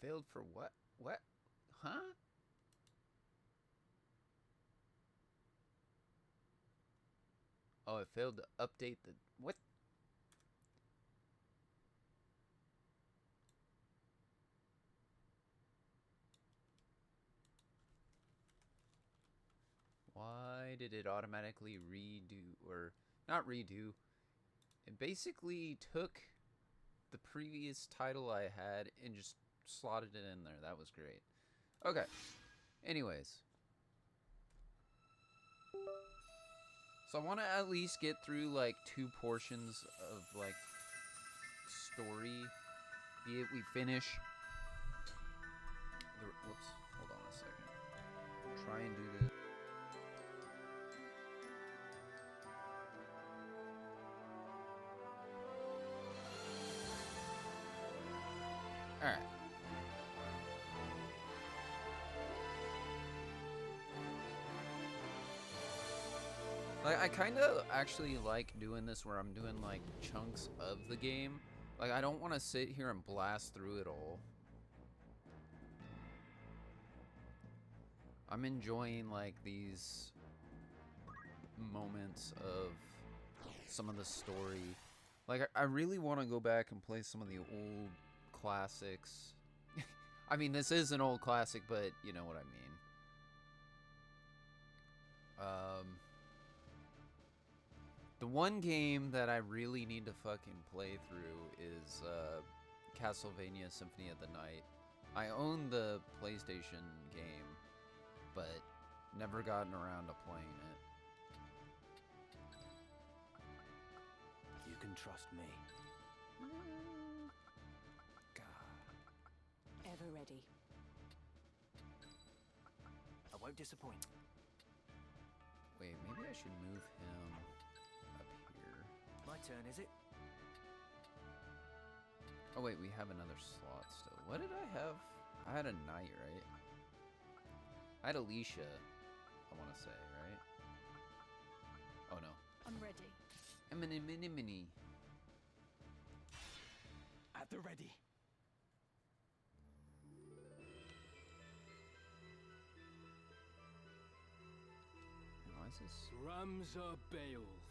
failed for what? What? Huh? Oh, it failed to update the... What? Why did it automatically redo, or not redo? It basically took the previous title I had and just slotted it in there. That was great. Okay. Anyways. So I want to at least get through like 2 portions of like story. Be it we finish. Whoops. Hold on a second. Try and do this. Alright. Like, I kind of actually like doing this where I'm doing like chunks of the game. Like, I don't want to sit here and blast through it all. I'm enjoying like these moments of some of the story. Like, I really want to go back and play some of the old classics. I mean, this is an old classic, but you know what I mean. The one game that I really need to fucking play through is Castlevania Symphony of the Night. I own the PlayStation game, but never gotten around to playing it. You can trust me. God. Ever ready. I won't disappoint. Wait, maybe I should move him up here. My turn, is it? Oh wait, we have another slot still. What did I have? I had a knight, right? I had Alicia, I want to say, right? Oh no. I'm ready. Mini. At the ready. Why is this? Ramza Beowulf.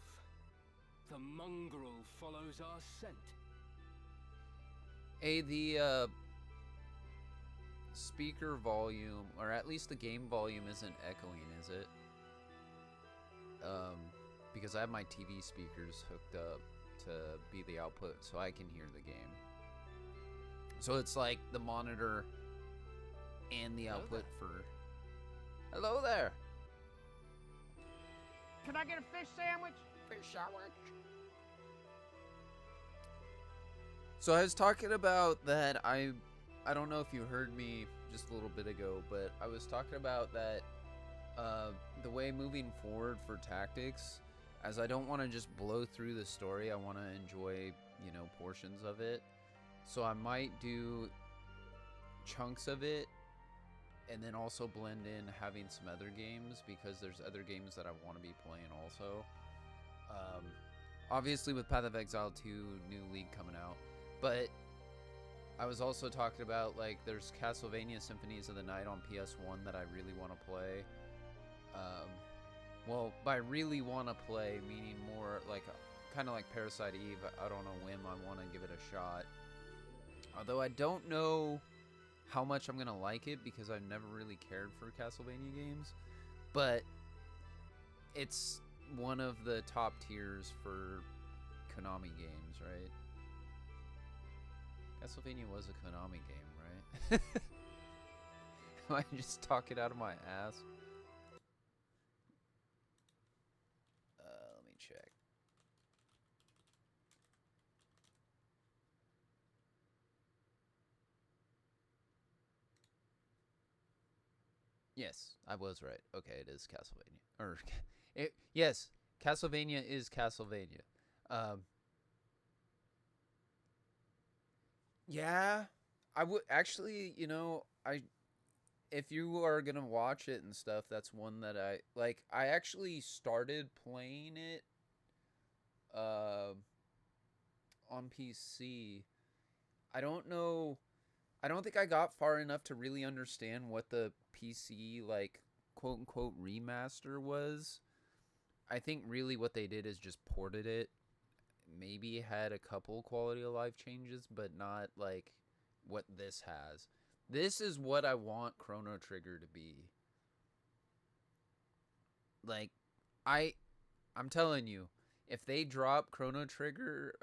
The mongrel follows our scent. Hey, the speaker volume, or at least the game volume, isn't echoing, is it? Because I have my TV speakers hooked up to be the output so I can hear the game. So it's like the monitor and the output for... Hello there! Can I get a fish sandwich? Fish sandwich. So I was talking about that I don't know if you heard me just a little bit ago, but I was talking about that the way moving forward for tactics, as I don't want to just blow through the story, I want to enjoy, you know, portions of it. So I might do chunks of it and then also blend in having some other games, because there's other games that I want to be playing also. Obviously with Path of Exile 2 new league coming out, but I was also talking about like there's Castlevania Symphonies of the Night on PS1 that I really want to play. Well, by really want to play, meaning more like kind of like Parasite Eve, out on a whim, I want to give it a shot. Although I don't know how much I'm going to like it, because I've never really cared for Castlevania games. But it's one of the top tiers for Konami games, right? Castlevania was a Konami game, right? Am I just talking out of my ass? Let me check. Yes, I was right. Okay, it is Castlevania. Or, yes, Castlevania is Castlevania. Yeah, I would actually, you know, if you are gonna watch it and stuff, that's one that I like. I actually started playing it on PC. I don't know I don't think I got far enough to really understand what the PC, like, quote unquote remaster was. I think really what they did is just ported it. Maybe had a couple quality of life changes, but not like what this has. This is what I want Chrono Trigger to be. Like, I'm telling you, if they drop Chrono Trigger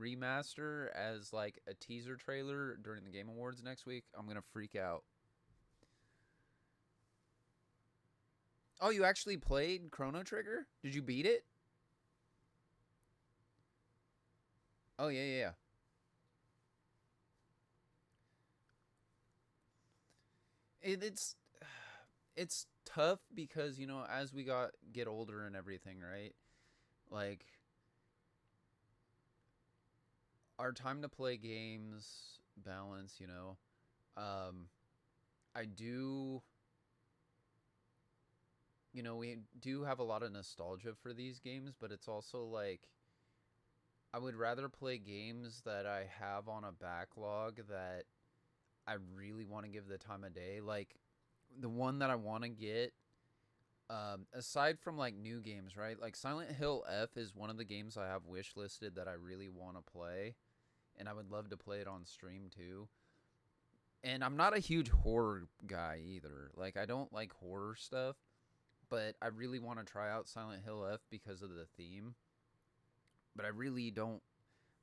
remaster as like a teaser trailer during the Game Awards next week, I'm gonna freak out. Oh, you actually played Chrono Trigger? Did you beat it? Oh yeah. It's it's tough because as we get older and everything, right? Like our time to play games balance. Um, I do. We do have a lot of nostalgia for these games, but it's also like I would rather play games that I have on a backlog that I really want to give the time of day. Like the one that I want to get, aside from like new games, right? Like Silent Hill F is one of the games I have wish listed that I really want to play, and I would love to play it on stream too. And I'm not a huge horror guy either. Like I don't like horror stuff, but I really want to try out Silent Hill F because of the theme. But I really don't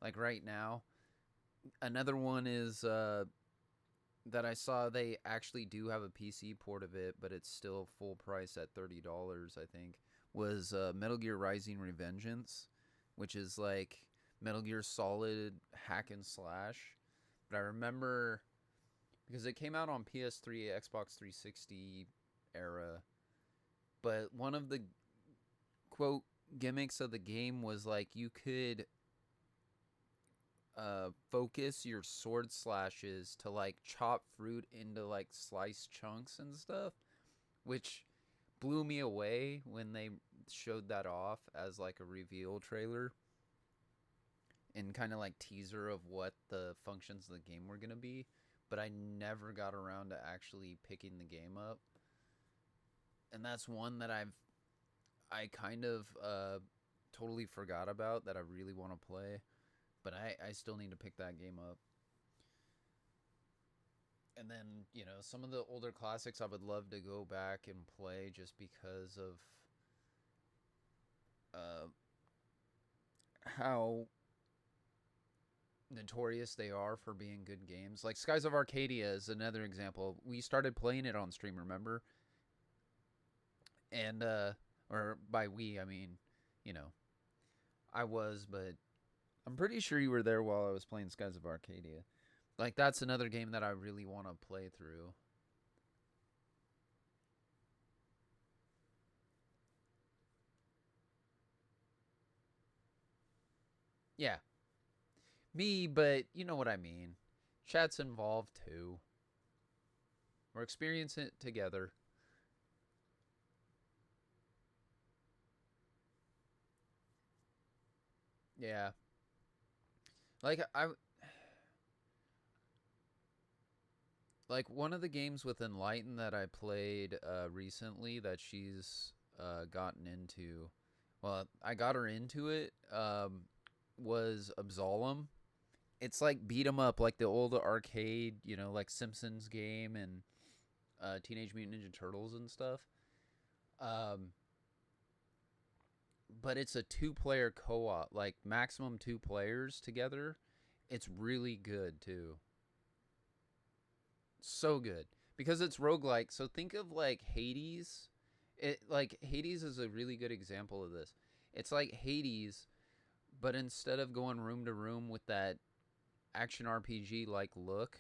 like right now. Another one is that I saw they actually do have a PC port of it, but it's still full price at $30, I think, was Metal Gear Rising Revengeance, which is like Metal Gear Solid hack and slash. But I remember because it came out on PS3, Xbox 360 era, but one of the quote gimmicks of the game was like you could focus your sword slashes to like chop fruit into like sliced chunks and stuff, which blew me away when they showed that off as like a reveal trailer and kind of like teaser of what the functions of the game were going to be. But I never got around to actually picking the game up. And that's one that I kind of totally forgot about that I really want to play. But I still need to pick that game up. And then, some of the older classics I would love to go back and play just because of how notorious they are for being good games. Like Skies of Arcadia is another example. We started playing it on stream, remember? And or by we, I mean, I was, but I'm pretty sure you were there while I was playing Skies of Arcadia. Like that's another game that I really want to play through. Yeah, me, but you know what I mean. Chat's involved too. We're experiencing it together. Yeah. Like like one of the games with Enlighten that I played recently that she's gotten into. Well, I got her into it. Was Absolem. It's like beat 'em up, like the old arcade, like Simpsons game and Teenage Mutant Ninja Turtles and stuff. Um, but it's a two-player co-op, like maximum two players together. It's really good too. So good because it's roguelike. So think of like Hades. Hades is a really good example of this. It's like Hades, but instead of going room to room with that action RPG like look,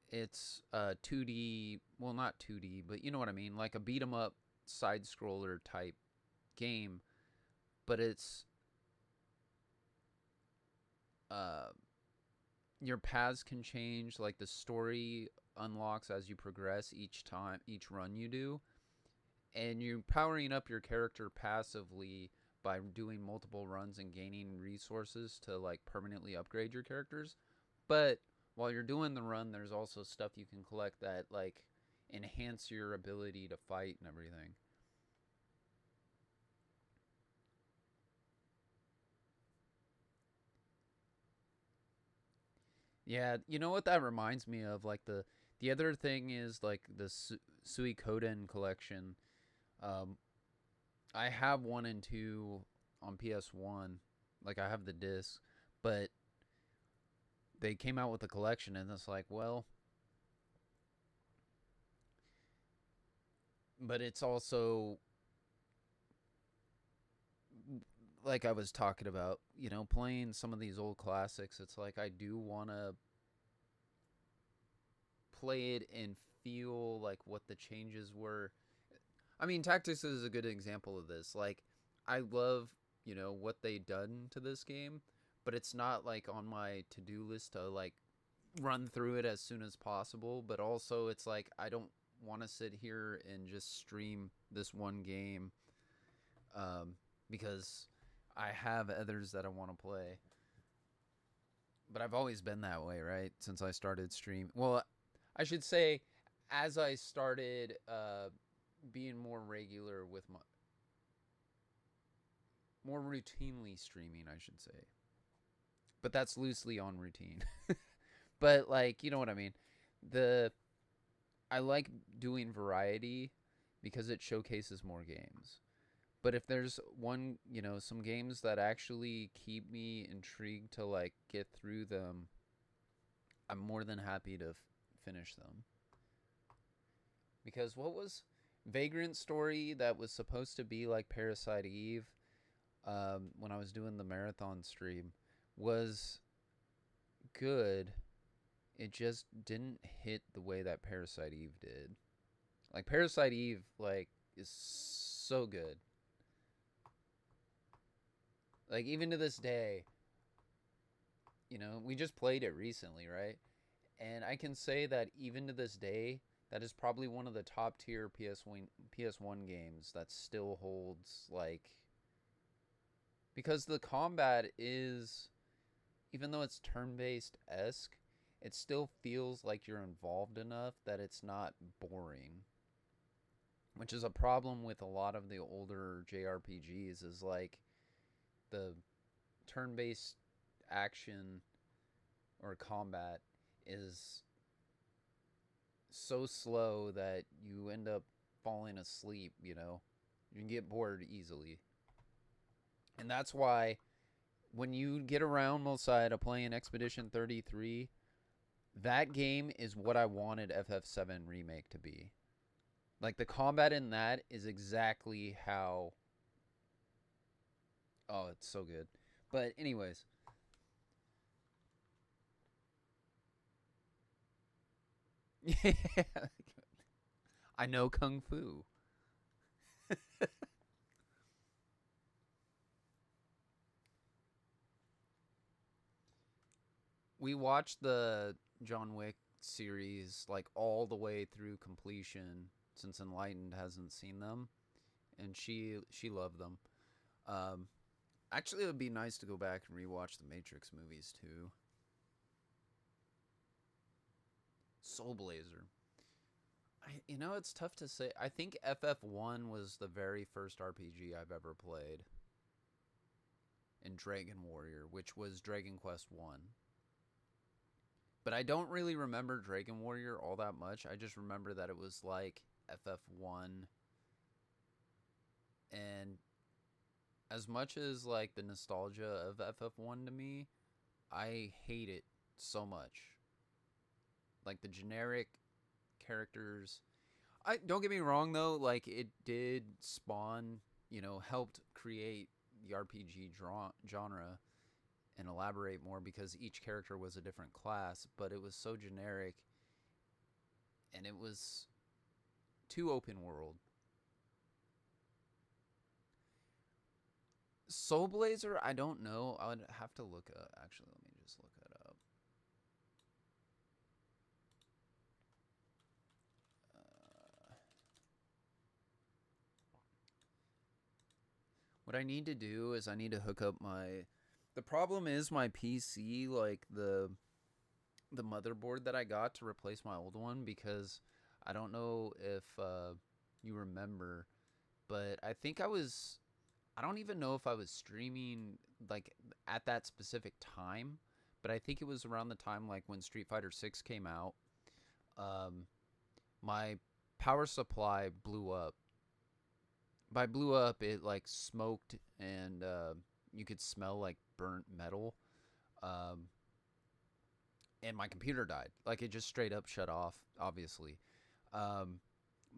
it's 2D, well not 2D, but you know what I mean, like a beat 'em up side scroller type game, but it's uh your paths can change, like the story unlocks as you progress each run you do, and you're powering up your character passively by doing multiple runs and gaining resources to like permanently upgrade your characters. But while you're doing the run, there's also stuff you can collect that like enhance your ability to fight and everything. Yeah, you know what that reminds me of? Like the other thing is like the Suikoden collection. Um, I have 1 and 2 on PS1. Like I have the disc, but they came out with a collection, and it's like, well, but it's also like I was talking about, playing some of these old classics. It's like I do want to play it and feel like what the changes were. I mean, Tactics is a good example of this. Like, I love, what they done to this game, but it's not like on my to-do list to like run through it as soon as possible. But also, it's like I don't want to sit here and just stream this one game because I have others that I want to play. But I've always been that way, right? Since I started stream. Well, I should say, as I started being more regular with more routinely streaming, I should say. But that's loosely on routine. But like, you know what I mean. I like doing variety because it showcases more games. But if there's some games that actually keep me intrigued to like get through them, I'm more than happy to finish them. Because what was Vagrant Story that was supposed to be like Parasite Eve when I was doing the marathon stream was good. It just didn't hit the way that Parasite Eve did. Like Parasite Eve like is so good. Like even to this day, we just played it recently, right? And I can say that even to this day, that is probably one of the top tier PS1 games that still holds like, because the combat is, even though it's turn-based esque, it still feels like you're involved enough that it's not boring. Which is a problem with a lot of the older JRPGs, is like the turn-based action or combat is so slow that you end up falling asleep, You can get bored easily. And that's why when you get around Mosiah playing Expedition 33, that game is what I wanted FF7 Remake to be. Like the combat in that is exactly how... Oh, it's so good. But anyways, yeah, I know Kung Fu. We watched the John Wick series like all the way through completion since Enlightened hasn't seen them, and she loved them. Um, Actually, it would be nice to go back and rewatch the Matrix movies too. Soul Blazer. It's tough to say. I think FF1 was the very first RPG I've ever played. And Dragon Warrior, which was Dragon Quest 1. But I don't really remember Dragon Warrior all that much. I just remember that it was like FF1. And as much as like the nostalgia of FF1 to me, I hate it so much. Like the generic characters. I don't get me wrong though, like it did spawn, helped create the RPG genre and elaborate more because each character was a different class, but it was so generic and it was too open world. Soul Blazer, I don't know. I would have to look up. Actually, let me just look it up. What I need to do is I need to hook up my... The problem is my PC, like the motherboard that I got to replace my old one, because I don't know if you remember, but I don't even know if I was streaming like at that specific time, but I think it was around the time like when Street Fighter 6 came out. Um, my power supply blew up. By blew up, it like smoked and you could smell like burnt metal. Um, and my computer died. Like it just straight up shut off, obviously. Um,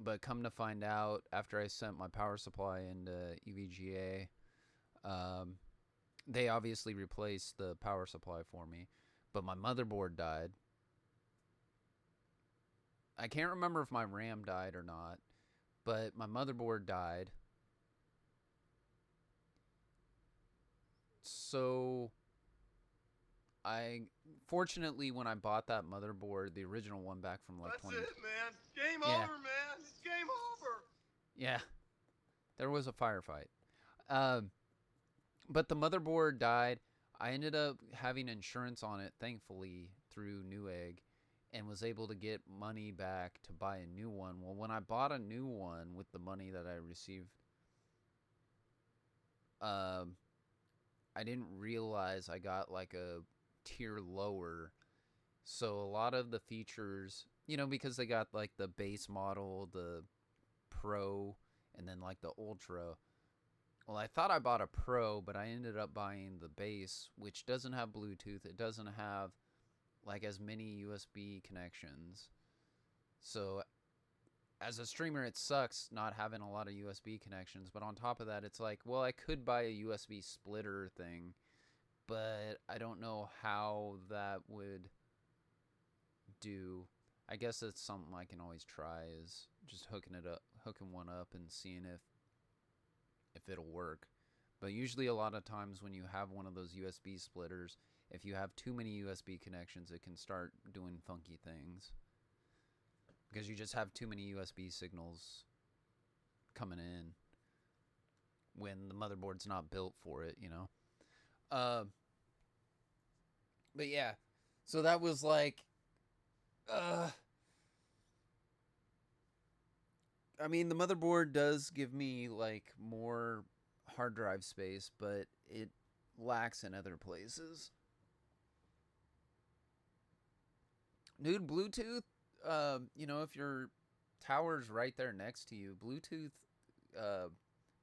but come to find out, after I sent my power supply into EVGA, um, they obviously replaced the power supply for me. But my motherboard died. I can't remember if my RAM died or not, but my motherboard died. So I fortunately, when I bought that motherboard, the original one back from like That's 20. it, man. Game Yeah. over, man. It's game over. Yeah, there was a firefight. Um, but the motherboard died. I ended up having insurance on it, thankfully, through Newegg, and was able to get money back to buy a new one. Well, when I bought a new one with the money that I received, um, I didn't realize I got like a tier lower. So a lot of the features, because they got like the base model, the Pro, and then like the Ultra. Well, I thought I bought a Pro, but I ended up buying the base, which doesn't have Bluetooth. It doesn't have like as many USB connections. So as a streamer, it sucks not having a lot of USB connections. But on top of that, it's like, well, I could buy a USB splitter thing, but I don't know how that would do. I guess it's something I can always try, is just hooking one up and seeing if it'll work. But usually a lot of times when you have one of those USB splitters, if you have too many USB connections, it can start doing funky things, because you just have too many USB signals coming in when the motherboard's not built for it, But yeah, so that was like, I mean, the motherboard does give me like more hard drive space, but it lacks in other places. Dude, Bluetooth, if your tower's right there next to you, Bluetooth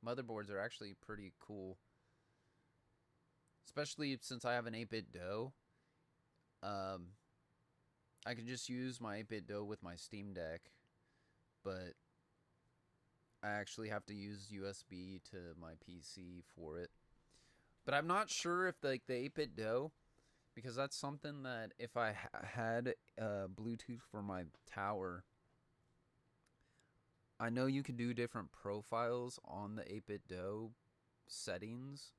motherboards are actually pretty cool. Especially since I have an 8-bit DOE. I can just use my 8-bit DOE with my Steam Deck, but I actually have to use USB to my PC for it. But I'm not sure if like the 8-bit DOE, because that's something that if I had Bluetooth for my tower, I know you can do different profiles on the 8-bit DOE settings.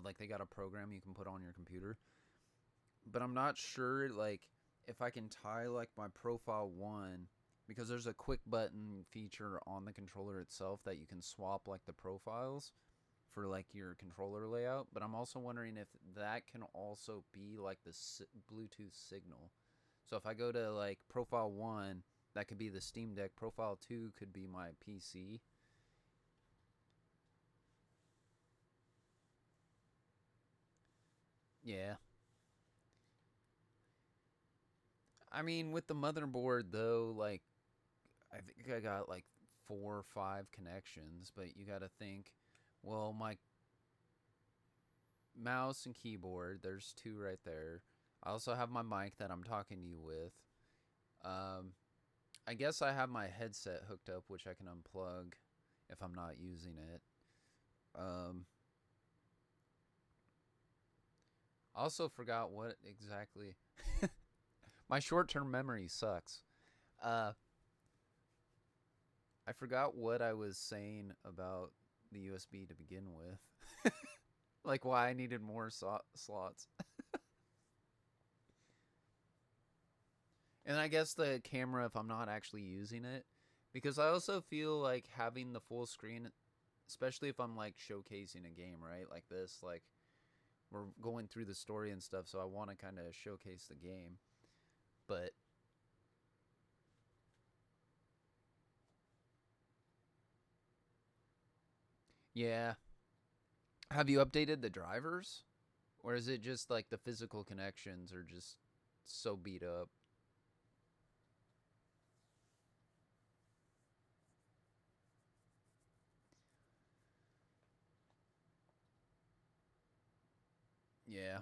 Like they got a program you can put on your computer. But I'm not sure like if I can tie like my profile 1, because there's a quick button feature on the controller itself that you can swap like the profiles for like your controller layout. But I'm also wondering if that can also be like the Bluetooth signal. So if I go to like profile 1, that could be the Steam Deck. Profile 2 could be my PC. Yeah. I mean, with the motherboard though, like I think I got like 4 or 5 connections, but you got to think, well, my mouse and keyboard, there's 2 right there. I also have my mic that I'm talking to you with. I guess I have my headset hooked up, which I can unplug if I'm not using it. I also forgot what exactly. My short-term memory sucks. I forgot what I was saying about the USB to begin with. Like why I needed more slots. And I guess the camera if I'm not actually using it. Because I also feel like having the full screen, especially if I'm like showcasing a game, right? Like this, like we're going through the story and stuff, so I want to kind of showcase the game. But yeah, have you updated the drivers, or is it just like the physical connections are just so beat up? Yeah.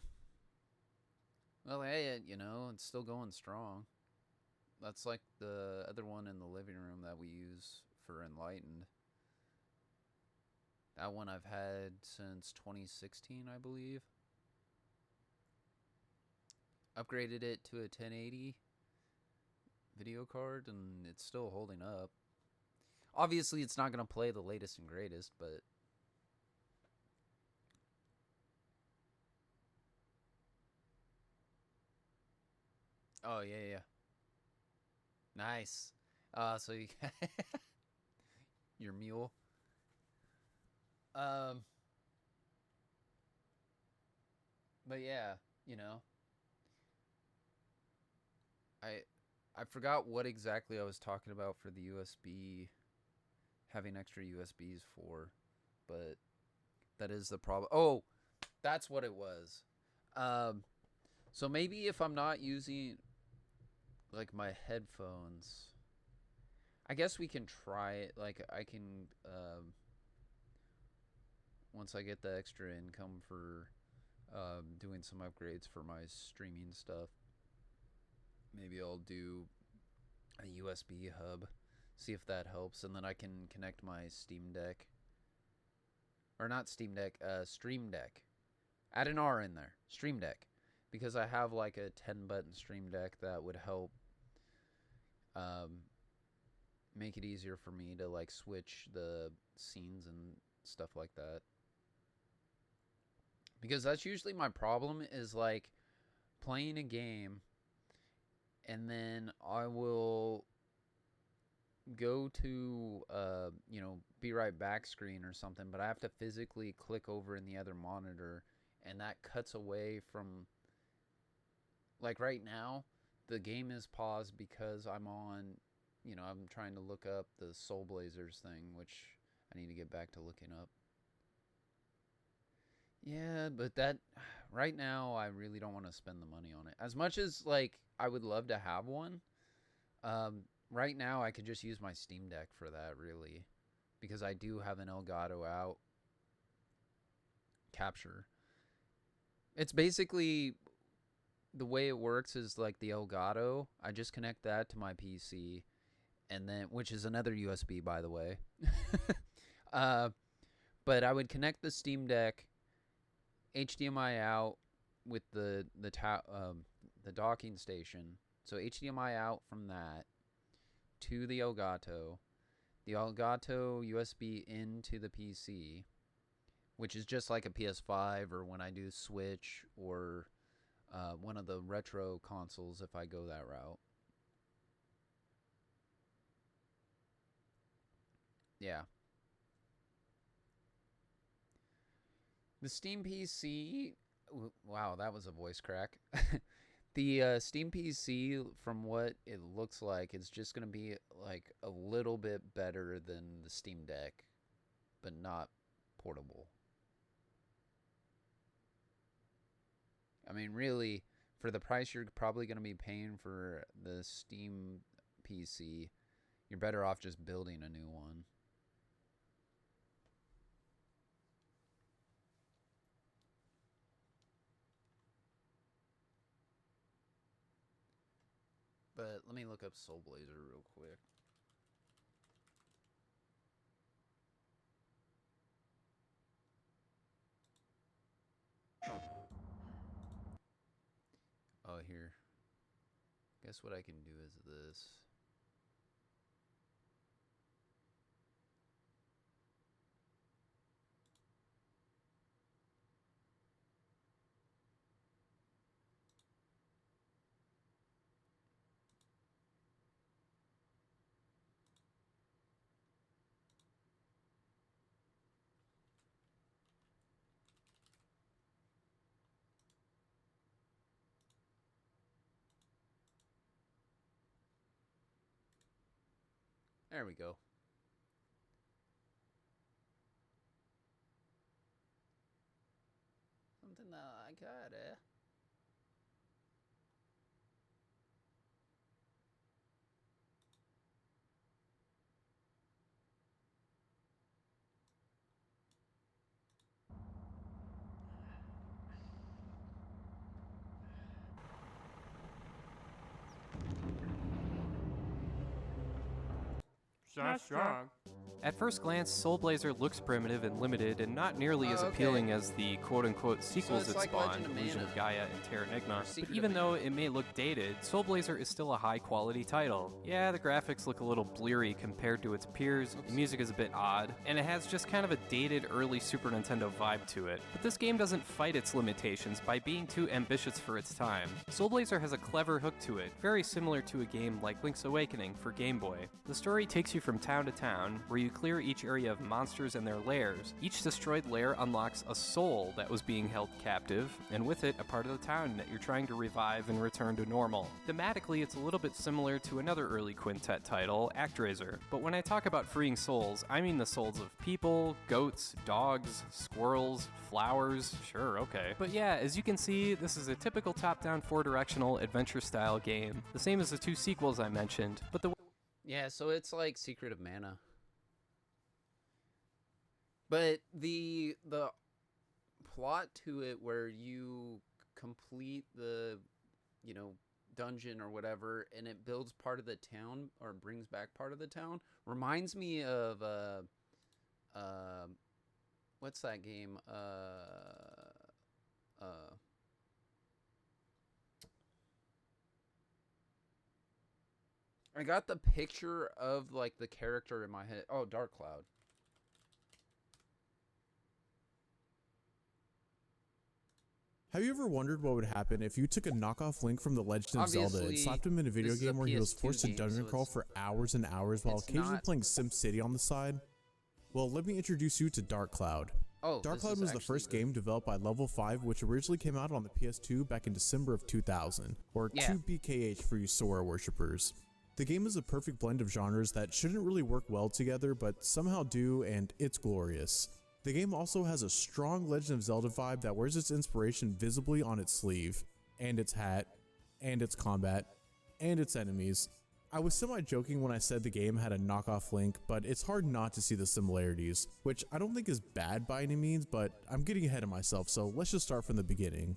Well, hey, it's still going strong. That's like the other one in the living room that we use for Enlightened. That one I've had since 2016, I believe. Upgraded it to a 1080 video card, and it's still holding up. Obviously, it's not going to play the latest and greatest, but oh yeah, yeah, nice. So you your mule. Um, but yeah, you know, I I forgot what exactly I was talking about for the USB, having extra USBs for, but that is the problem. Oh, that's what it was. Um, so maybe if I'm not using like my headphones, I guess we can try it. Like I can, once I get the extra income for doing some upgrades for my streaming stuff, maybe I'll do a USB hub, see if that helps, and then I can connect my Steam Deck, or not Steam Deck, Stream Deck. Add an R in there, Stream Deck, because I have like a 10-button Stream Deck that would help um, make it easier for me to like switch the scenes and stuff like that. Because that's usually my problem is like playing a game and then I will go to be right back screen or something, but I have to physically click over in the other monitor, and that cuts away from, like, right now the game is paused because I'm trying to look up the Soul Blazers thing, which I need to get back to looking up. Yeah, but that right now I really don't want to spend the money on it. As much as like I would love to have one, um, right now I could just use my Steam Deck for that, really, because I do have an Elgato out capture. It's basically the way it works is like the Elgato. I just connect that to my PC, and then which is another USB, by the way. uh, but I would connect the Steam Deck HDMI out with the docking station. So HDMI out from that to the Elgato USB into the PC, which is just like a PS5 or when I do Switch or one of the retro consoles if I go that route. Yeah. The Steam PC, wow, that was a voice crack. The Steam PC, from what it looks like, is just going to be like a little bit better than the Steam Deck, but not portable. I mean, really, for the price you're probably going to be paying for the Steam PC, you're better off just building a new one. But let me look up Soul Blazer real quick. Oh, here. Guess what I can do is this. There we go. Something like that, eh? Strong. At first glance, Soul Blazer looks primitive and limited and not nearly as okay. appealing as the quote-unquote sequels it's it like spawned, Legend of Illusion Mana. of Gaia and Terra Nigma. But Secret even of though Mana. it may look dated, Soul Blazer is still a high-quality title. Yeah, the graphics look a little bleary compared to its peers, the music is a bit odd, and it has just kind of a dated early Super Nintendo vibe to it. But this game doesn't fight its limitations by being too ambitious for its time. Soul Blazer has a clever hook to it, very similar to a game like Link's Awakening for Game Boy. The story takes you from town to town, where you clear each area of monsters and their lairs. Each destroyed lair unlocks a soul that was being held captive, and with it, a part of the town that you're trying to revive and return to normal. Thematically, it's a little bit similar to another early Quintet title, ActRaiser, but when I talk about freeing souls, I mean the souls of people, goats, dogs, squirrels, flowers, sure, okay. But yeah, as you can see, this is a typical top-down four-directional adventure-style game, the same as the two sequels I mentioned, but the Yeah, so it's like Secret of Mana. But the plot to it where you complete the, dungeon or whatever, and it builds part of the town or brings back part of the town, reminds me of what's that game? I got the picture of like the character in my head. Oh, Dark Cloud. Have you ever wondered what would happen if you took a knockoff Link from The Legend of Zelda and Obviously, slapped him in a video this is a game where he was PS2 forced to game, dungeon so crawl it's- for hours and hours while it's occasionally not- playing SimCity on the side? Well, let me introduce you to Dark Cloud. Oh, Dark this Cloud is was the actually first good. game developed by Level 5, which originally came out on the PS2 back in December of 2000, or Yeah. 2BKH for you Sora worshippers. The game is a perfect blend of genres that shouldn't really work well together, but somehow do, and it's glorious. The game also has a strong Legend of Zelda vibe that wears its inspiration visibly on its sleeve, and its hat, and its combat, and its enemies. I was semi-joking when I said the game had a knockoff Link, but it's hard not to see the similarities, which I don't think is bad by any means, but I'm getting ahead of myself, so let's just start from the beginning.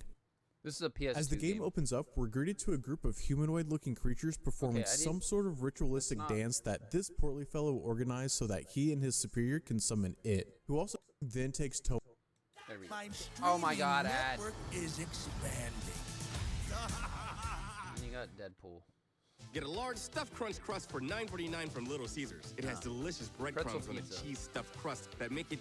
This is a PS2 As the game opens up, we're greeted to a group of humanoid-looking creatures performing Okay, I some didn't- sort of ritualistic not- dance that this portly fellow organized so that he and his superior can summon it, who also then takes Toad. There we go. My Oh my God, streaming ad. network is expanding. And you got Deadpool. Get a large stuffed crunch crust for $9.49 from Little Caesars. It has delicious breadcrumbs Pretzel on the pizza. cheese stuffed crust that make it,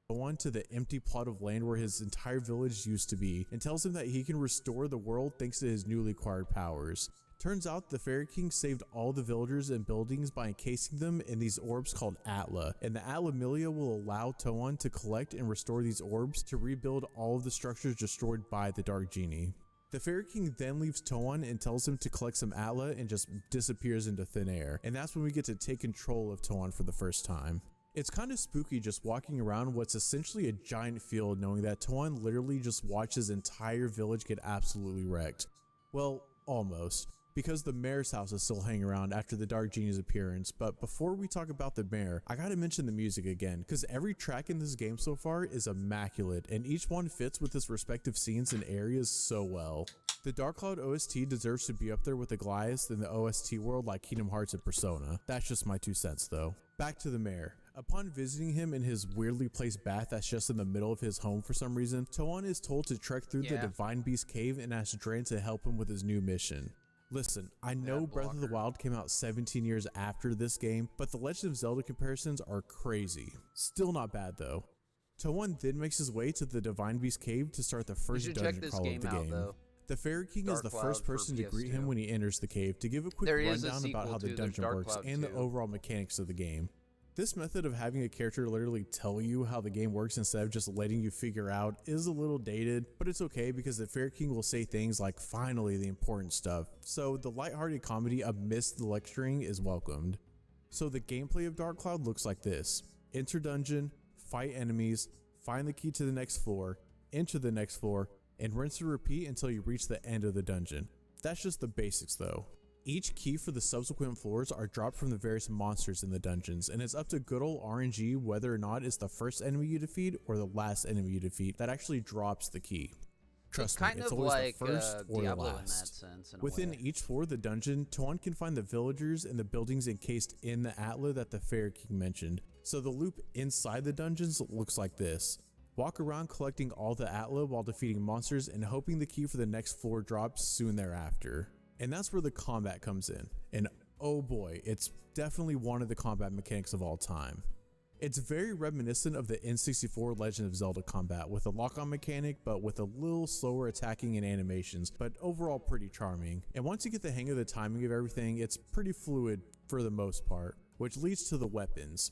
On to the empty plot of land where his entire village used to be, and tells him that he can restore the world thanks to his newly acquired powers. Turns out the Fairy King saved all the villagers and buildings by encasing them in these orbs called Atla, and the Atla-Milia will allow Toan to collect and restore these orbs to rebuild all of the structures destroyed by the Dark Genie. The Fairy King then leaves Toan and tells him to collect some Atla and just disappears into thin air, and that's when we get to take control of Toan for the first time. It's kind of spooky just walking around what's essentially a giant field knowing that Toan literally just watched his entire village get absolutely wrecked. Well, almost. Because the mayor's house is still hanging around after the Dark Genie's appearance, but before we talk about the mayor, I gotta mention the music again, because every track in this game so far is immaculate, and each one fits with its respective scenes and areas so well. The Dark Cloud OST deserves to be up there with the Goliath in the OST world like Kingdom Hearts and Persona. That's just my 2 cents though. Back to the mayor. Upon visiting him in his weirdly placed bath that's just in the middle of his home for some reason, Toan is told to trek through the Divine Beast Cave and ask Drain to help him with his new mission. Listen, I know Breath of the Wild came out 17 years after this game, but the Legend of Zelda comparisons are crazy. Still not bad though. Toan then makes his way to the Divine Beast Cave to start the first dungeon crawl of the game. The Fairy King is the first person to greet him when he enters the cave to give a quick rundown about how the dungeon works and the overall mechanics of the game. This method of having a character literally tell you how the game works instead of just letting you figure out is a little dated, but it's okay because the Fairy King will say things like finally the important stuff, so the lighthearted comedy amidst the lecturing is welcomed. So the gameplay of Dark Cloud looks like this. Enter dungeon, fight enemies, find the key to the next floor, enter the next floor, and rinse and repeat until you reach the end of the dungeon. That's just the basics though. Each key for the subsequent floors are dropped from the various monsters in the dungeons, and it's up to good old RNG whether or not it's the first enemy you defeat or the last enemy you defeat that actually drops the key. Trust me, it's always the first or the Diablo last. in that sense, in a Within way. each floor of the dungeon, Tuan can find the villagers and the buildings encased in the Atla that the Fairy King mentioned. So the loop inside the dungeons looks like this. Walk around collecting all the Atla while defeating monsters and hoping the key for the next floor drops soon thereafter. And that's where the combat comes in. And oh boy, it's definitely one of the combat mechanics of all time. It's very reminiscent of the N64 Legend of Zelda combat with a lock-on mechanic, but with a little slower attacking and animations, but overall pretty charming. And once you get the hang of the timing of everything, it's pretty fluid for the most part, which leads to the weapons.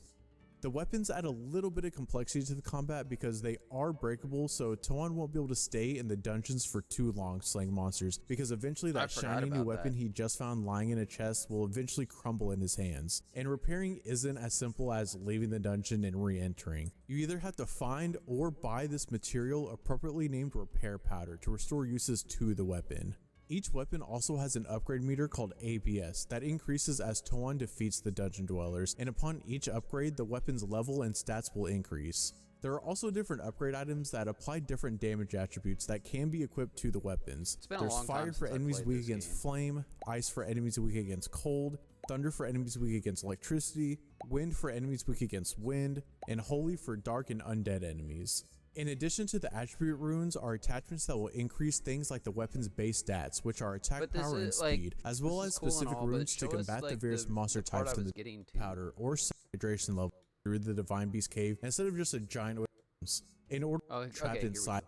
The weapons add a little bit of complexity to the combat because they are breakable, so Tuan won't be able to stay in the dungeons for too long slaying monsters, because eventually that shiny new weapon he just found lying in a chest will eventually crumble in his hands. And repairing isn't as simple as leaving the dungeon and re-entering. You either have to find or buy this material appropriately named repair powder to restore uses to the weapon. Each weapon also has an upgrade meter called ABS that increases as Tuan defeats the dungeon dwellers, and upon each upgrade, the weapon's level and stats will increase. There are also different upgrade items that apply different damage attributes that can be equipped to the weapons. There's fire for enemies weak against flame, ice for enemies weak against cold, thunder for enemies weak against electricity, wind for enemies weak against wind, and holy for dark and undead enemies. In addition to the attribute runes are attachments that will increase things like the weapon's base stats, which are attack power and speed, as well as specific runes to combat the various monster types in the powder or hydration level through the Divine Beast Cave instead of just a giant wave of items. In order to be trapped inside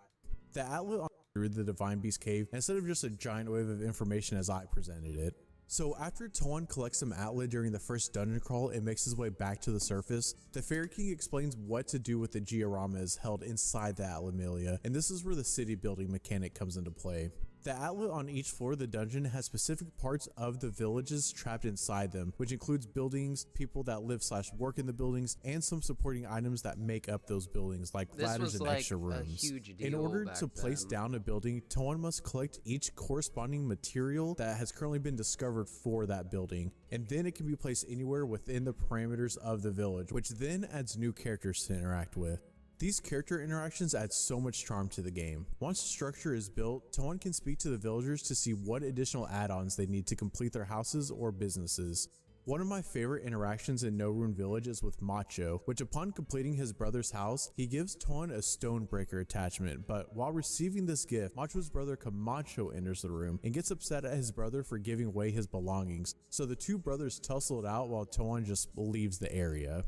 the Atla through the Divine Beast Cave instead of just a giant wave of information as I presented it. So after Tuan collects some Atla during the first dungeon crawl and makes his way back to the surface, the Fairy King explains what to do with the Dioramas held inside the Atla-Melia, and this is where the city building mechanic comes into play. The Atla on each floor of the dungeon has specific parts of the villages trapped inside them, which includes buildings, people that live/work in the buildings, and some supporting items that make up those buildings, like ladders and extra rooms. In order to place down a building, Tuan must collect each corresponding material that has currently been discovered for that building, and then it can be placed anywhere within the parameters of the village, which then adds new characters to interact with. These character interactions add so much charm to the game. Once the structure is built, Tuan can speak to the villagers to see what additional add-ons they need to complete their houses or businesses. One of my favorite interactions in No Rune Village is with Macho, which upon completing his brother's house, he gives Tuan a Stonebreaker attachment, but while receiving this gift, Macho's brother Camacho enters the room and gets upset at his brother for giving away his belongings, so the two brothers tussle it out while Tuan just leaves the area.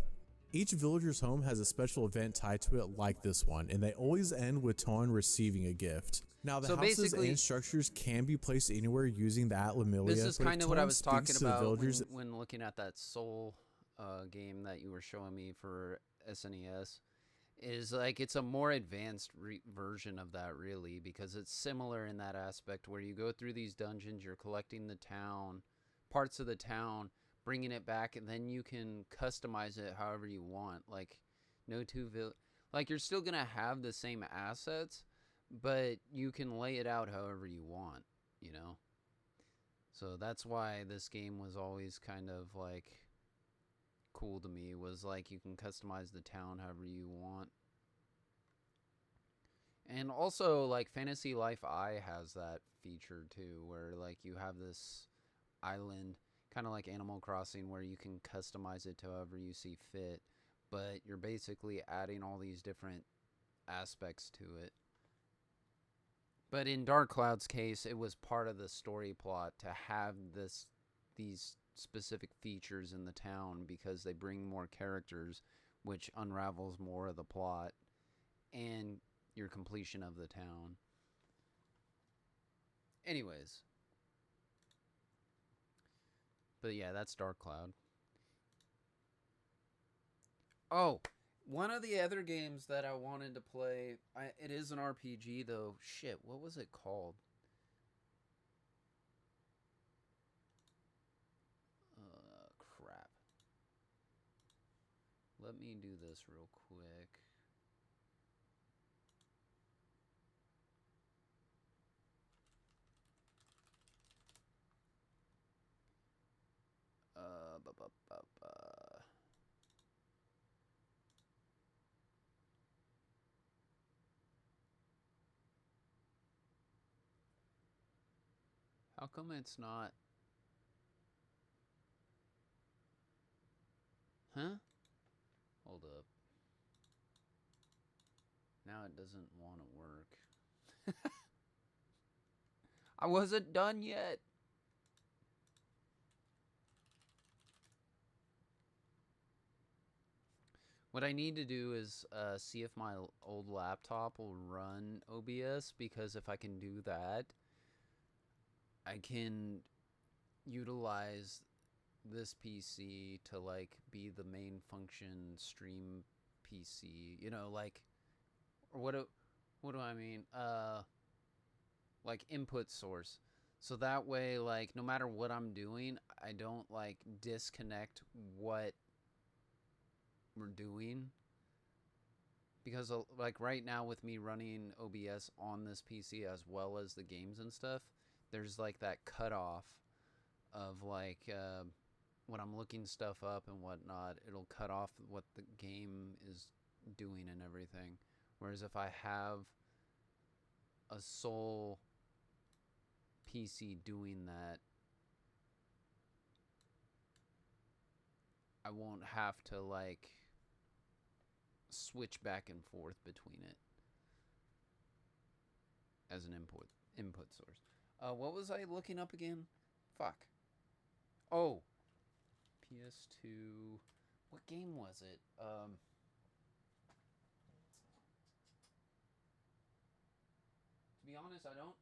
Each villager's home has a special event tied to it like this one, and they always end with Tuan receiving a gift. Now, the houses and structures can be placed anywhere using the Atla-Melia. This is kind of what I was talking about when looking at that Soul game that you were showing me for SNES. Is like it's a more advanced version of that, really, because it's similar in that aspect where you go through these dungeons, you're collecting the town, parts of the town, bringing it back, and then you can customize it however you want. Like like you're still gonna have the same assets, but you can lay it out however you want, you know. So that's why this game was always kind of like cool to me, was like you can customize the town however you want. And also like Fantasy Life I has that feature too, where like you have this island kind of like Animal Crossing where you can customize it to however you see fit, but you're basically adding all these different aspects to it. But in Dark Cloud's case, it was part of the story plot to have these specific features in the town because they bring more characters, which unravels more of the plot and your completion of the town. Anyways. But yeah, that's Dark Cloud. Oh, one of the other games that I wanted to play, it is an RPG though. Shit, what was it called? Crap. let me do this real quick. Bu- bu- bu- bu. How come it's not? Huh? Hold up. Now it doesn't want to work. I wasn't done yet. What I need to do is see if my old laptop will run OBS, because if I can do that, I can utilize this PC to like be the main function stream PC. You know, like, or what do I mean? Like input source. So that way, like, no matter what I'm doing, I don't like disconnect what we're doing. Because like right now with me running OBS on this PC as well as the games and stuff, there's like that cutoff of like when I'm looking stuff up and whatnot, it'll cut off what the game is doing and everything. Whereas if I have a sole PC doing that, I won't have to like switch back and forth between it as an input source. What was I looking up again? Fuck. Oh, PS2. What game was it? To be honest, I don't.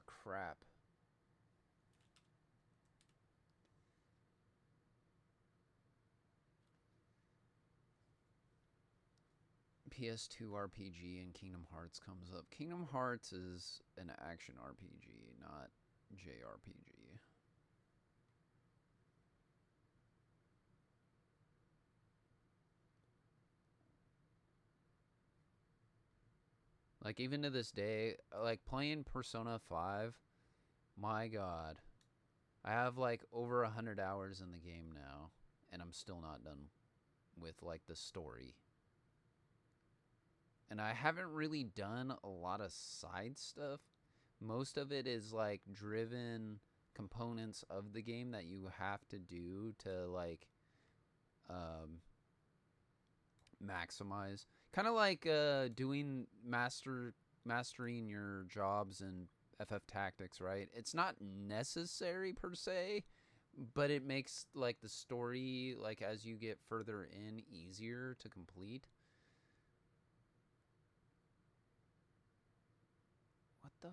Crap. PS2 RPG and Kingdom Hearts comes up. Kingdom Hearts is an action RPG, not JRPG. Like, even to this day, like, playing Persona 5, my god. I have, like, over 100 hours in the game now, and I'm still not done with, like, the story. And I haven't really done a lot of side stuff. Most of it is, like, driven components of the game that you have to do to, like, maximize. Kind of like doing mastering your jobs in FF Tactics, right? It's not necessary per se, but it makes like the story, like as you get further in, easier to complete. What the?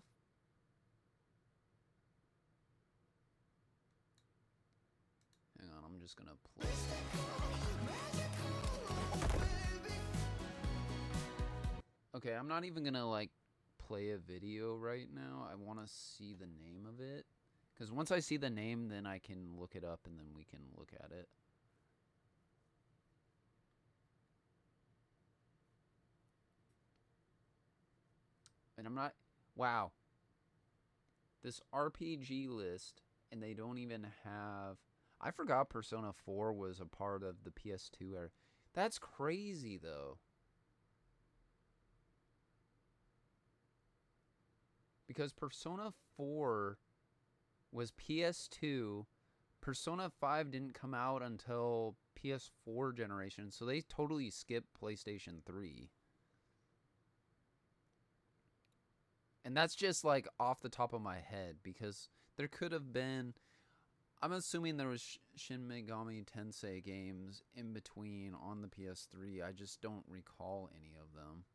Hang on, I'm just gonna play. Okay, I'm not even gonna like play a video right now. I want to see the name of it, because once I see the name, then I can look it up and then we can look at it. And I'm not. Wow. This RPG list, and they don't even have. I forgot Persona 4 was a part of the PS2 era. That's crazy, though. Because Persona 4 was PS2. Persona 5 didn't come out until PS4 generation, so they totally skipped PlayStation 3. And that's just like off the top of my head, because there could have been. I'm assuming there was Shin Megami Tensei games in between on the PS3. I just don't recall any of them.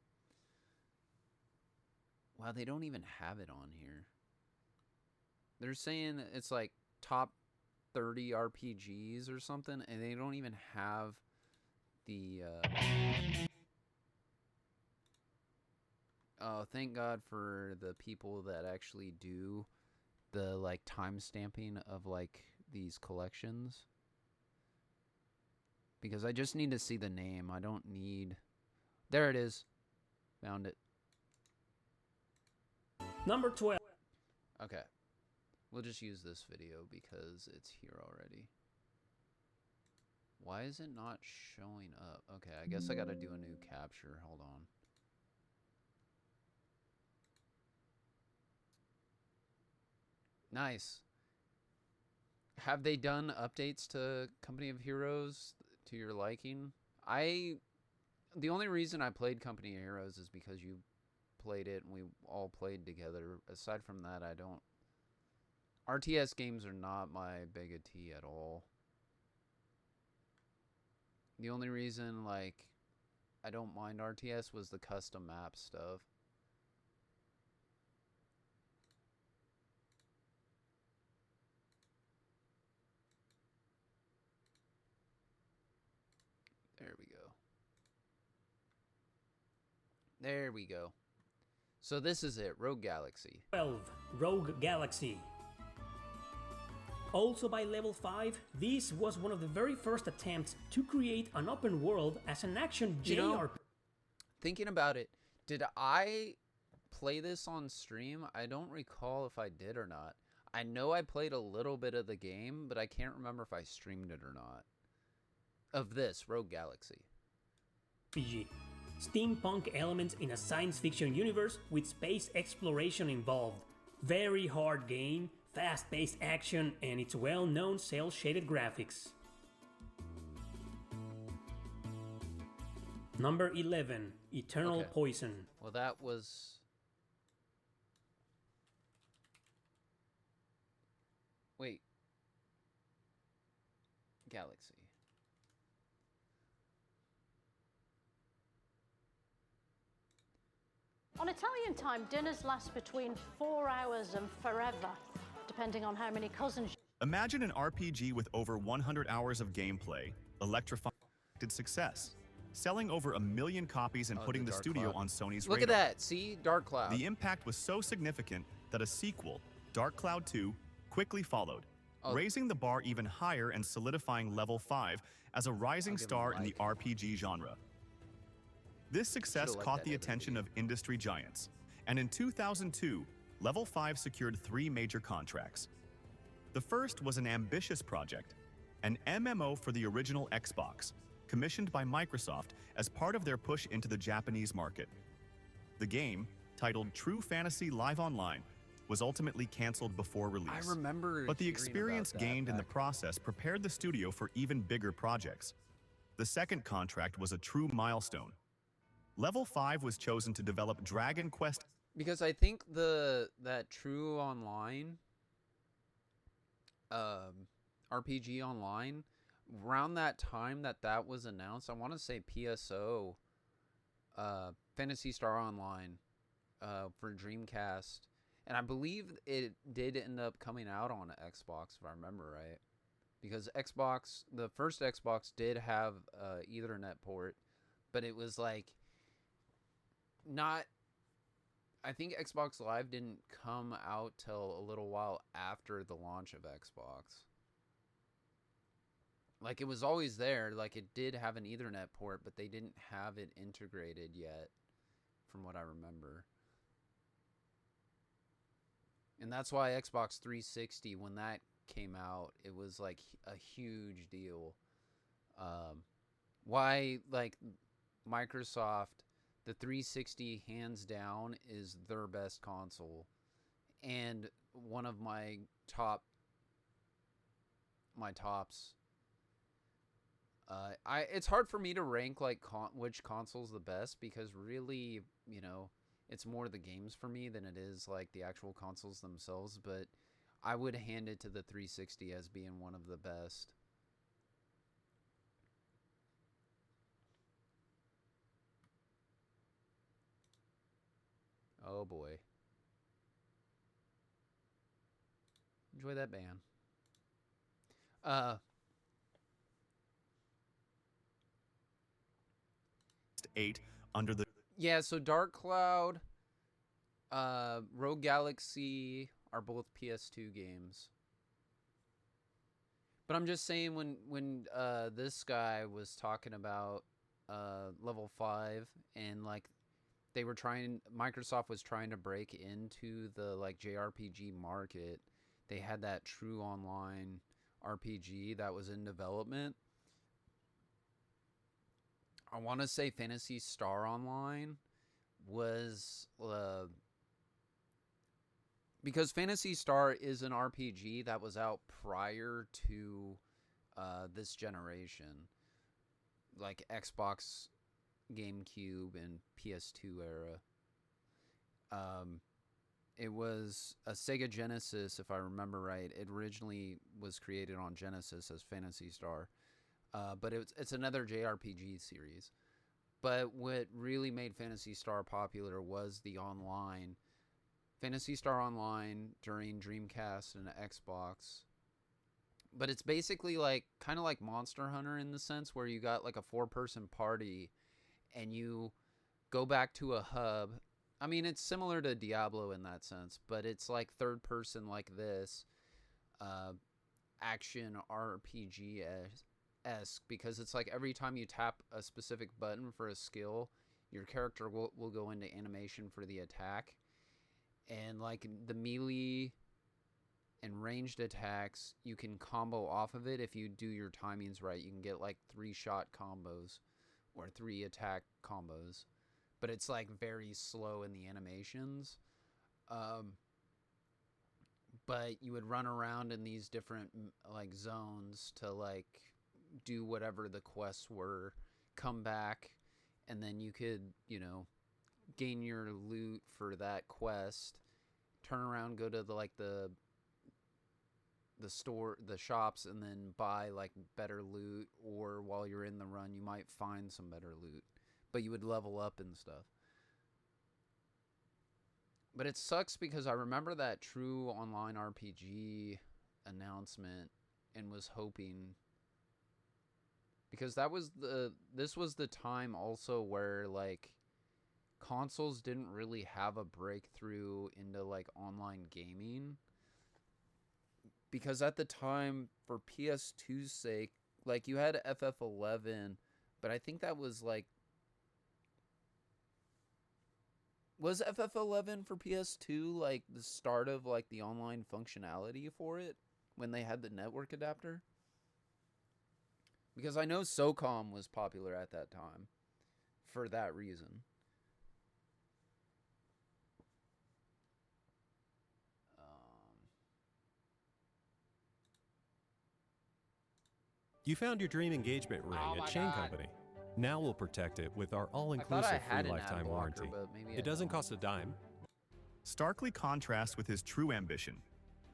Wow, they don't even have it on here. They're saying it's like top 30 RPGs or something, and they don't even have the Oh, thank God for the people that actually do the like time stamping of like these collections. Because I just need to see the name. I don't need... There it is. Found it. Number 12. Okay. We'll just use this video because it's here already. Why is it not showing up? Okay, I guess I gotta do a new capture. Hold on. Nice. Have they done updates to Company of Heroes to your liking? The only reason I played Company of Heroes is because you played it and we all played together. Aside from that, I don't... RTS games are not my big-a-tea at all. The only reason, like, I don't mind RTS was the custom map stuff. There we go. There we go. So this is it, Rogue Galaxy. 12. Rogue Galaxy. Also by Level 5, this was one of the very first attempts to create an open world as an action JRPG. Thinking about it, did I play this on stream? I don't recall if I did or not. I know I played a little bit of the game, but I can't remember if I streamed it or not. Of this, Rogue Galaxy. Steampunk elements in a science fiction universe with space exploration involved. Very hard game, fast-paced action, and its well-known cel-shaded graphics. Number 11, Eternal Poison. Well, that was... Wait. Galaxy. On Italian time, dinners last between 4 hours and forever, depending on how many cousins. Imagine an RPG with over 100 hours of gameplay, electrifying success, selling over 1 million copies and putting the studio on Sony's radar. Look at that, see? Dark Cloud. The impact was so significant that a sequel, Dark Cloud 2, quickly followed, raising the bar even higher and solidifying Level 5 as a rising star in the RPG genre. This success caught the attention of industry giants, and in 2002, Level 5 secured 3 major contracts. The first was an ambitious project, an MMO for the original Xbox, commissioned by Microsoft as part of their push into the Japanese market. The game, titled True Fantasy Live Online, was ultimately canceled before release. I remember but the hearing experience about that gained in the process prepared the studio for even bigger projects. The second contract was a true milestone. Level 5 was chosen to develop Dragon Quest. Because I think that True Online, RPG Online, around that time that was announced, I want to say PSO, Phantasy Star Online, for Dreamcast, and I believe it did end up coming out on Xbox, if I remember right, because Xbox, the first Xbox did have Ethernet port, but it was like not. I think Xbox Live didn't come out till a little while after the launch of Xbox. Like, it was always there. Like, it did have an Ethernet port, but they didn't have it integrated yet, from what I remember. And that's why Xbox 360, when that came out, it was, like, a huge deal. Why, like, Microsoft... The 360, hands down, is their best console, and one of my tops. It's hard for me to rank like which console's the best, because really, you know, it's more the games for me than it is like the actual consoles themselves. But I would hand it to the 360 as being one of the best. Oh boy. Enjoy that band. 8 under the... Yeah, so Dark Cloud, Rogue Galaxy are both PS2 games. But I'm just saying when this guy was talking about level 5 and like Microsoft was trying to break into the like JRPG market. They had that true online RPG that was in development. I want to say Phantasy Star Online was because Phantasy Star is an RPG that was out prior to this generation, like Xbox, GameCube, and PS2 era. It was a Sega Genesis, if I remember right. It originally was created on Genesis as Phantasy Star, but it's another JRPG series. But what really made Phantasy Star popular was the online. Phantasy Star Online during Dreamcast and Xbox. But it's basically like kind of like Monster Hunter in the sense where you got like a 4-person party and you go back to a hub. I mean, it's similar to Diablo in that sense, but it's like third person like this action RPG-esque because it's like every time you tap a specific button for a skill, your character will go into animation for the attack. And like the melee and ranged attacks, you can combo off of it if you do your timings right. You can get like 3-shot combos or 3 attack combos, but it's like very slow in the animations. But you would run around in these different like zones to like do whatever the quests were, come back, and then you could, gain your loot for that quest, turn around, go to the store, the shops, and then buy like better loot, or while you're in the run you might find some better loot, but you would level up and stuff. But it sucks because I remember that true online RPG announcement and was hoping, because this was the time also where like consoles didn't really have a breakthrough into like online gaming, because at the time, for PS2's sake, like you had FF11, but I think that was like, was FF11 for PS2 like the start of like the online functionality for it when they had the network adapter? Because I know SOCOM was popular at that time for that reason. You found your dream engagement ring at Chain Company. Now we'll protect it with our all-inclusive free lifetime warranty. It doesn't cost a dime. Starkly contrasts with his true ambition,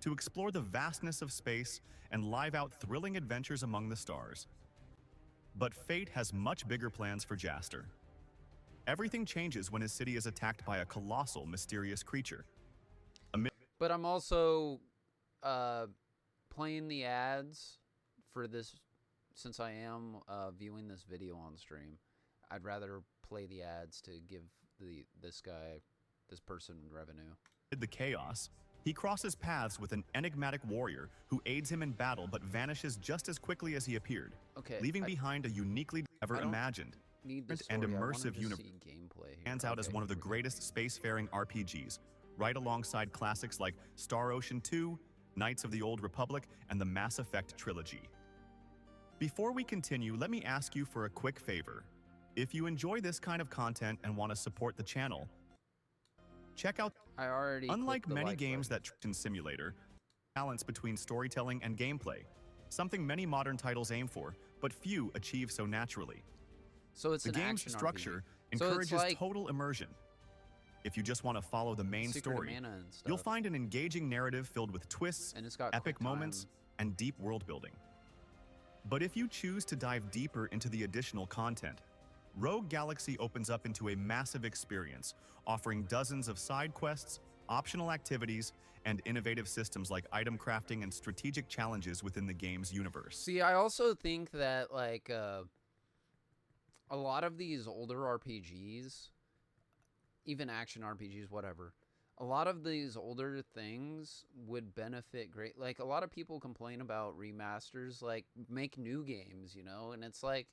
to explore the vastness of space and live out thrilling adventures among the stars. But fate has much bigger plans for Jaster. Everything changes when his city is attacked by a colossal, mysterious creature. But I'm also playing the ads for this, since I am viewing this video on stream. I'd rather play the ads to give this person revenue. In the chaos, he crosses paths with an enigmatic warrior who aids him in battle but vanishes just as quickly as he appeared, leaving behind a uniquely ever imagined and immersive universe. Stands out as one of the greatest spacefaring RPGs, right alongside classics like Star Ocean 2, Knights of the Old Republic, and the Mass Effect trilogy. Before we continue, let me ask you for a quick favor. If you enjoy this kind of content and want to support the channel, check out. Unlike many games that in simulator, balance between storytelling and gameplay, something many modern titles aim for, but few achieve so naturally. So it's the game's structure encourages total immersion. If you just want to follow the main story, you'll find an engaging narrative filled with twists, epic moments, and deep world building. But if you choose to dive deeper into the additional content, Rogue Galaxy opens up into a massive experience, offering dozens of side quests, optional activities, and innovative systems like item crafting and strategic challenges within the game's universe. See, I also think that like a lot of these older RPGs, even action RPGs, whatever, a lot of these older things would benefit great. Like, a lot of people complain about remasters, like, make new games, you know? And it's like,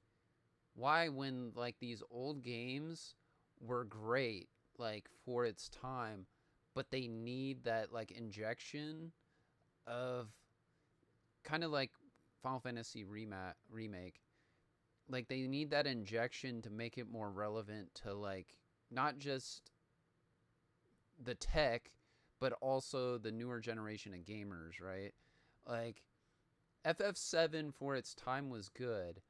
why, when, like, these old games were great, like, for its time, but they need that, like, injection of kind of like Final Fantasy Remake. Like, they need that injection to make it more relevant to, like, not just the tech, but also the newer generation of gamers, right? Like, FF7 for its time was good,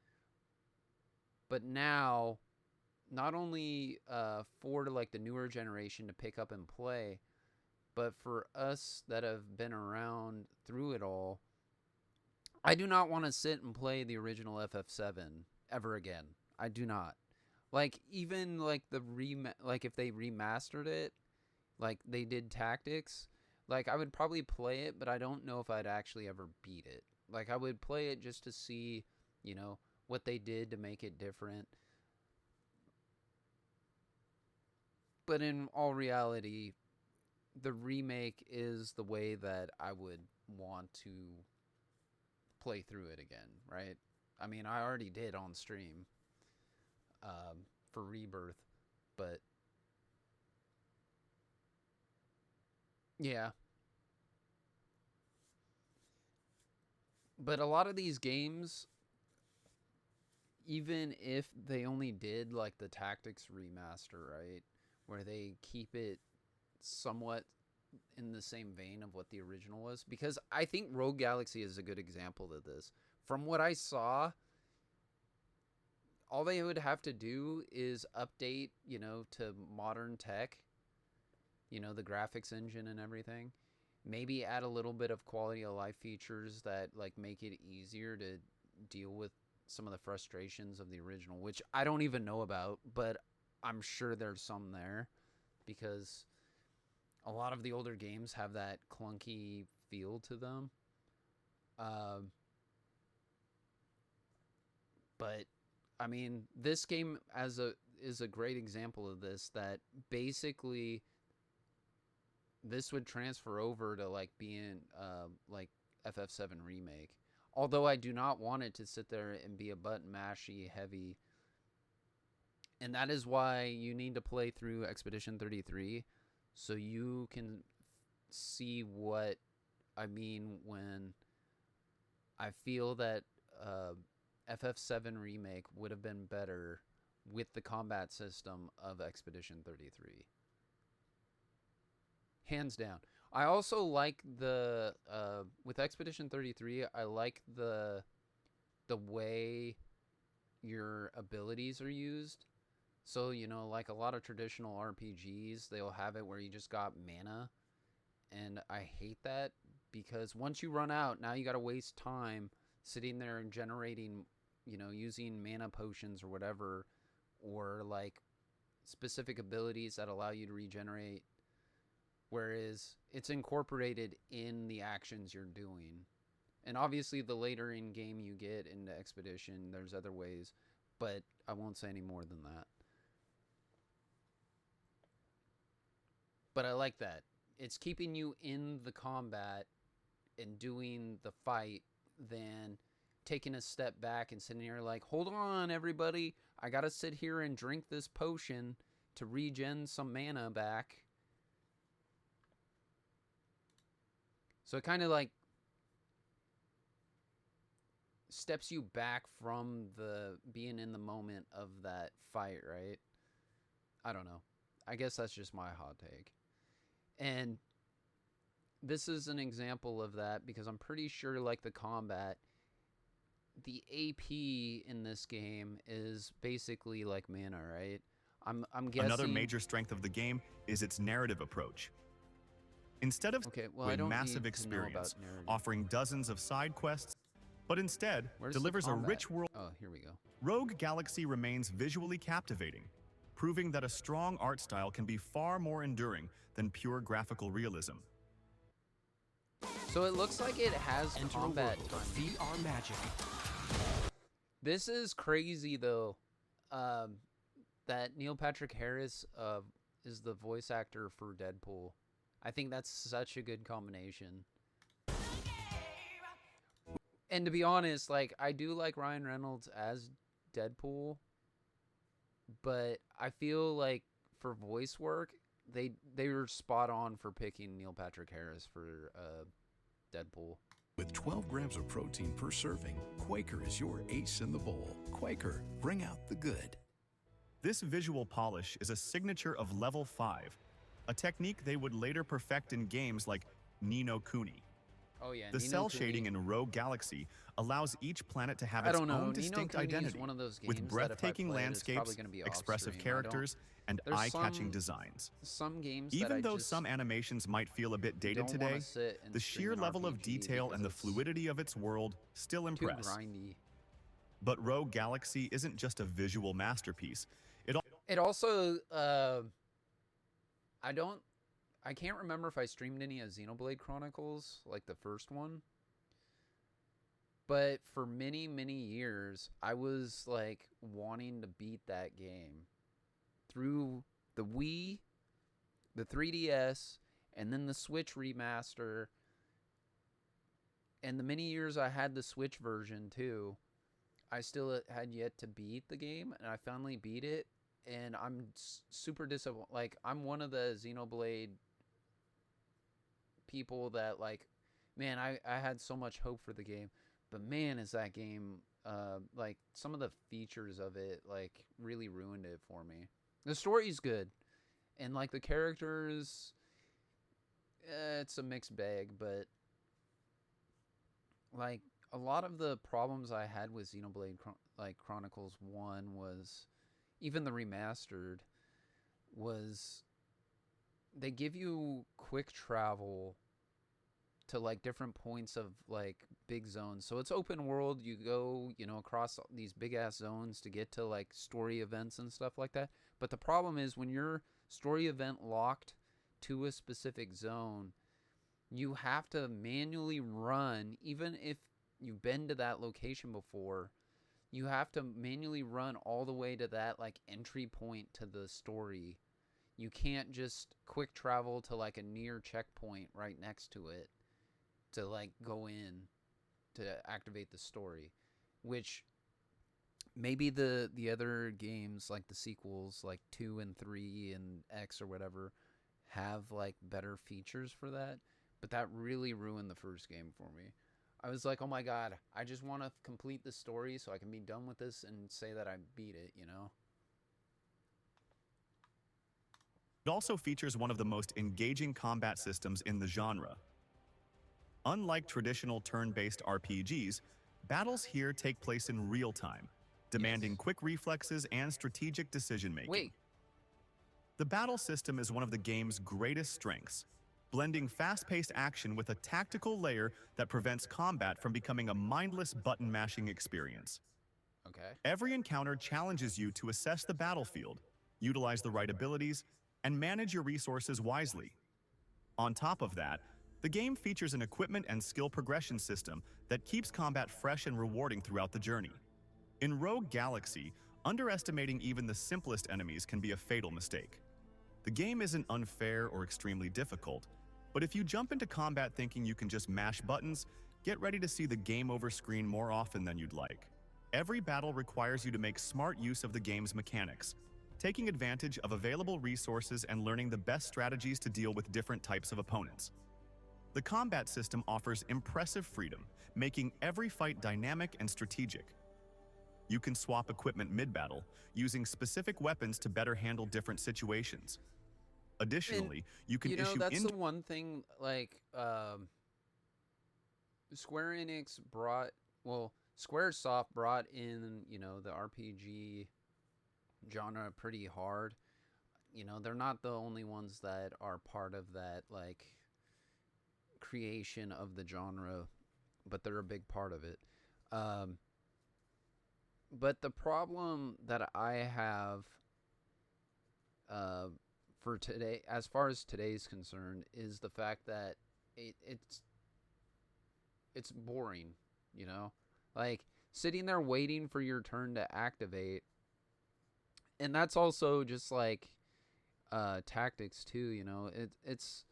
but now, not only for, like, the newer generation to pick up and play, but for us that have been around through it all, I do not want to sit and play the original FF7 ever again. I do not. Like, even, like, like, if they remastered it, like they did Tactics, like, I would probably play it, but I don't know if I'd actually ever beat it. Like, I would play it just to see, you know, what they did to make it different. But in all reality, the remake is the way that I would want to play through it again, right? I mean, I already did on stream for Rebirth, but yeah. But a lot of these games, even if they only did like the Tactics remaster, right, where they keep it somewhat in the same vein of what the original was, because I think Rogue Galaxy is a good example of this. From what I saw, all they would have to do is update, you know, to modern tech, you know, the graphics engine and everything. Maybe add a little bit of quality of life features that, like, make it easier to deal with some of the frustrations of the original, which I don't even know about, but I'm sure there's some there, because a lot of the older games have that clunky feel to them. But I mean, this game is a great example of this, that basically this would transfer over to, like, being like FF7 Remake. Although I do not want it to sit there and be a button mashy heavy. And that is why you need to play through Expedition 33 so you can see what I mean when I feel that FF7 Remake would have been better with the combat system of Expedition 33. Hands down. I also like the with Expedition 33, I like the way your abilities are used. So, you know, like a lot of traditional RPGs, they'll have it where you just got mana, and I hate that, because once you run out, now you got to waste time sitting there and generating, you know, using mana potions or whatever, or like specific abilities that allow you to regenerate, whereas it's incorporated in the actions you're doing. And obviously the later in game you get into Expedition, there's other ways, but I won't say any more than that. But I like that. It's keeping you in the combat and doing the fight than taking a step back and sitting here like, hold on, everybody. I got to sit here and drink this potion to regen some mana back. So it kind of like steps you back from the being in the moment of that fight, right? I don't know. I guess that's just my hot take. And this is an example of that, because I'm pretty sure, like, the combat, the AP in this game is basically like mana, right? I'm guessing... Another major strength of the game is its narrative approach. Instead of a massive experience offering dozens of side quests, but instead delivers a rich world. Oh, here we go. Rogue Galaxy remains visually captivating, proving that a strong art style can be far more enduring than pure graphical realism. So it looks like it has combat VR magic. This is crazy, though, that Neil Patrick Harris is the voice actor for Deadpool I think that's such a good combination. And to be honest, like, I do like Ryan Reynolds as Deadpool, but I feel like for voice work, they were spot on for picking Neil Patrick Harris for Deadpool. With 12 grams of protein per serving, Quaker is your ace in the bowl. Quaker, bring out the good. This visual polish is a signature of Level 5, a technique they would later perfect in games like Ni no Kuni. Oh yeah, the Ni no cell Kuni. shading in Rogue Galaxy allows each planet to have I its don't know, own Ni no distinct Kuni is identity, one of those games with that if I breathtaking play it, it's landscapes, probably gonna be expressive off-stream. characters, and There's eye-catching some- designs. Some games Even that I though just some animations might feel a bit dated don't wanna today, sit and the stream sheer an level of RPG detail and the because it's fluidity of its world still too impress. grindy. But Rogue Galaxy isn't just a visual masterpiece. It also, I can't remember if I streamed any of Xenoblade Chronicles, like the first one. But for many, many years, I was like wanting to beat that game through the Wii, the 3DS, and then the Switch remaster. And the many years I had the Switch version too, I still had yet to beat the game, and I finally beat it. And I'm super disappointed. Like, I'm one of the Xenoblade people that, like, man, I had so much hope for the game. But man, is that game, like, some of the features of it, like, really ruined it for me. The story's good. And, like, the characters, it's a mixed bag. But, like, a lot of the problems I had with Xenoblade, Chronicles 1 was... even the remastered was they give you quick travel to like different points of like big zones. So it's open world. You go, across these big ass zones to get to like story events and stuff like that. But the problem is when you're story event locked to a specific zone, you have to manually run. Even if you've been to that location before, you have to manually run all the way to that like entry point to the story. You can't just quick travel to like a near checkpoint right next to it to like go in to activate the story, which maybe the other games like the sequels like 2 and 3 and X or whatever have like better features for that, but that really ruined the first game for me. I was like, oh my god, I just want to complete the story so I can be done with this and say that I beat it, It also features one of the most engaging combat systems in the genre. Unlike traditional turn-based RPGs, battles here take place in real time, demanding quick reflexes and strategic decision-making. Wait. The battle system is one of the game's greatest strengths, blending fast-paced action with a tactical layer that prevents combat from becoming a mindless button-mashing experience. Okay. Every encounter challenges you to assess the battlefield, utilize the right abilities, and manage your resources wisely. On top of that, the game features an equipment and skill progression system that keeps combat fresh and rewarding throughout the journey. In Rogue Galaxy, underestimating even the simplest enemies can be a fatal mistake. The game isn't unfair or extremely difficult, but if you jump into combat thinking you can just mash buttons, get ready to see the game over screen more often than you'd like. Every battle requires you to make smart use of the game's mechanics, taking advantage of available resources and learning the best strategies to deal with different types of opponents. The combat system offers impressive freedom, making every fight dynamic and strategic. You can swap equipment mid-battle, using specific weapons to better handle different situations. Additionally, you can issue that's the one thing, like, Square Enix Squaresoft brought in, the RPG genre pretty hard. They're not the only ones that are part of that, like, creation of the genre, but they're a big part of it. But the problem that I have for today, as far as today's concerned, is the fact that it's boring, like sitting there waiting for your turn to activate. And that's also just like tactics too, it's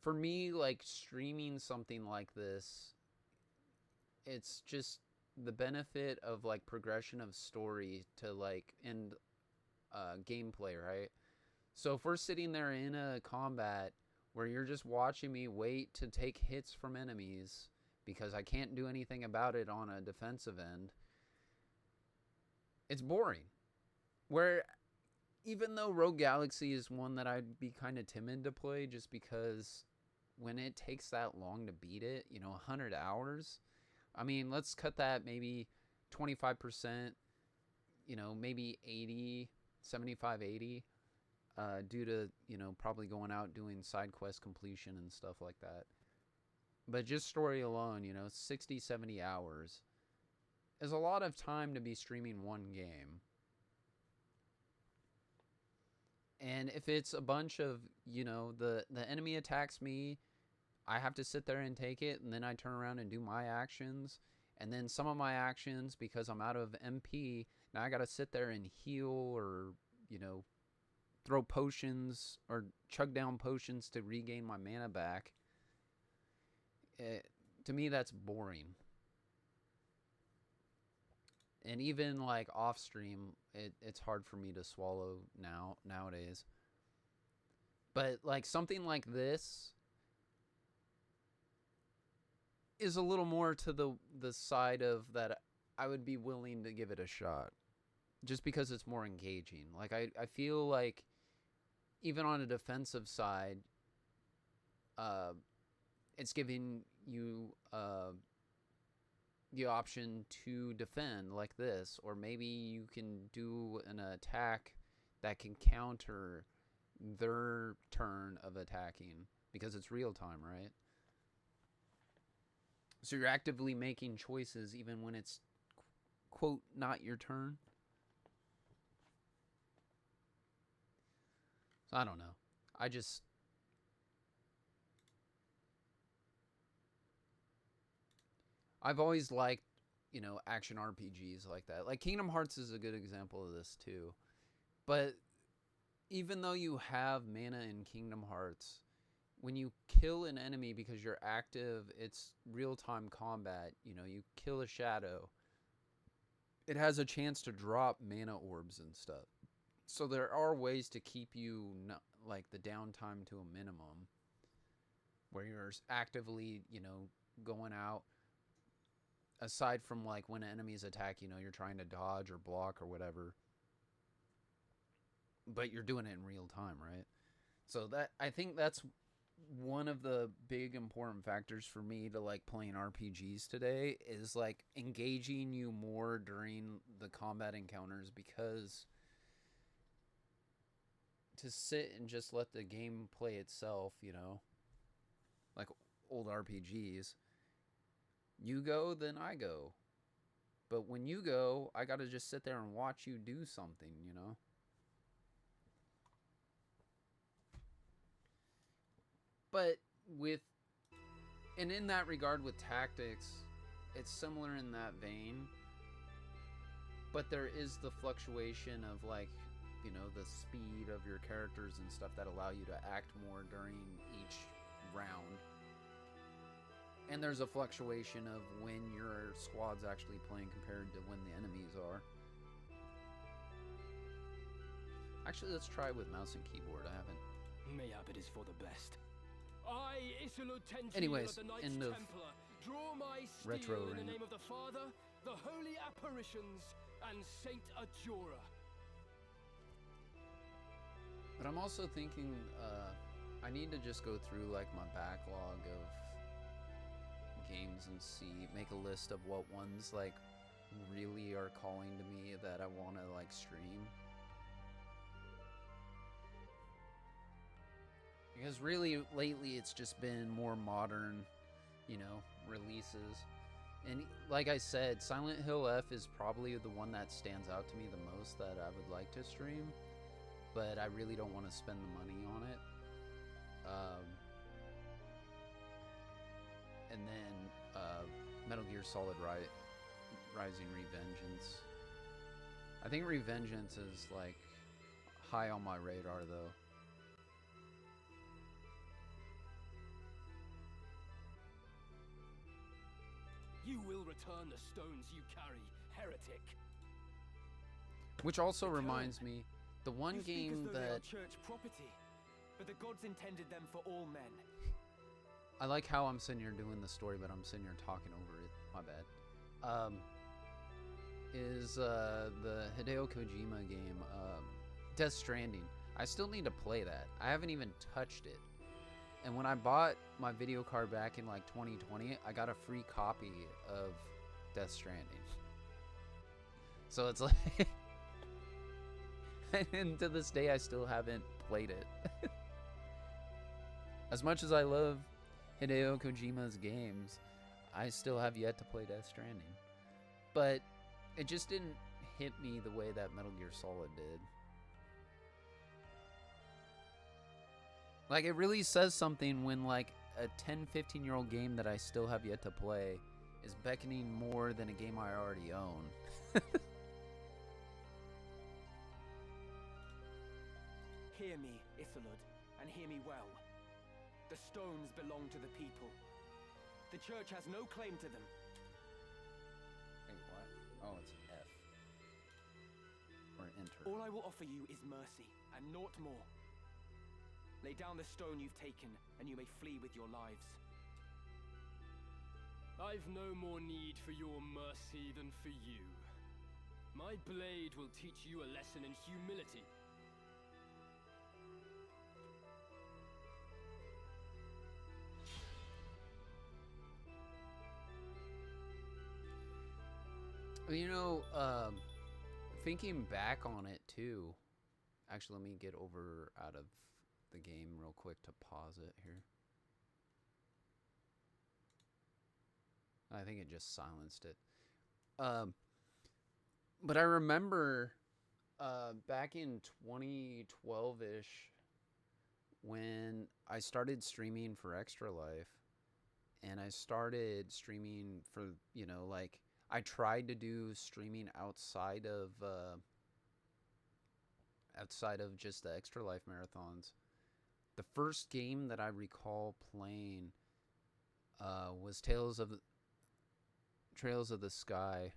for me, like, streaming something like this, it's just the benefit of, like, progression of story to, like, and gameplay, right? So if we're sitting there in a combat where you're just watching me wait to take hits from enemies because I can't do anything about it on a defensive end, it's boring. Where even though Rogue Galaxy is one that I'd be kind of timid to play just because when it takes that long to beat it, 100 hours, I mean, let's cut that maybe 25%, maybe 80, 75, 80, due to, probably going out doing side quest completion and stuff like that. But just story alone, 60, 70 hours is a lot of time to be streaming one game. And if it's a bunch of, the enemy attacks me, I have to sit there and take it, and then I turn around and do my actions. And then some of my actions, because I'm out of MP, now I got to sit there and heal or, throw potions or chug down potions to regain my mana back. To me, that's boring. And even like off stream, it's hard for me to swallow nowadays. But like something like this is a little more to the side of that I would be willing to give it a shot. Just because it's more engaging. Like I feel like even on a defensive side, it's giving you the option to defend like this, or maybe you can do an attack that can counter their turn of attacking because it's real time, right? So you're actively making choices even when it's, quote, not your turn. So I don't know. I've always liked, action RPGs like that. Like Kingdom Hearts is a good example of this too. But even though you have mana in Kingdom Hearts, when you kill an enemy because you're active, it's real-time combat. You kill a shadow, it has a chance to drop mana orbs and stuff. So there are ways to keep you, like, the downtime to a minimum, where you're actively, going out. Aside from, like, when enemies attack, you're trying to dodge or block or whatever. But you're doing it in real time, right? So I think that's one of the big important factors for me to, like, playing RPGs today is, like, engaging you more during the combat encounters, because to sit and just let the game play itself, like old RPGs, you go, then I go. But when you go, I got to just sit there and watch you do something, But and in that regard with tactics, it's similar in that vein. But there is the fluctuation of, like, the speed of your characters and stuff that allow you to act more during each round. And there's a fluctuation of when your squad's actually playing compared to when the enemies are. Actually, let's try with mouse and keyboard. I haven't. Mayhap it is for the best. Anyways, end of draw my retro in ring. the name of the Father, the Holy Apparitions, and Saint Ajora. But I'm also thinking I need to just go through, like, my backlog of games and make a list of what ones, like, really are calling to me that I want to, like, stream. Because really, lately, it's just been more modern, releases. And like I said, Silent Hill F is probably the one that stands out to me the most that I would like to stream. But I really don't want to spend the money on it. And then Metal Gear Solid Rising Revengeance. I think Revengeance is, like, high on my radar, though. You will return the stones you carry, heretic. Which also reminds me, the one you game speak as though they are that church property, but the gods intended them for all men. I like how I'm sitting here doing the story, but I'm sitting here talking over it. My bad. Is the Hideo Kojima game, Death Stranding. I still need to play that. I haven't even touched it. And when I bought my video card back in like 2020, I got a free copy of Death Stranding. So it's like, and to this day, I still haven't played it. As much as I love Hideo Kojima's games, I still have yet to play Death Stranding. But it just didn't hit me the way that Metal Gear Solid did. Like, it really says something when, like, a 10, 15-year-old game that I still have yet to play is beckoning more than a game I already own. Hear me, Isolud, and hear me well. The stones belong to the people. The church has no claim to them. Wait, what? Oh, it's F. Or enter. All I will offer you is mercy, and naught more. Lay down the stone you've taken, and you may flee with your lives. I've no more need for your mercy than for you. My blade will teach you a lesson in humility. You know, thinking back on it too. Actually, let me get over out of the game real quick to pause it here. I think it just silenced it. But I remember back in 2012-ish when I started streaming for Extra Life, and I started streaming for, you know, like, I tried to do streaming outside of just the Extra Life marathons. The first game that I recall playing was Trails of the Sky,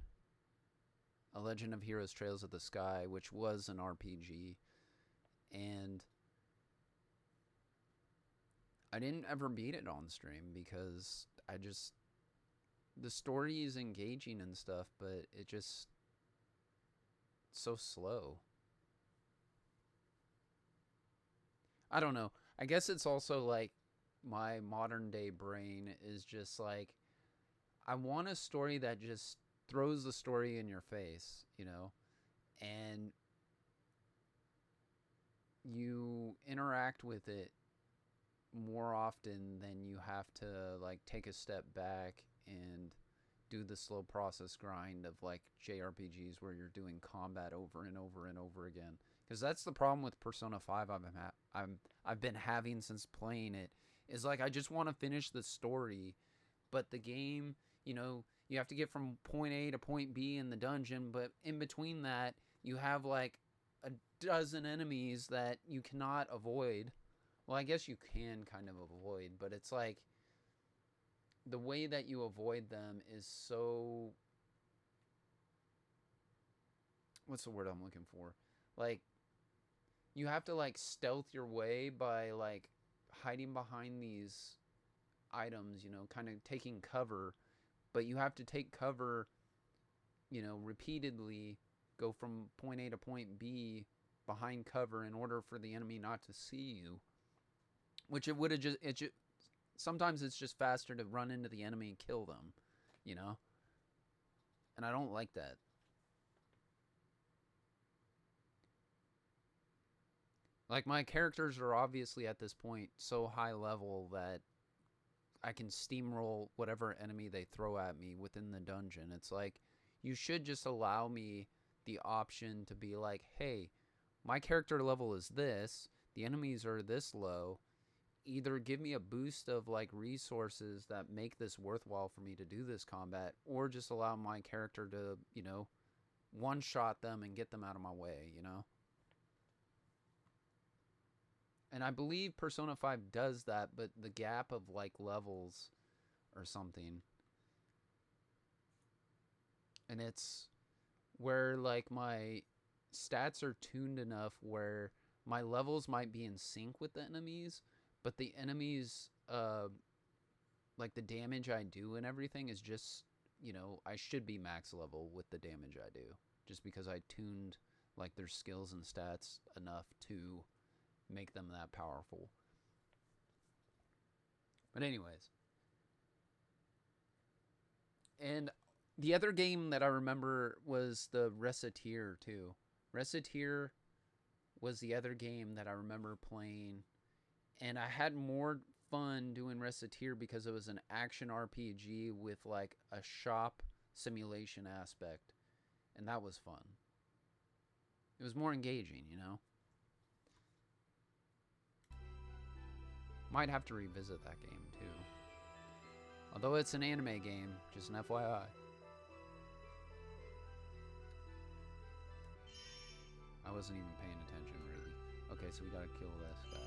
A Legend of Heroes Trails of the Sky, which was an RPG. And I didn't ever beat it on stream because the story is engaging and stuff, but it just so slow. I don't know. I guess it's also like my modern day brain is just like, I want a story that just throws the story in your face, you know, and you interact with it more often than you have to like take a step back and do the slow process grind of like JRPGs where you're doing combat over and over and over again. Because that's the problem with Persona 5 I've been having since playing it, is like I just want to finish the story, but the game, you know, you have to get from point A to point B in the dungeon, but in between that, you have like a dozen enemies that you cannot avoid. Well, I guess you can kind of avoid, but it's like the way that you avoid them is so... What's the word I'm looking for? Like, you have to like stealth your way by like hiding behind these items, you know, kind of taking cover, but you have to take cover, you know, repeatedly, go from point A to point B behind cover in order for the enemy not to see you. Which it would have just, sometimes it's just faster to run into the enemy and kill them, you know? And I don't like that. Like, my characters are obviously at this point so high level that I can steamroll whatever enemy they throw at me within the dungeon. It's like, you should just allow me the option to be like, hey, my character level is this, the enemies are this low, either give me a boost of like resources that make this worthwhile for me to do this combat, or just allow my character to, you know, one-shot them and get them out of my way, you know? And I believe Persona 5 does that, but the gap of like levels or something And it's where, like, my stats are tuned enough where my levels might be in sync with the enemies, but the enemies, like, the damage I do and everything is just, you know, I should be max level with the damage I do, just because I tuned, like, their skills and stats enough to make them that powerful. But anyways. And the other game that I remember was the Reciteer, too. Reciteer was the other game that I remember playing. And I had more fun doing Reciteer because it was an action RPG with, like, a shop simulation aspect. And that was fun. It was more engaging, you know? Might have to revisit that game, too. Although it's an anime game, just an FYI. I wasn't even paying attention, really. Okay, so we gotta kill this guy.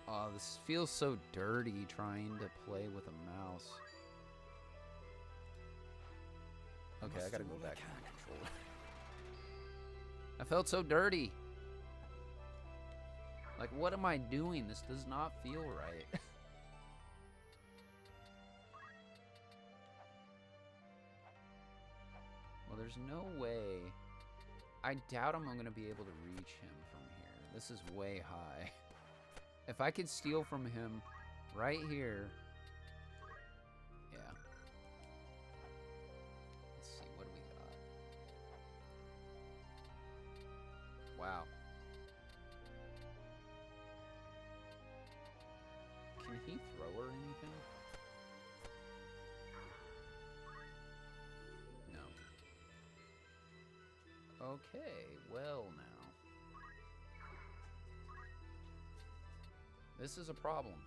Oh, this feels so dirty trying to play with a mouse. Okay, I gotta go back to my controller. I felt so dirty. Like, what am I doing? This does not feel right. Well, there's no way. I doubt I'm going to be able to reach him from here. This is way high. If I could steal from him right here. Yeah. Let's see, what do we got? Wow. Can he throw or anything? No. Okay, well now. This is a problem.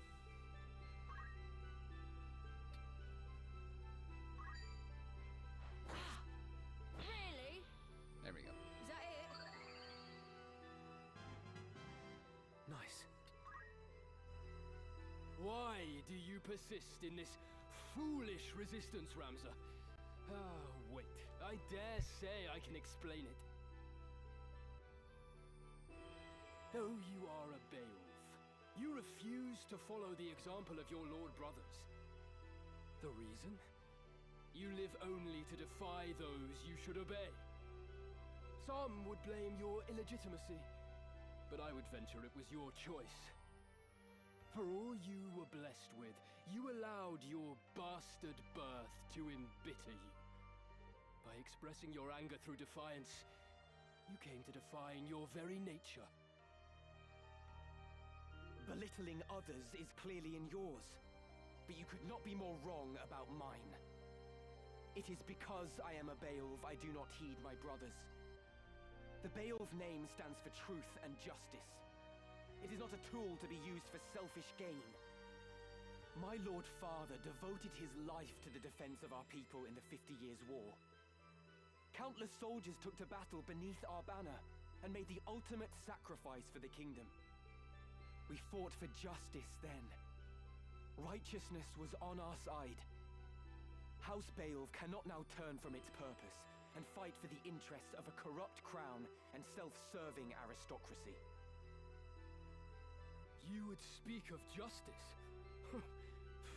Really? There we go. Is that it? Nice. Why do you persist in this foolish resistance, Ramza? Ah, wait. I dare say I can explain it. Though you are a Beowulf, you refuse to follow the example of your lord brothers. The reason? You live only to defy those you should obey. Some would blame your illegitimacy, but I would venture it was your choice. For all you were blessed with, you allowed your bastard birth to embitter you. By expressing your anger through defiance, you came to define your very nature. Belittling others is clearly in yours, but you could not be more wrong about mine. It is because I am a Beowulf I do not heed my brothers. The Beowulf name stands for truth and justice. It is not a tool to be used for selfish gain. My Lord Father devoted his life to the defense of our people in the 50 Years' War. Countless soldiers took to battle beneath our banner and made the ultimate sacrifice for the kingdom. We fought for justice then. Righteousness was on our side. House Beowulf cannot now turn from its purpose and fight for the interests of a corrupt crown and self-serving aristocracy. You would speak of justice?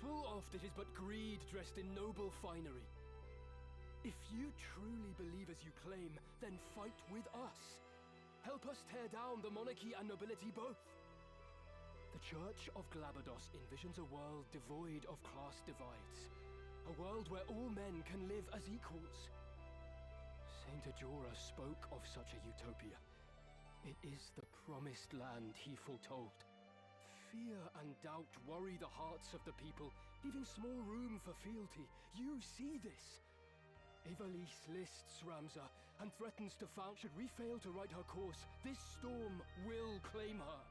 Full oft it is but greed dressed in noble finery. If you truly believe as you claim, then fight with us. Help us tear down the monarchy and nobility both. The Church of Glabados envisions a world devoid of class divides. A world where all men can live as equals. Saint Ajora spoke of such a utopia. It is the promised land he foretold. Fear and doubt worry the hearts of the people, leaving small room for fealty. You see this. Ivalice lists Ramza and threatens to found. Should we fail to right her course, this storm will claim her.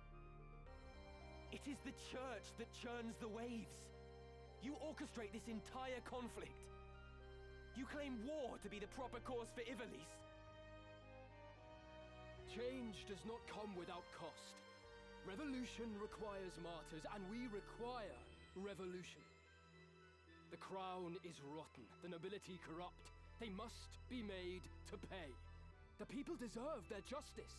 It is the Church that churns the waves. You orchestrate this entire conflict. You claim war to be the proper course for Ivalice. Change does not come without cost. Revolution requires martyrs, and we require revolution. The crown is rotten, the nobility corrupt. They must be made to pay. The people deserve their justice.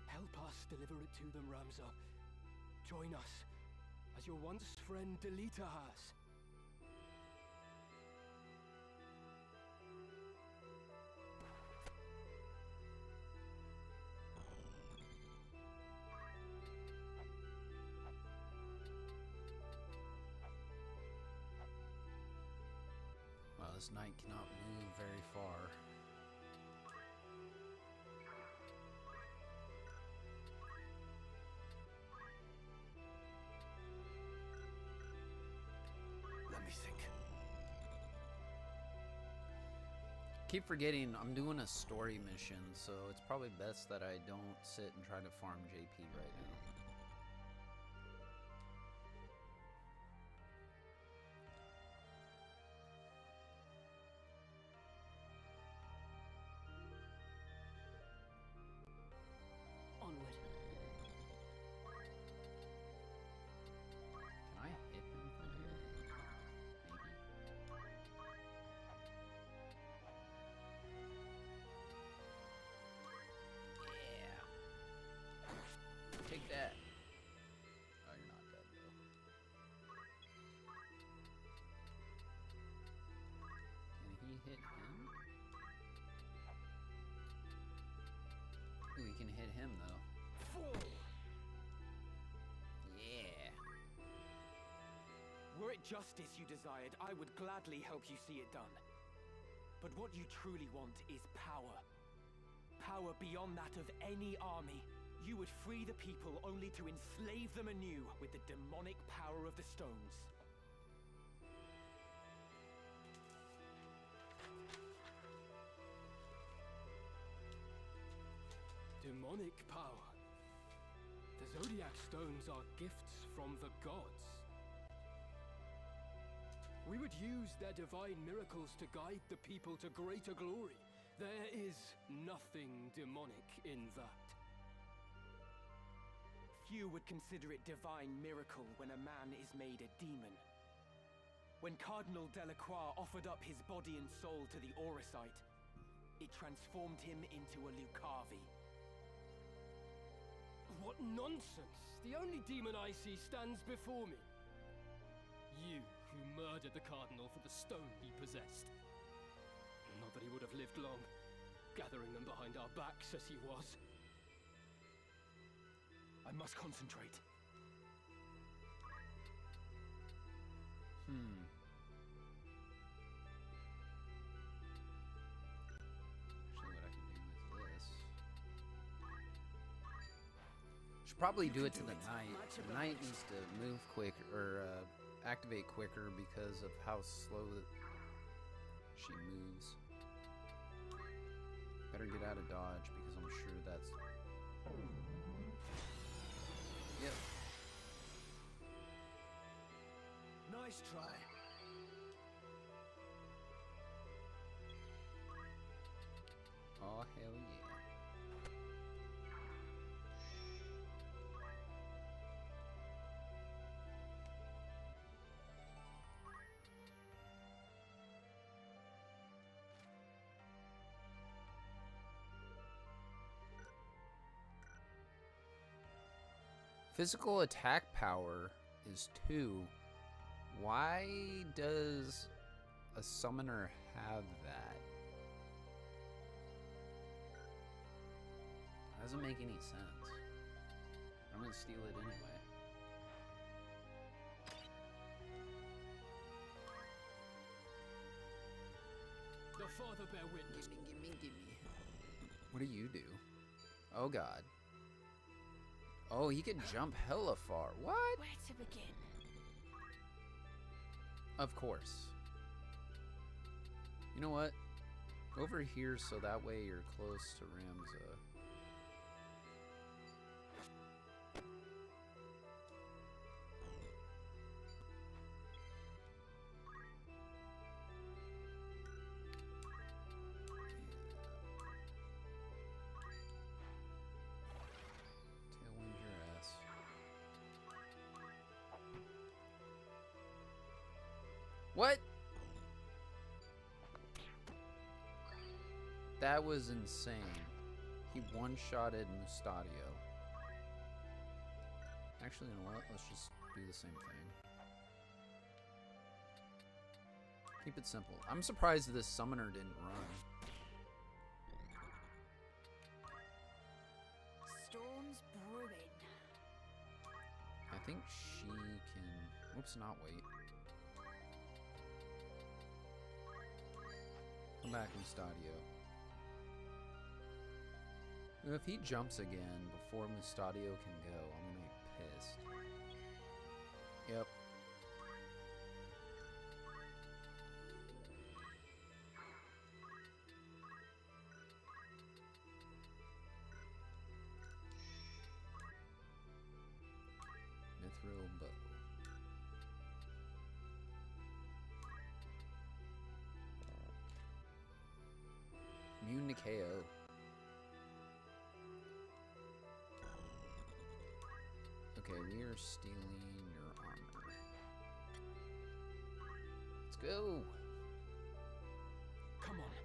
Help us deliver it to them, Ramza. Join us, as your once friend Delita has. Well, this knight cannot move very far. Let me think. Keep forgetting I'm doing a story mission, so it's probably best that I don't sit and try to farm JP right now. Onward. Can I hit him from here? Maybe. Yeah. Take that. Oh, you're not dead though. Can he hit him? Ooh, he can hit him though. Yeah. Were it justice you desired, I would gladly help you see it done. But what you truly want is power. Power beyond that of any army. You would free the people only to enslave them anew with the demonic power of the stones. Demonic power. The Zodiac stones are gifts from the gods. We would use their divine miracles to guide the people to greater glory. There is nothing demonic in that. Few would consider it divine miracle when a man is made a demon. When Cardinal Delacroix offered up his body and soul to the Auracite, it transformed him into a Lucavi. What nonsense! The only demon I see stands before me. You who murdered the Cardinal for the stone he possessed. Not that he would have lived long, gathering them behind our backs as he was. I must concentrate. Actually, what I can do is this. Should probably do it to the knight. The knight needs to move quick or activate quicker because of how slow she moves. Better get out of dodge because I'm sure that's. Yep. Nice try. Oh, hell yeah. Physical attack power is 2. Why does a summoner have that? Doesn't make any sense. I'm gonna steal it anyway. The Father bear witness. Gimme. What do you do? Oh god. Oh, he can jump hella far. What? Where to begin? Of course. You know what? Over here so that way you're close to Ramza. Tailwind your ass. That was insane. He one-shotted Mustadio. Actually, you know what? Let's just do the same thing. Keep it simple. I'm surprised this summoner didn't run. Storm's brewing. I think she can... Whoops, not wait. Come back, Mustadio. If he jumps again before Mustadio can go, I'm gonna be pissed. Yep. Mithril bow. Immune to KO. Okay, we are stealing your armor. Let's go. Come on.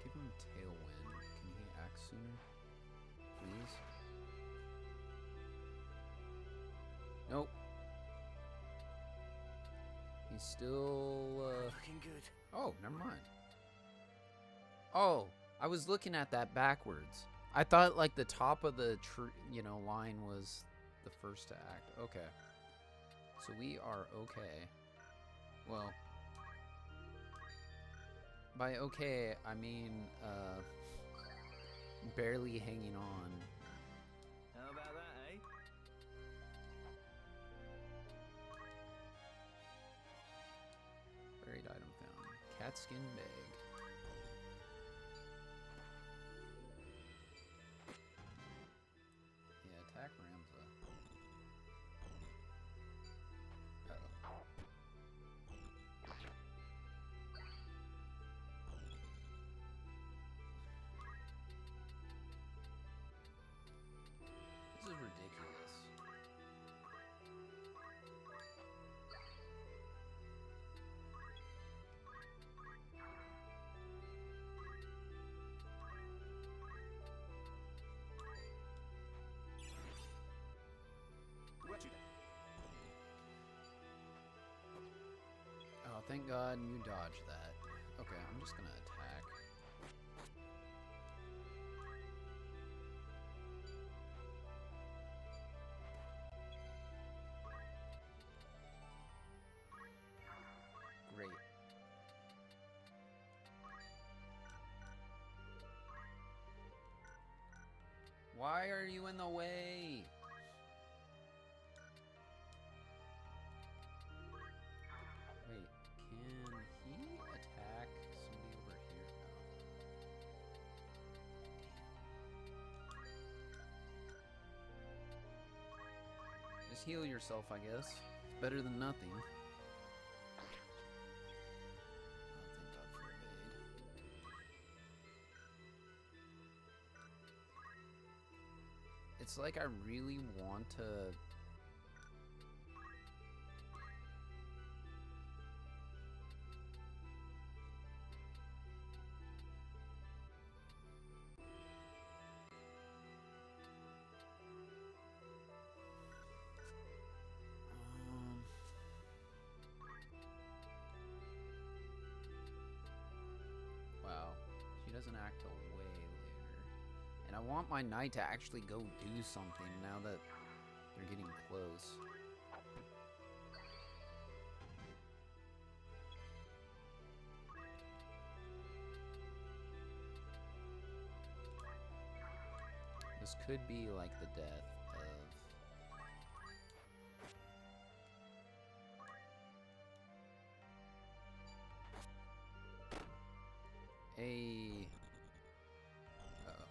Give him Tailwind. Can he act sooner? Please? Nope. He's still, Looking good. Oh, never mind. Oh, I was looking at that backwards. I thought, like, the top of the, line was the first to act. Okay. So we are okay. Well... By okay, I mean, barely hanging on. How about that, eh? Buried item found. Cat skin bag. Yeah, attack Ramza. Uh-oh. This is ridiculous. Oh, thank God you dodged that. Okay, I'm just gonna attack. Great. Why are you in the way? Wait, can he attack somebody over here? No. Just heal yourself, I guess. It's better than nothing. Oh, thank God for evade. It's like I really want to... Wow, she doesn't act till way later. And I want my knight to actually go do something now that they're getting close. This could be like the death of... a... Uh-oh.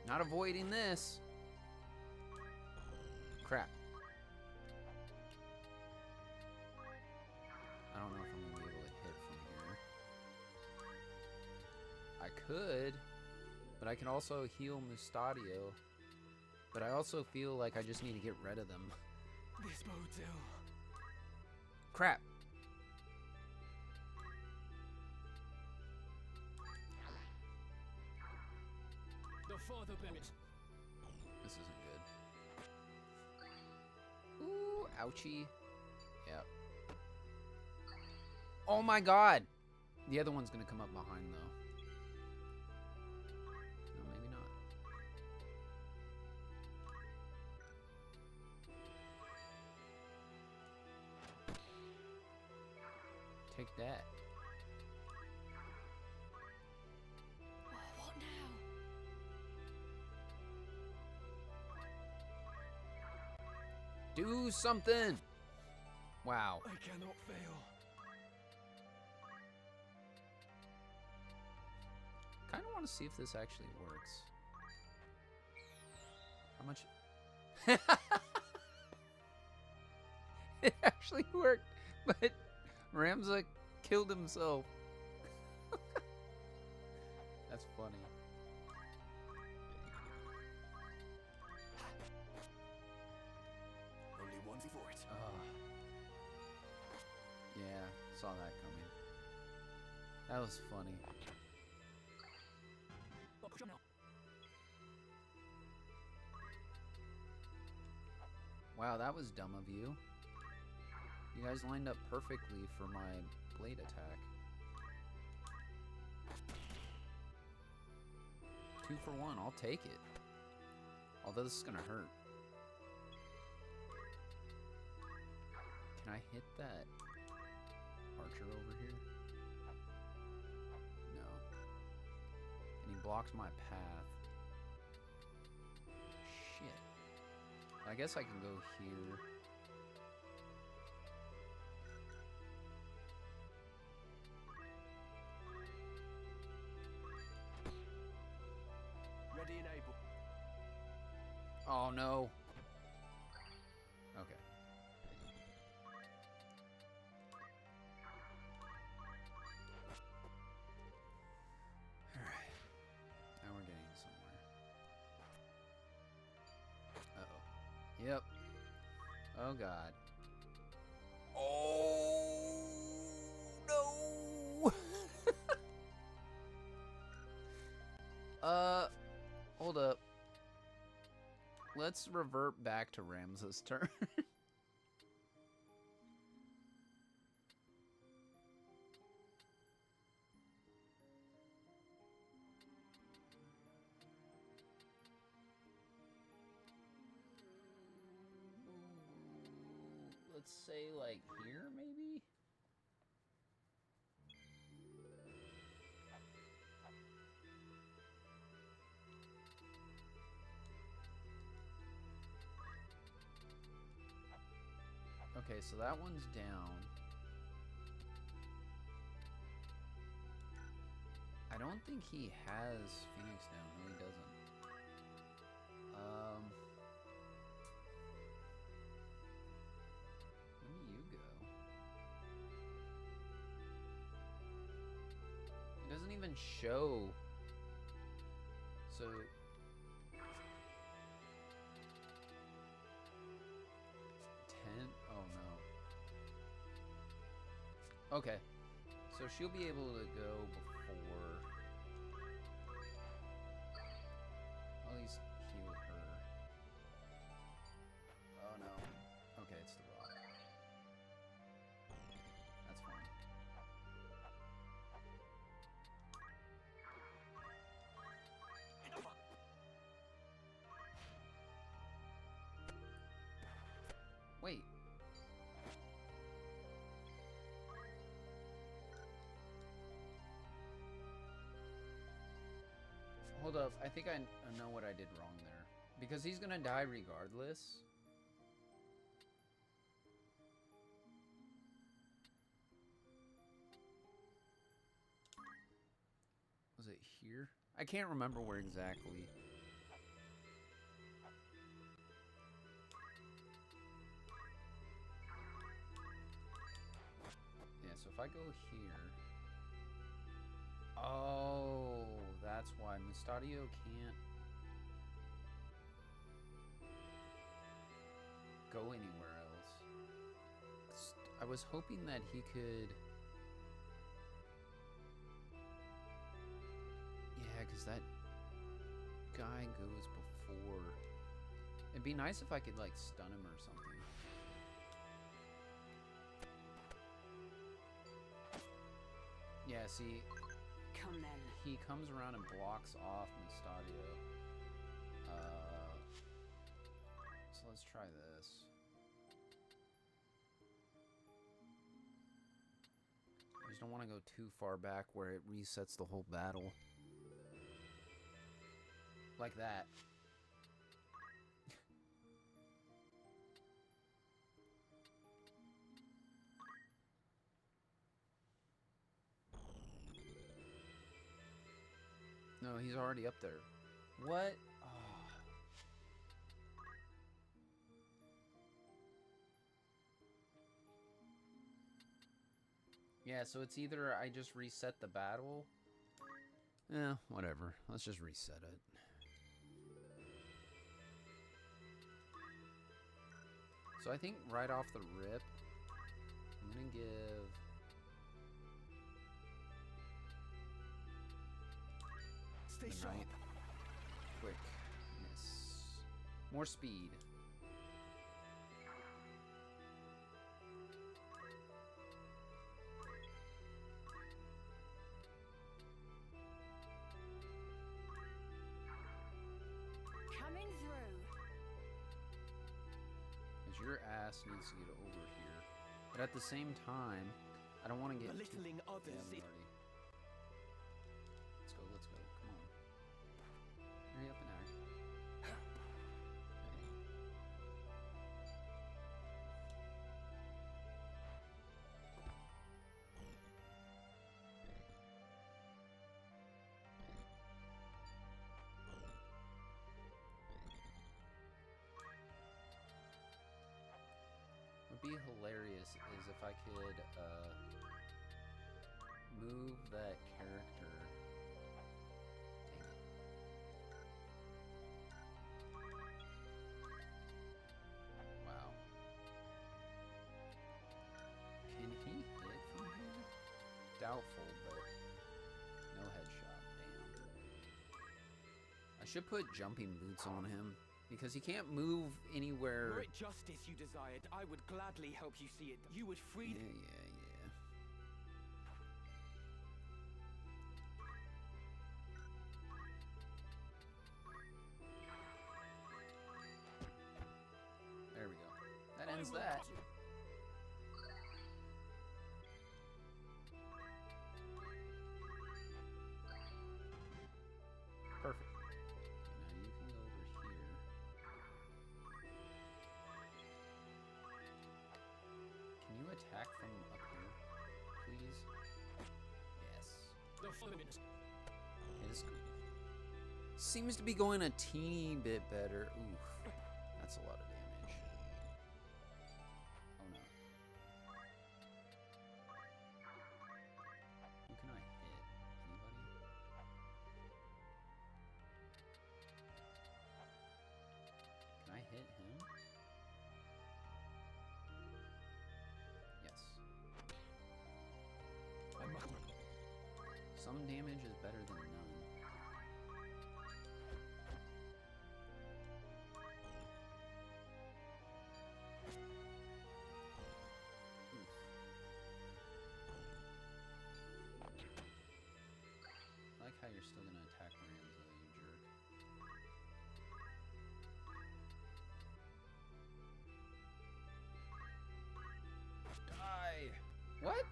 Not avoiding this. Crap. I don't know if I'm gonna be able to hit from here. could, but I can also heal Mustadio. But I also feel like I just need to get rid of them. This bodes ill. Crap. The father bennett. This isn't good. Ooh, ouchie. Yep. Oh my god! The other one's gonna come up behind though. No, maybe not. Take that. Oh, what now? Do something! Wow. I cannot fail. Kind of want to see if this actually works. How much? It actually worked, but Ramza killed himself. That's funny. Only one for it. Yeah, saw that coming. That was funny. Wow, that was dumb of you. You guys lined up perfectly for my blade attack. 2 for 1, I'll take it. Although this is gonna hurt. Can I hit that archer over here? No. And he blocks my path. Shit. I guess I can go here. Ready and able. Oh no. Okay. Alright. Now we're getting somewhere. Uh-oh. Yep. Oh god. Oh no. Hold up. Let's revert back to Ramza's turn. Let's say like here, maybe? Okay, so that one's down. I don't think he has Phoenix down. No, he doesn't. When do you go? It doesn't even show. So... Oh no. Okay. So she'll be able to go before. At least heal her. Oh no. Okay, it's the rock. That's fine. Wait. Hold up, I think I know what I did wrong there. Because he's gonna die regardless. Was it here? I can't remember where exactly. Yeah, so if I go here... Oh, that's why Mustadio can't go anywhere else. I was hoping that he could... Yeah, because that guy goes before. It'd be nice if I could, like, stun him or something. Yeah, see... Come then. He comes around and blocks off Mustadio. So let's try this. I just don't want to go too far back where it resets the whole battle. Like that. No, he's already up there. What? Oh. Yeah, so it's either I just reset the battle. Eh, whatever. Let's just reset it. So I think right off the rip, I'm gonna give... Stay sharp. Quickness. More speed. Coming through. Because your ass needs to get over here. But at the same time, I don't want to get belittling others. Let's go, let's go. Come on. Hurry up and act. What would be hilarious is if I could move that character. Dang it. Wow. Can he hit from here? Doubtful, but no headshot. Damn. I should put jumping boots on him. Because he can't move anywhere. Were it justice you desired, I would gladly help you see it. You would free them. Yeah. There we go. That ends that. Perfect. Now you can go over here. Can you attack from up here, please? Yes. Okay, this seems to be going a teeny bit better. Oof. That's a lot of damage. Oh no. Who can I hit? Anybody? Can I hit him? Yes. Some damage is better than none. Oof. I like how you're still gonna attack Ramzo, you jerk. Die! What?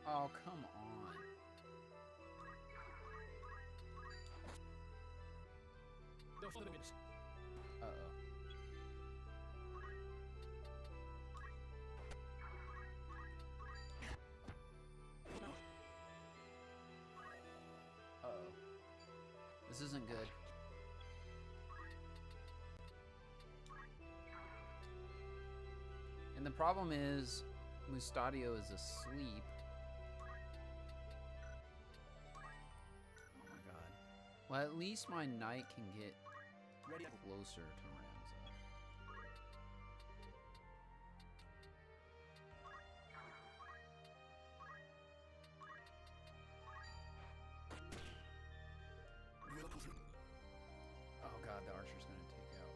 Oh, come on. Uh-oh. Uh-oh. This isn't good. And And the problem is, Mustadio is asleep. Oh my god. Well, at least my knight can get closer to Ramza. Oh god, the archer's gonna take out.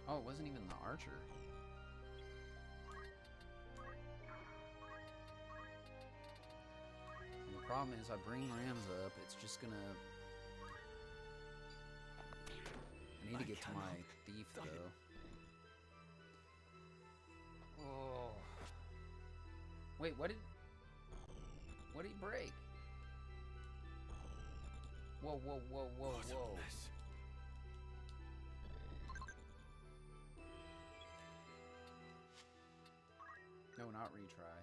Oh, it wasn't even the archer. And the problem is, I bring Ramza up, it's just gonna... I need to get to my thief, though. Oh. Wait, what did he break? Whoa, whoa, whoa, whoa, whoa. No, not retry.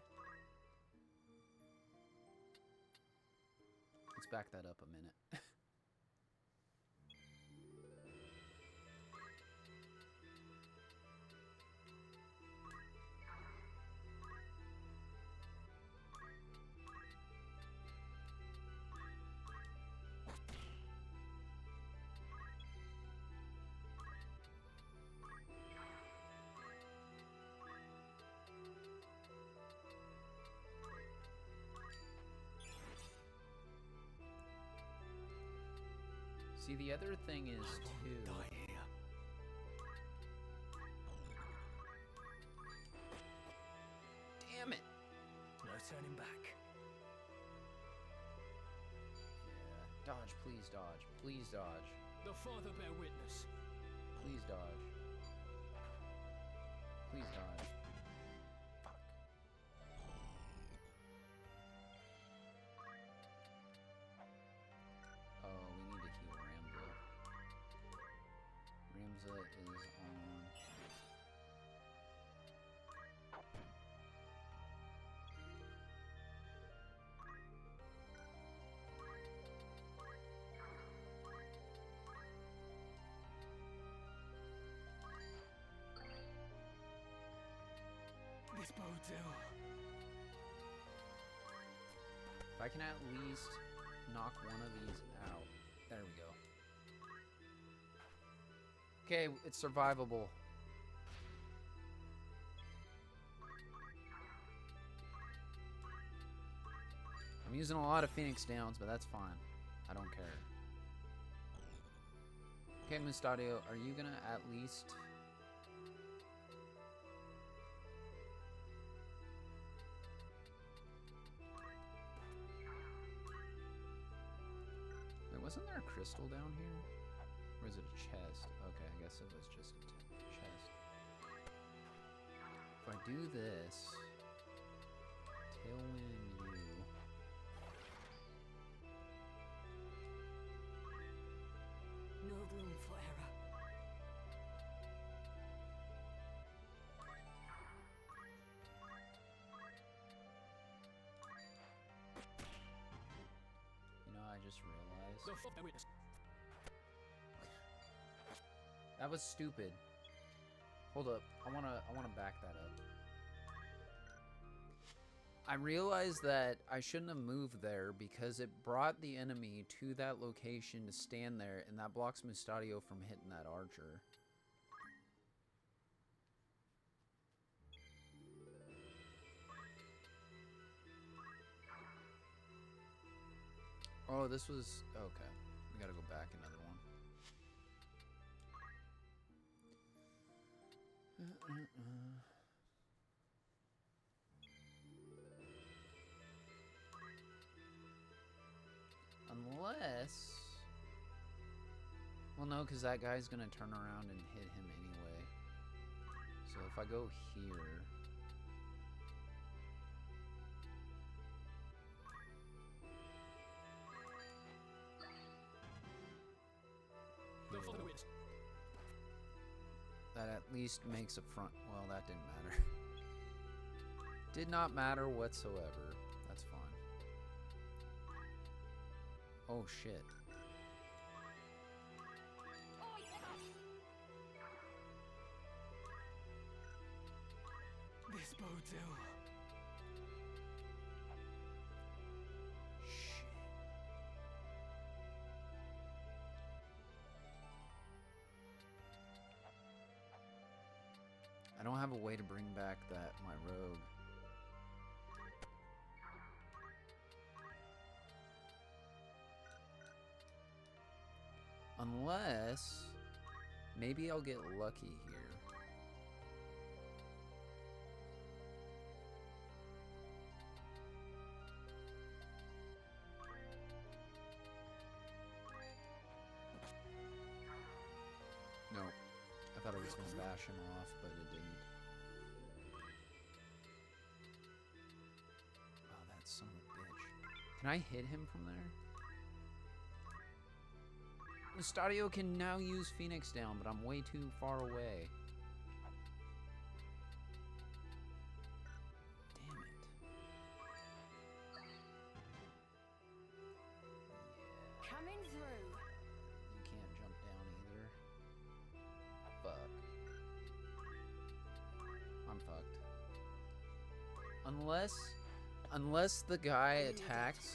Let's back that up a minute. See, the other thing is, too... Damn it! No turning back. Yeah. Dodge, please dodge. Please dodge. The Father bear witness. Please dodge. Please dodge. Fuck. Oh, we need to heal Ramza. Ramza is on... This bodes ill. If I can at least knock one of these out. There we go. Okay, it's survivable. I'm using a lot of Phoenix Downs, but that's fine. I don't care. Okay, Mustadio, are you gonna at least... Wait, wasn't there a crystal down here? Or is it a chest? Okay, I guess it was just a chest. If I do this... Tailwind you... No room for error. You know, I just realized... The Father bear witness. That was stupid. Hold up. I wanna back that up. I realized that I shouldn't have moved there because it brought the enemy to that location to stand there, and that blocks Mustadio from hitting that archer. Oh, this was... Okay. We gotta go back another one. Unless... Well, no, because that guy's going to turn around and hit him anyway. So if I go here... The Father bear witness. That at least makes a front... Well, that didn't matter. Did not matter whatsoever. That's fine. Oh, shit. motel. I don't have a way to bring back my rogue. Unless maybe I'll get lucky here. No. I thought I was going to bash him off, but it didn't. Oh, that son of a bitch. Can I hit him from there? The Stadio can now use Phoenix Down, but I'm way too far away. Damn it. Coming through. You can't jump down either. Fuck. I'm fucked. Unless the guy attacks.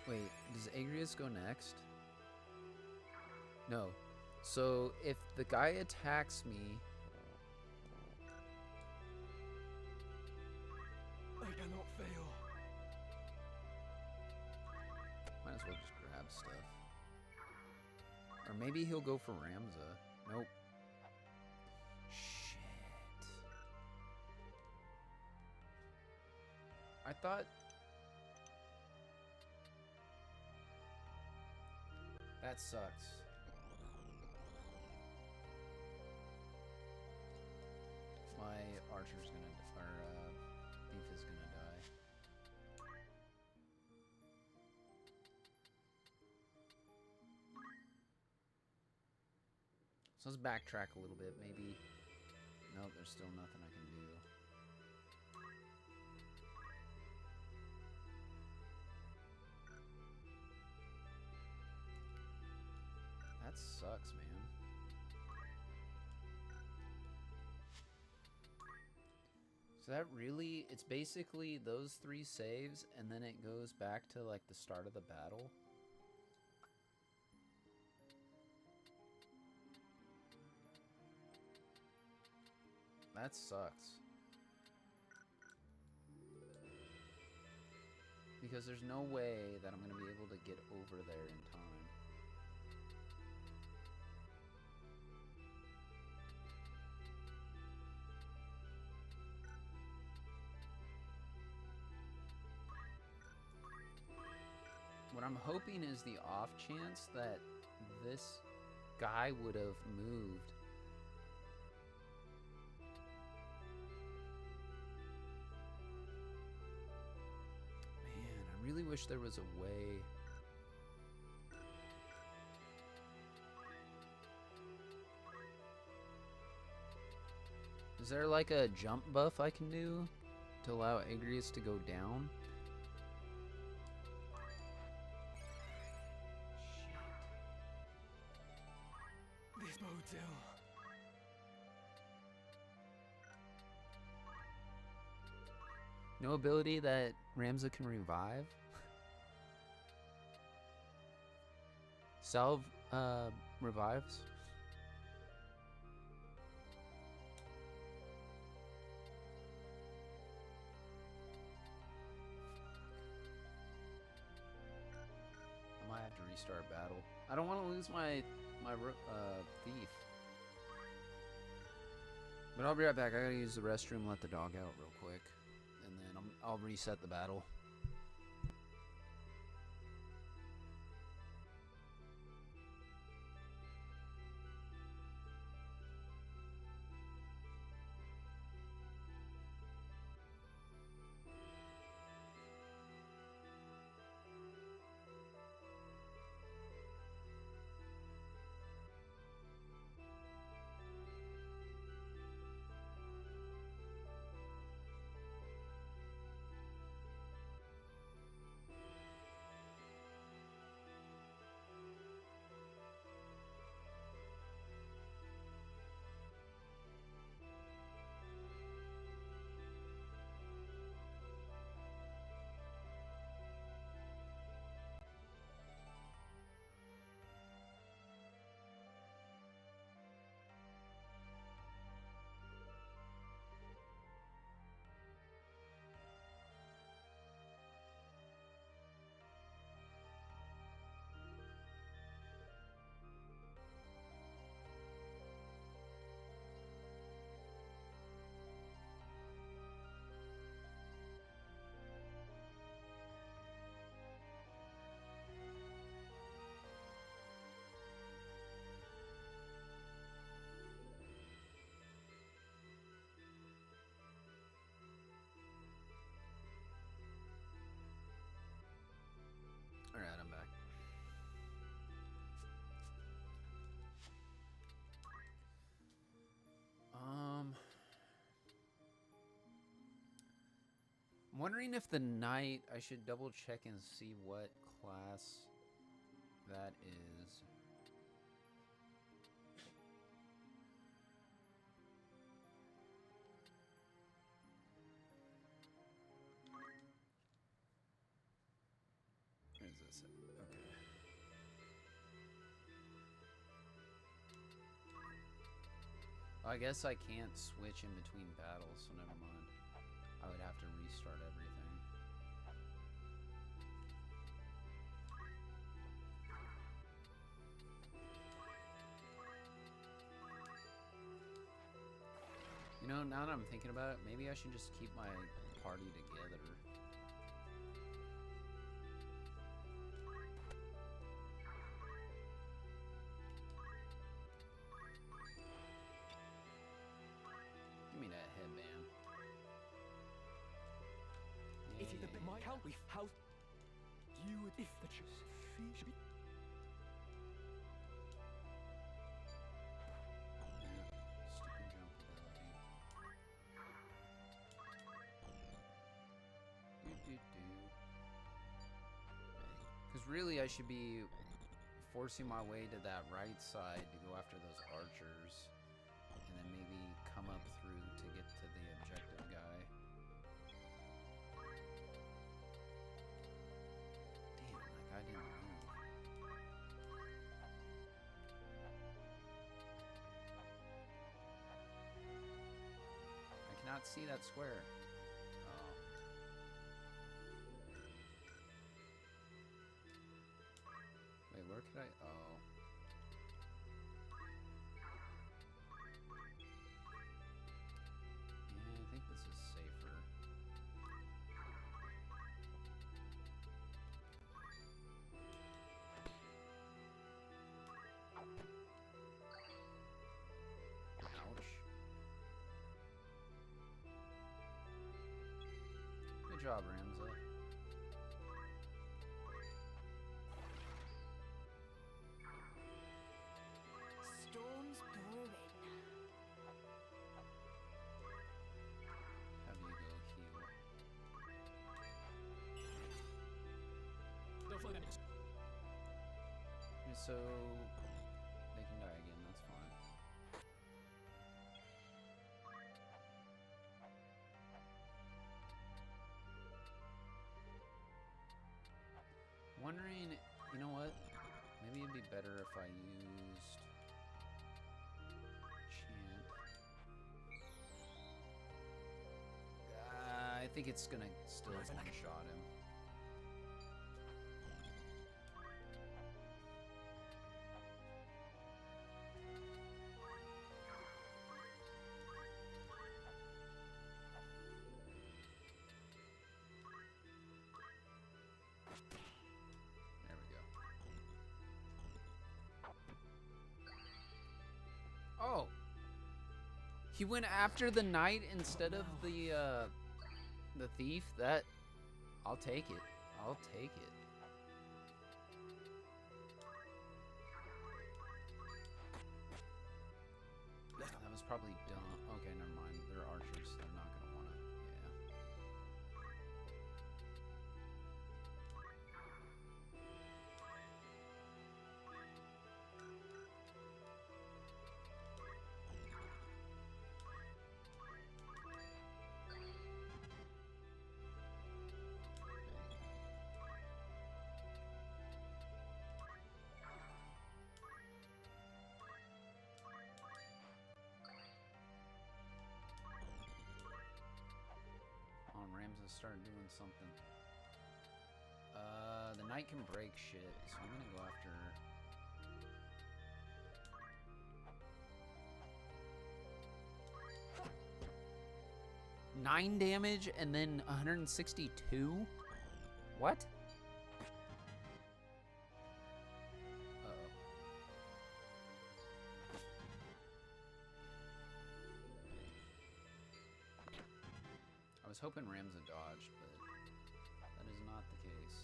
Wait, does Agrius go next? No. So if the guy attacks me, I cannot fail. might as well just grab stuff. Or maybe he'll go for Ramza. Nope. Shit. I thought... That sucks. My archer's gonna, or thief is gonna die. So let's backtrack a little bit, maybe. Nope, there's still nothing I can do. That sucks, man. So that really, it's basically those 3 saves, and then it goes back to, like, the start of the battle. That sucks. Because there's no way that I'm going to be able to get over there in time. What I'm hoping is the off chance that this guy would have moved. Man, I really wish there was a way. Is there like a jump buff I can do to allow Agrius to go down? This motel. No ability that Ramza can revive? Salve revives? I might have to restart battle. I don't want to lose my thief. But I'll be right back. I gotta use the restroom, let the dog out real quick, and then I'll reset the battle. wondering if the knight, I should double check and see what class that is. Where is this? Okay. I guess I can't switch in between battles, so never mind. I would have to restart everything. You know, now that I'm thinking about it, maybe I should just keep my party together. Give me that headband. It is a bit my help. How you would if the should be. Stupid jump ability. Because really, I should be forcing my way to that right side to go after those archers, and then maybe come up through to get to the objective guy. Damn, that guy didn't move. I cannot see that square. Oh. Wait, where could I? Oh. Yeah, I think this is safer. Ouch. Good job, Ramza. Storm's brewing. Have you go heal. They'll find enemies. Yeah, so they can die again, that's fine. Wondering, you know what? Maybe it'd be better if I used chant. I think it's gonna still one-shot him. There we go. Oh! He went after the knight instead of the thief? That... I'll take it. I'll take it. That was probably dumb. Okay, never mind. They're archers. They're not gonna wanna... Yeah. On Ramses start doing something. The knight can break shit, so I'm gonna go after... 9 damage and then 162? What? Uh-oh. I was hoping Ramza dodged, but that is not the case.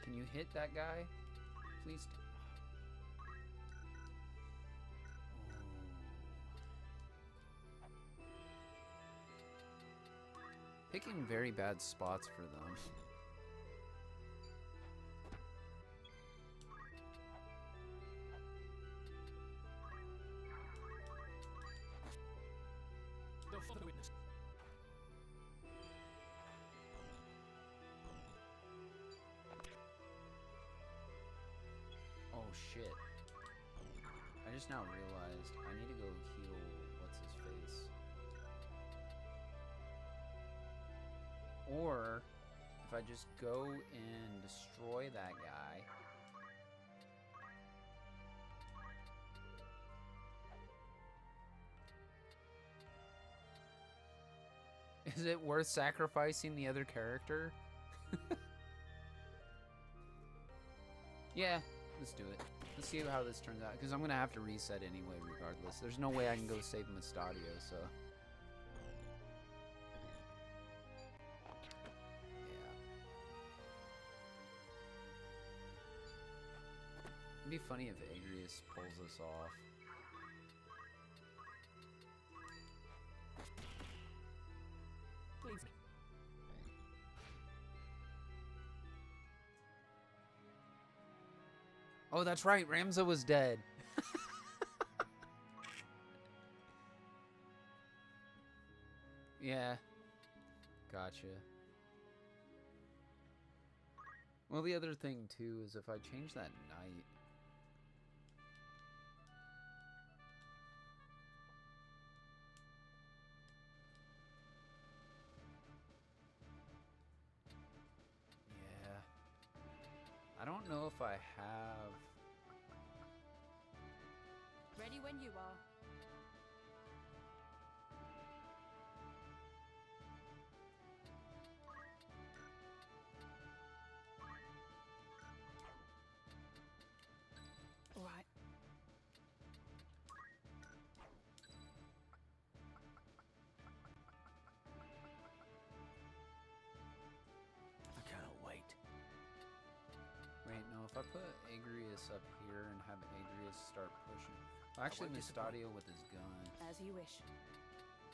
Can you hit that guy? Please. picking very bad spots for them. The witness. Oh shit. I just now realized I need to go heal what's his face. Or if I just go and destroy that guy. Is it worth sacrificing the other character? Yeah, let's do it. Let's see how this turns out, because I'm going to have to reset anyway regardless. There's no way I can go save Mustadio, so... Yeah. It'd be funny if Agrius pulls us off. Please. Oh, that's right. Ramza was dead. Yeah. Gotcha. Well, the other thing, too, is if I change that knight... I don't know if I have... Ready when you are. All right. I cannot wait. Wait, no, if I put Agrius up here and have Agrius start pushing... Well, actually, Mustadio with his gun. As you wish.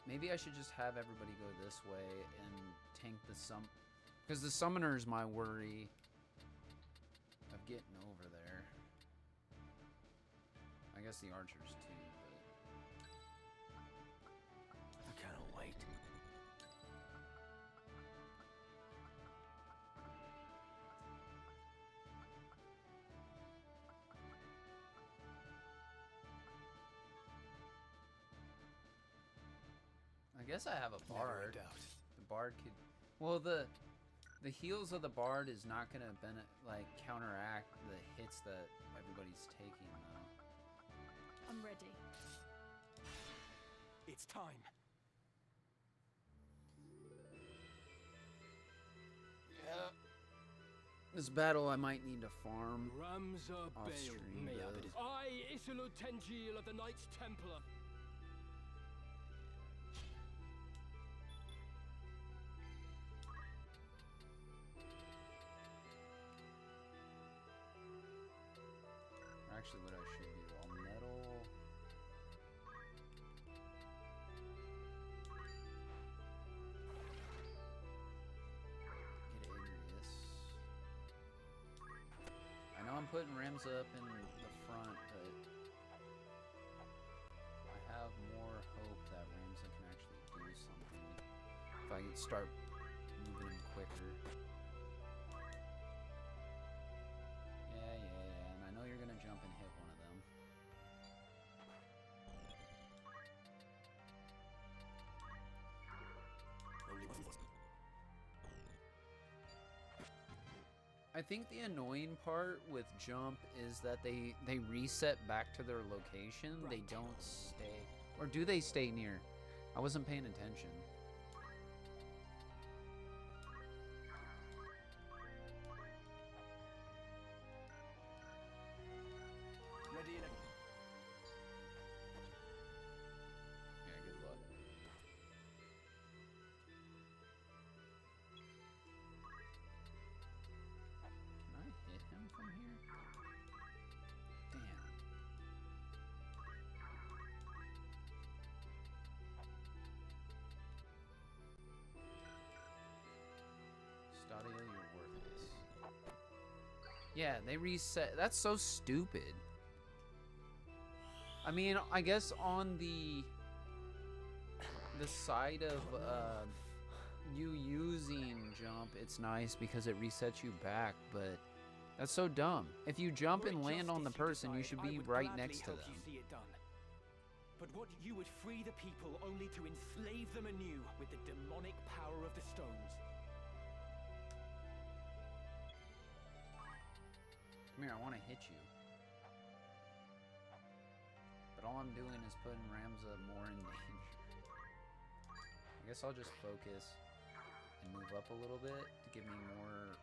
Maybe I should just have everybody go this way and tank the because the summoner's my worry of getting over there. I guess the archers too, but... I cannot wait. I guess I have a bard. The bard could... Well, the heals of the bard is not gonna like counteract the hits that everybody's taking though. I'm ready. It's time. Yeah. This battle I might need to farm. Ramza off Bale. stream, May but- I, Isilu Tengil of the Knights Templar. Actually, what I should do, I'll metal. Get Agrius. I know I'm putting Ramza up in the front, but I have more hope that Ramza can actually do something if I can start moving him quicker. Yeah, and I know you're gonna jump and hit one of them. I think the annoying part with jump is that they reset back to their location. Right. They don't stay, or do they stay near? I wasn't paying attention. Ready and... Yeah, good luck. Can I hit him from here? Damn. Yeah, they reset. That's so stupid. I mean, I guess on the side of you using jump, it's nice because it resets you back, but that's so dumb. If you jump and land on the person, you should be right next to them. But what you would free the people only to enslave them anew with the demonic power of the stones. Come here, I want to hit you. But all I'm doing is putting Ramza more in danger. I guess I'll just focus and move up a little bit to give me more.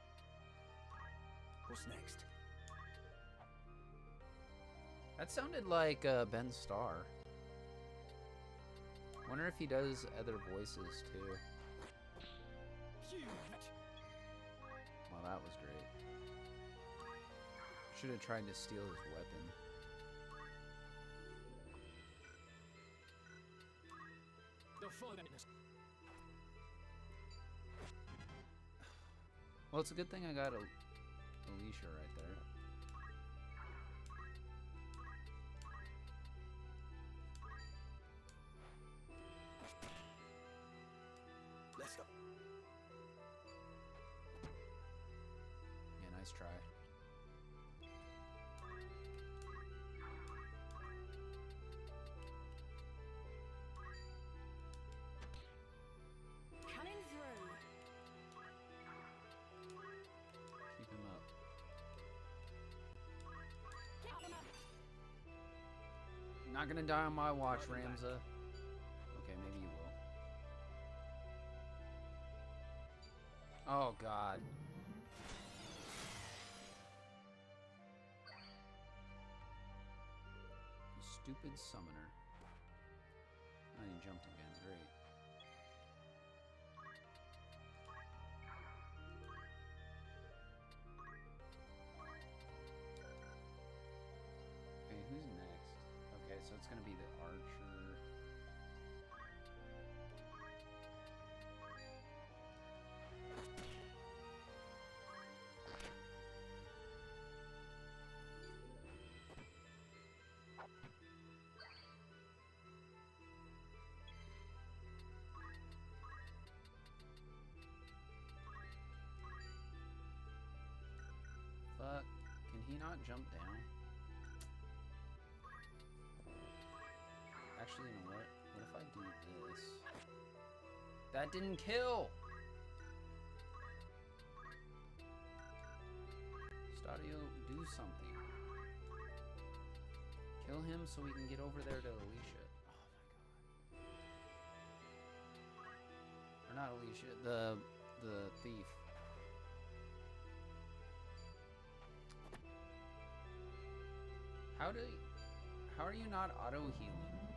What's next? That sounded like Ben Starr. Wonder if he does other voices too. Wow, that was great. Should have tried to steal his weapon. Well, it's a good thing I got Alicia right there. Let's go. Yeah, nice try. Coming through. Keep him up. Not gonna die on my watch, Ramza. Okay, maybe you will. Oh, God. You stupid summoner. Oh, you jumped again. Great. Okay, who's next? Okay, so it's gonna be the archer. Fuck. Can he not jump down? Actually, you know what? What if I do this? That didn't kill! Stadio, do something. Kill him so we can get over there to Alicia. Oh my god. Or not Alicia, the thief. How are you not auto healing?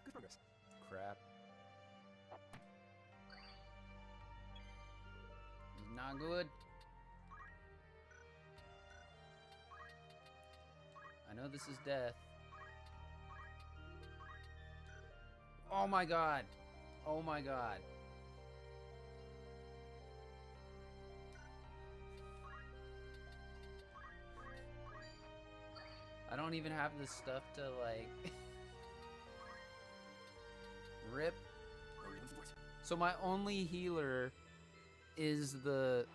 Good progress. Crap. He's not good. I know this is death. Oh my god. Oh my god. I don't even have the stuff to, like, rip. So my only healer is the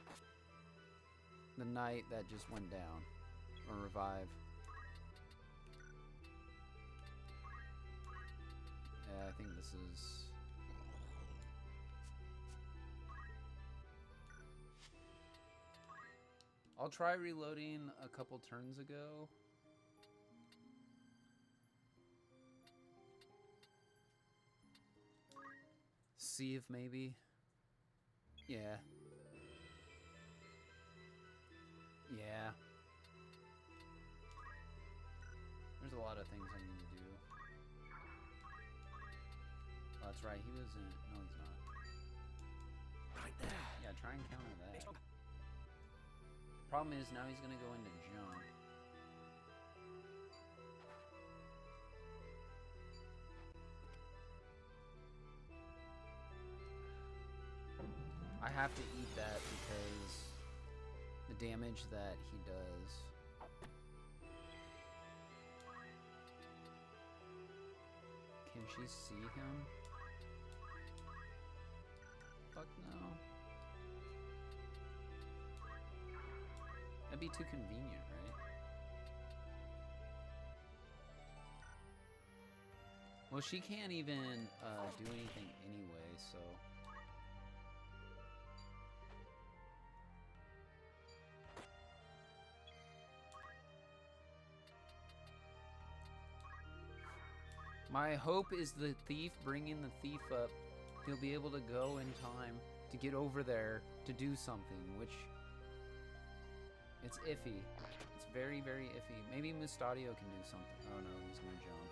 knight that just went down, or revive. Yeah, I think this is... I'll try reloading a couple turns ago. See if maybe... Yeah. Yeah. There's a lot of things I need to do. Oh, that's right, he was in... No, he's not. Right there. Yeah, try and counter that. Problem is, now he's gonna go into jump. I have to eat that because the damage that he does. Can she see him? Fuck no. That'd be too convenient, right? Well, she can't even do anything anyway, so... My hope is the thief bringing the thief up. He'll be able to go in time to get over there to do something, which... It's iffy. It's very, very iffy. Maybe Mustadio can do something. Oh no, he's gonna jump.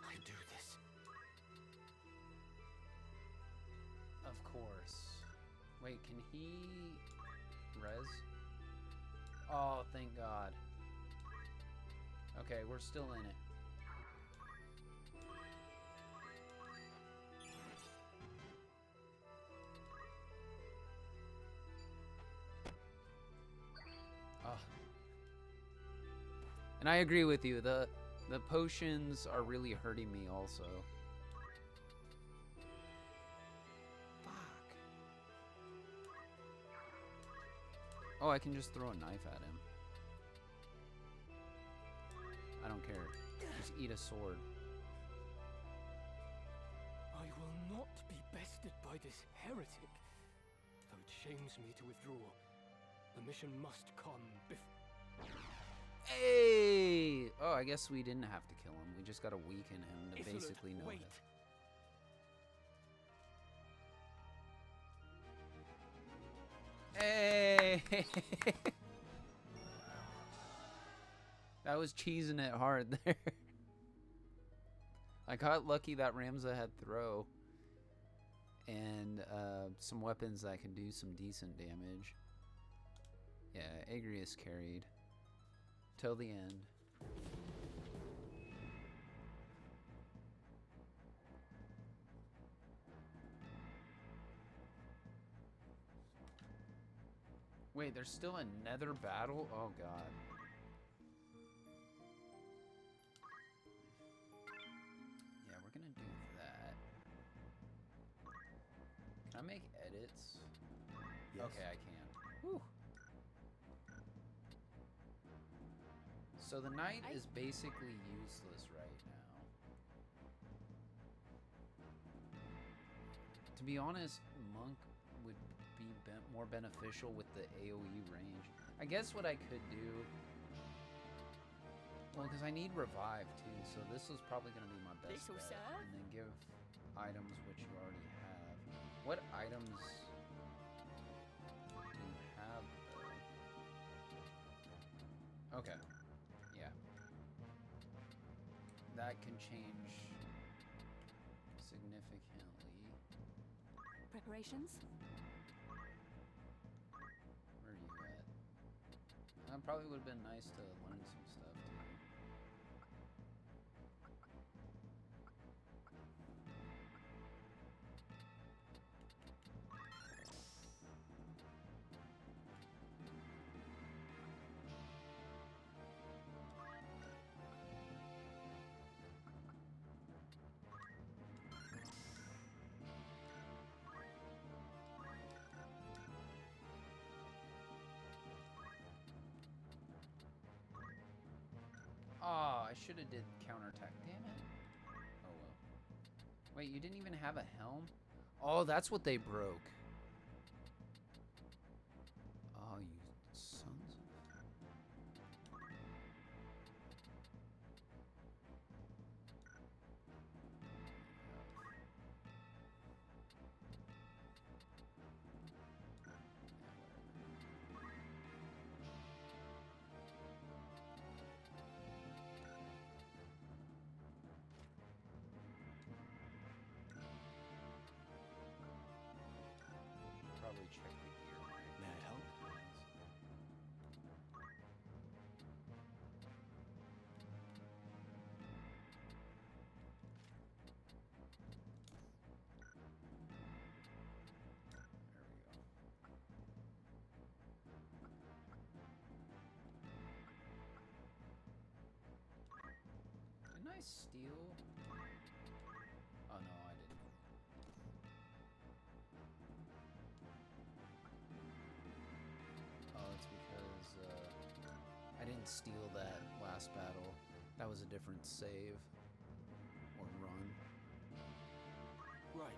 I do this. Of course. Wait, can he res? Oh, thank God. Okay, we're still in it. Oh. And I agree with you. The potions are really hurting me also. Oh, I can just throw a knife at him. I don't care. Just eat a sword. I will not be bested by this heretic. Though it shames me to withdraw. The mission must come before... Hey! Oh, I guess we didn't have to kill him. We just gotta weaken him to basically know it. Hey! That was cheesing it hard there. I got lucky that Ramza had throw. And some weapons that can do some decent damage. Yeah, Agrius carried. Till the end. Wait, there's still another battle? Oh god. Yeah, we're gonna do that. Can I make edits? Yes. Okay, I can. Whew. So the knight is basically useless right now. To be honest, monk would be more beneficial with the AoE range. I guess what I could do... Well, because I need revive too, so this is probably going to be my best bet. And then give items which you already have. What items do you have though? Okay. Yeah. That can change significantly. Preparations? Where are you at? That probably would have been nice to learn some stuff too. Oh, I should have did counterattack. Damn it. Oh well. Wait, you didn't even have a helm? Oh, that's what they broke. Oh, you sons of... steal? Oh no, I didn't. Oh, it's because I didn't steal that last battle. That was a different save or run. Right.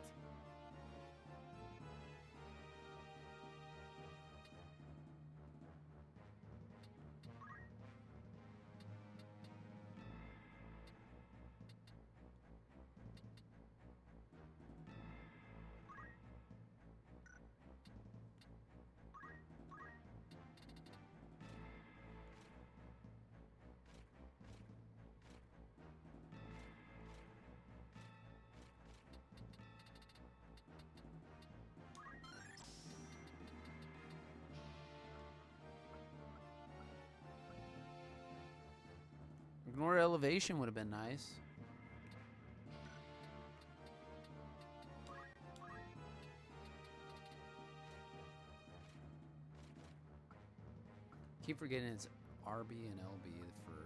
Ignore elevation would have been nice. Keep forgetting it's RB and LB for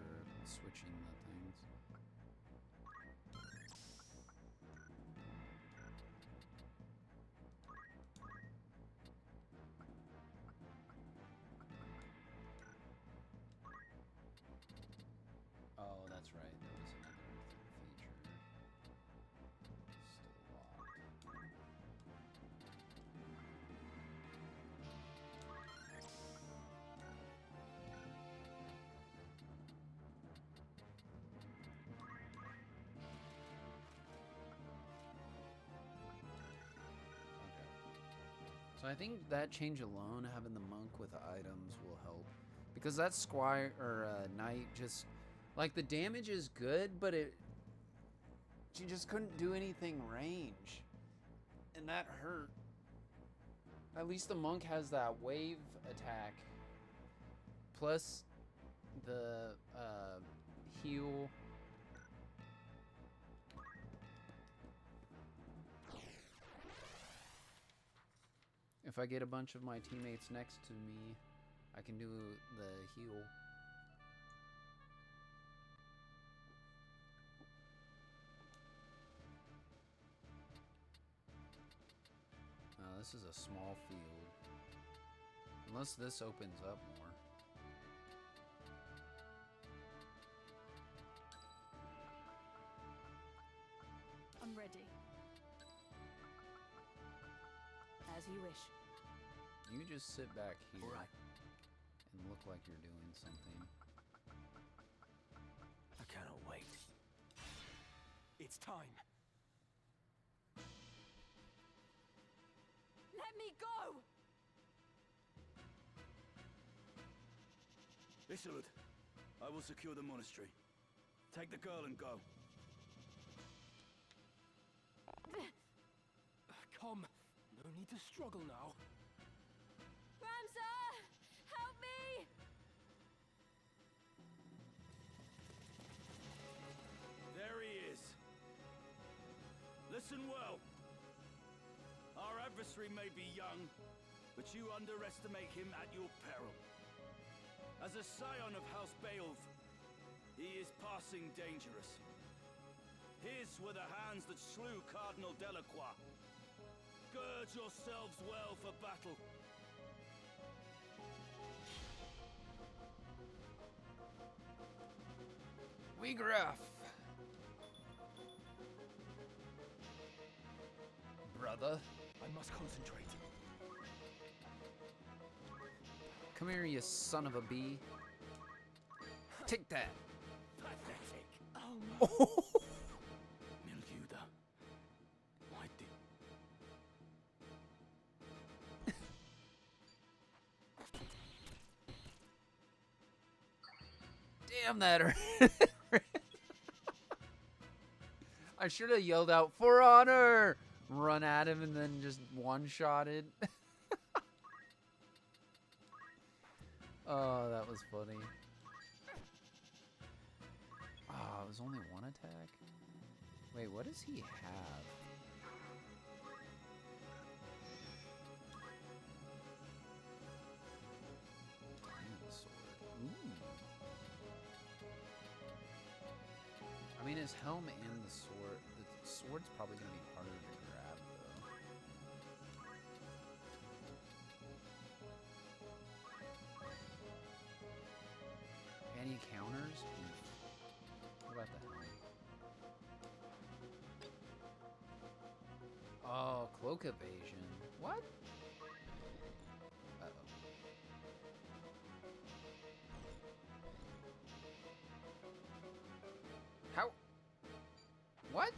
switching the things. Oh, that's right. There was another feature. Still locked. So I think that change alone, having the monk with items, will help. Because that squire or knight just, like, the damage is good, but she just couldn't do anything range, and that hurt. At least the monk has that wave attack, plus the heal. If I get a bunch of my teammates next to me, I can do the heal. This is a small field. Unless this opens up more. I'm ready. As you wish. You just sit back here and look like you're doing something. I cannot wait. It's time. Let me go! Isilud, I will secure the monastery. Take the girl and go. Come. No need to struggle now. Ramsa! Help me! There he is. Listen well. Our adversary may be young, but you underestimate him at your peril. As a scion of House Beowulf, he is passing dangerous. His were the hands that slew Cardinal Delacroix. Gird yourselves well for battle. We gruff. Brother. I must concentrate. Come here, you son of a bee. Take that. Pathetic. Oh no. Milguda. Why did... Damn that hurt. I should have yelled out, "For honor!" Run at him and then just one-shotted. Oh, that was funny. Oh, it was only one attack? Wait, what does he have? Diamond sword. Ooh. I mean, his helm and the sword. The sword's probably gonna be harder to grab, though. Any counters? What about the helm? Oh, cloak evasion. What? Uh-oh. How? What?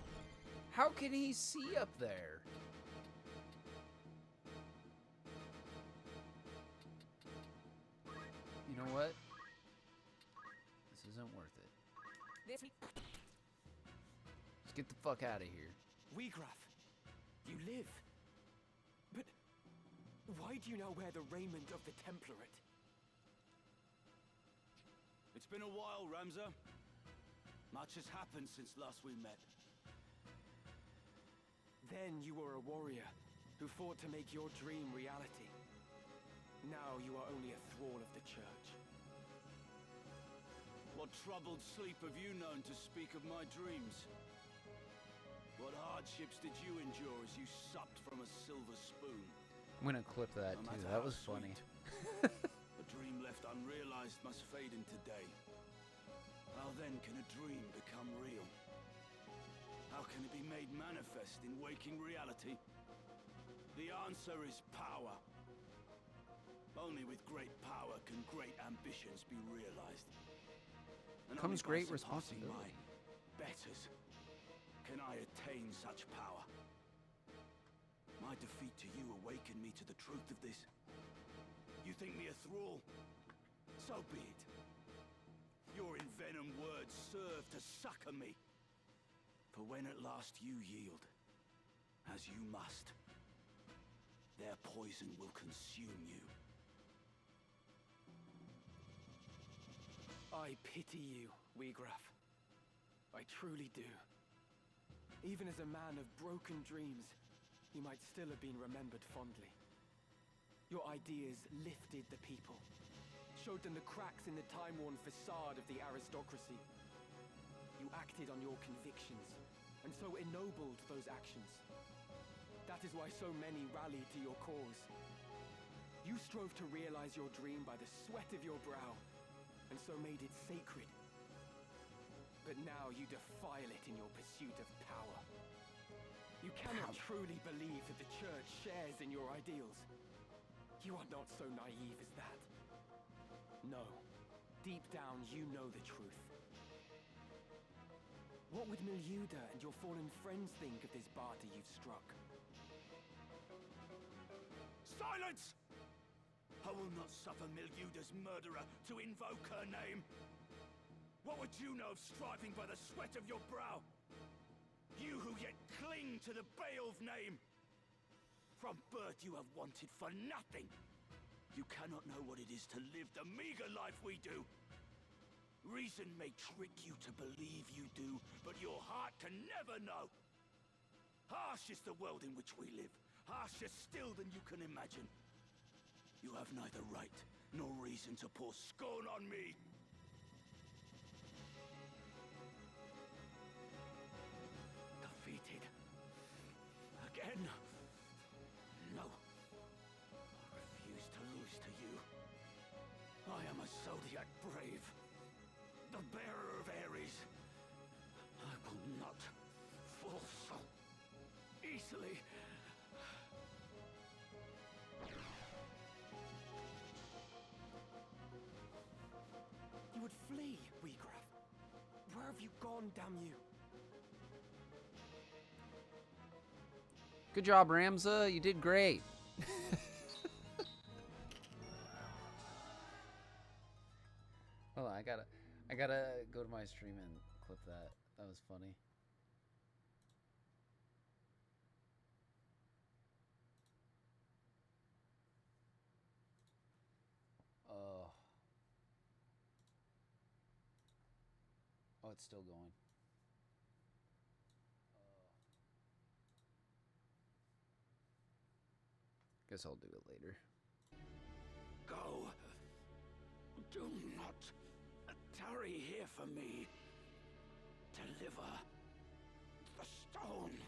How can he see up there? You know what? This isn't worth it. Let's get the fuck out of here. Weegraf, you live. But why do you now wear the raiment of the Template? It's been a while, Ramza. Much has happened since last we met. Then you were a warrior who fought to make your dream reality. Now you are only a thrall of the Church. What troubled sleep have you known to speak of my dreams? What hardships did you endure as you supped from a silver spoon? I'm gonna clip that No too. matter That how was funny. A dream left unrealized must fade into day. How then can a dream become real? How can it be made manifest in waking reality? The answer is power. Only with great power can great ambitions be realized. And Comes only by great surpassing responsibility. my betters can I attain such power. My defeat to you awakened me to the truth of this. You think me a thrall? So be it. Your envenomed words serve to succor me. For when at last you yield, as you must, their poison will consume you. I pity you, Weegraf. I truly do. Even as a man of broken dreams, you might still have been remembered fondly. Your ideas lifted the people, showed them the cracks in the time-worn facade of the aristocracy. You acted on your convictions, and so ennobled those actions. That is why so many rallied to your cause. You strove to realize your dream by the sweat of your brow, and so made it sacred. But now you defile it in your pursuit of power. You cannot truly believe that the Church shares in your ideals. You are not so naive as that. No. Deep down, you know the truth. What would Milyuda and your fallen friends think of this barter you've struck? Silence! I will not suffer Milyuda's murderer to invoke her name. What would you know of striving by the sweat of your brow? You who yet cling to the Beowulf name. From birth you have wanted for nothing. You cannot know what it is to live the meager life we do. Reason may trick you to believe you do, but your heart can never know. Harsh is the world in which we live, harsher still than you can imagine. You have neither right nor reason to pour scorn on me. Defeated. Again? No. I refuse to lose to you. I am a Zodiac brave. The bearer of Ares. I will not fall so easily. You would flee, Weegraf. Where have you gone, damn you? Good job, Ramza. You did great. Hold on, I gotta go to my stream and clip that. That was funny. Oh. Oh, it's still going. Guess I'll do it later. Go. Do not tarry here for me. Deliver the stone.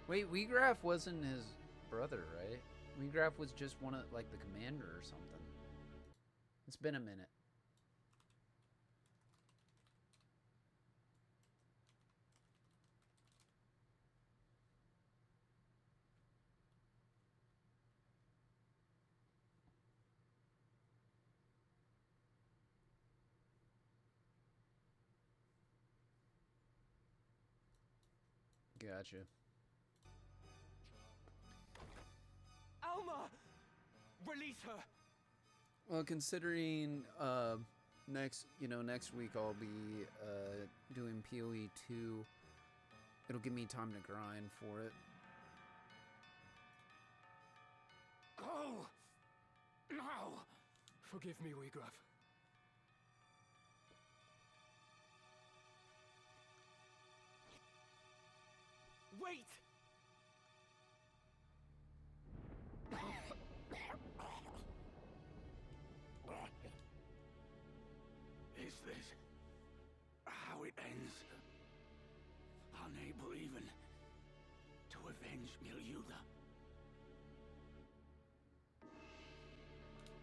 Wait, Weegraf wasn't his brother, right? Weegraf was just one of, like, the commander or something. It's been a minute. Gotcha. Alma! Release her! Well, considering next week I'll be doing PoE 2, it'll give me time to grind for it. Go! Now! Forgive me, Weegraf. Wait! Is this how it ends? Unable even to avenge Milyuda.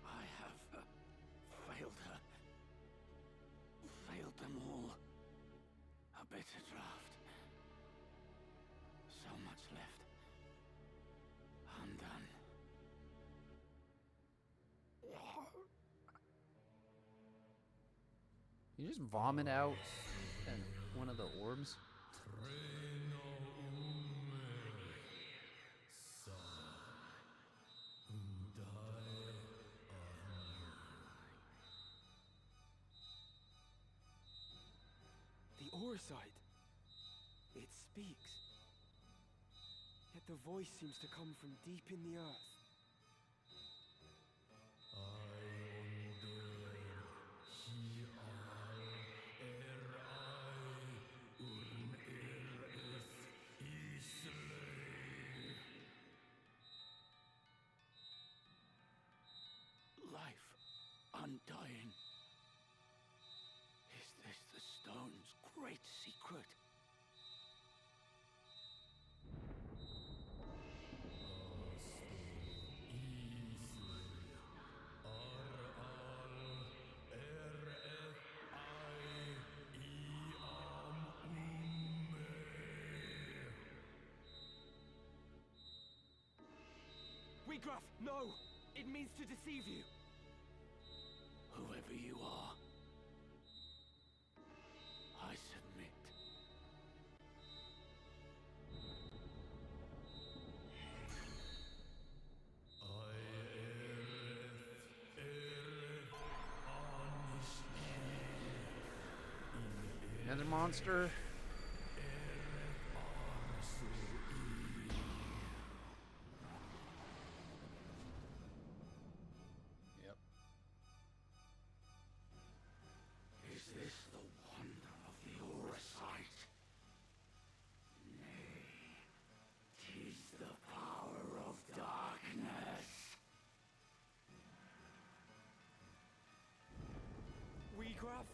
I have failed her. Failed them all. A bitter draft. So much left. Undone. You just vomit out one of the orbs? The Orside. It speaks. Yet the voice seems to come from deep in the earth. Life undying. Is this the stone's great secret? Weegraf, no! It means to deceive you! Whoever you are, I submit. Another monster? Yep. Is this the wonder of the Orsite? Nay, 'tis the power of darkness. Weegraf?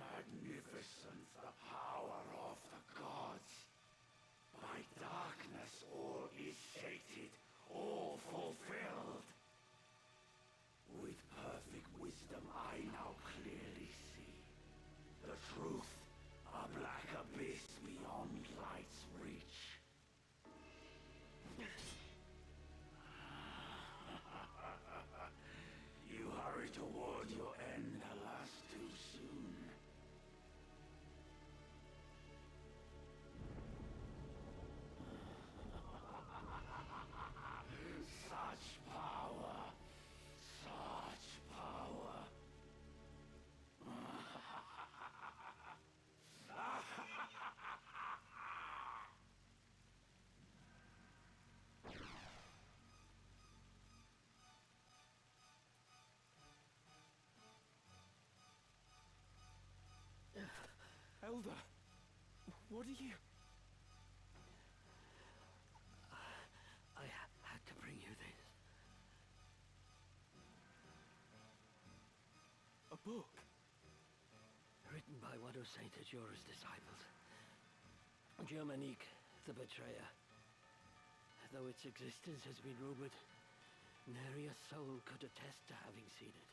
Magnificent the power of the gods. By darkness all is sated, all fulfilled. With perfect wisdom I now clearly see. The truth, a black abyss beyond light's reach. You hurry toward your end, alas, too soon. Such power. Such power. Elder, what are you... Written by one of Saint Ajora's disciples. Germanique, the betrayer. Though its existence has been rumored, nary a soul could attest to having seen it.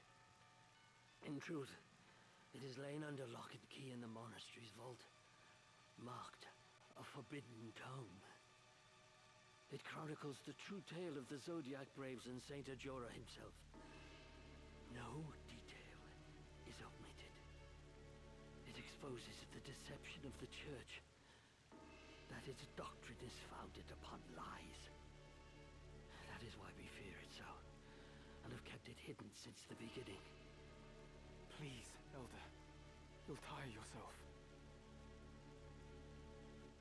In truth, it is lain under lock and key in the monastery's vault, marked a forbidden tome. It chronicles the true tale of the Zodiac Braves and Saint Ajora himself. No detail is omitted. It exposes the deception of the Church, that its doctrine is founded upon lies. That is why we fear it so, and have kept it hidden since the beginning. Please, Elder. You'll tire yourself.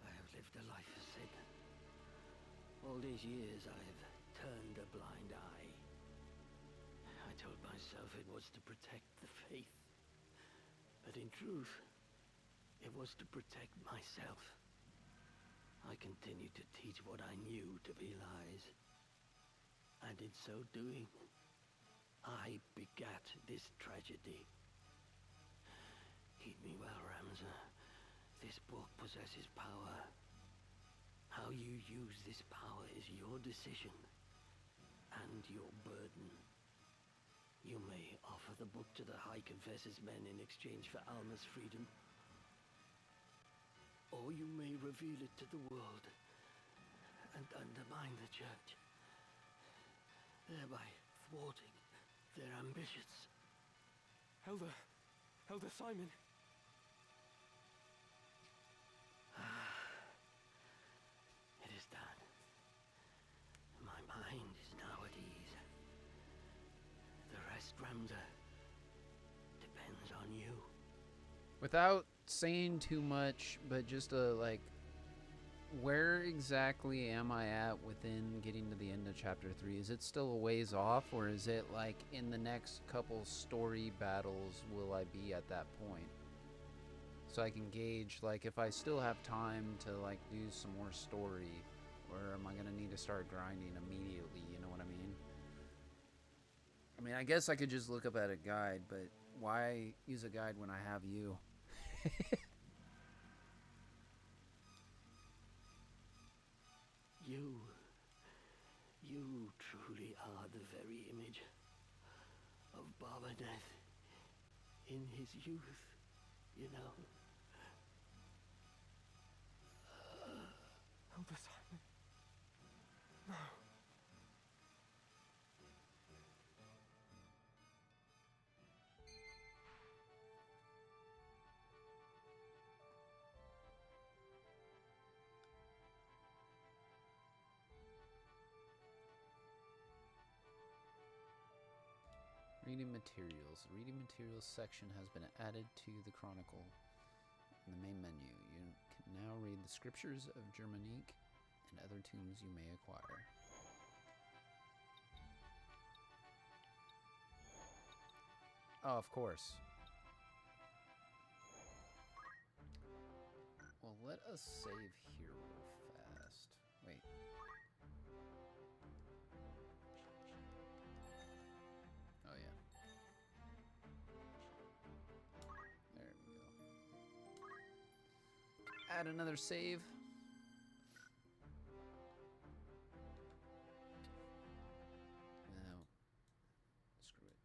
I have lived a life of sin. All these years I have turned a blind eye. I told myself it was to protect the faith. But in truth, it was to protect myself. I continued to teach what I knew to be lies. And in so doing, I begat this tragedy. Heed me well, Ramza. This book possesses power. How you use this power is your decision and your burden. You may offer the book to the High Confessor's men in exchange for Alma's freedom. Or you may reveal it to the world and undermine the Church, thereby thwarting their ambitions. Elder Simon. It is done. My mind is now at ease. The rest, Ramza, depends on you. Without saying too much, but just like, where exactly am I at within getting to the end of chapter 3? Is it still a ways off, or is it like in the next couple story battles will I be at that point? So I can gauge, like, if I still have time to like do some more story, or am I gonna need to start grinding immediately, you know what I mean? I mean, I guess I could just look up at a guide, but why use a guide when I have you? You truly are the very image of Barbadeath in his youth, you know. Elder Simon. No. Reading materials. The reading materials section has been added to the Chronicle in the main menu. You can now read the scriptures of Germanique and other tombs you may acquire. Oh, of course. Well, let us save here real fast. Wait. Oh, yeah. There we go. Add another save. No. Screw it.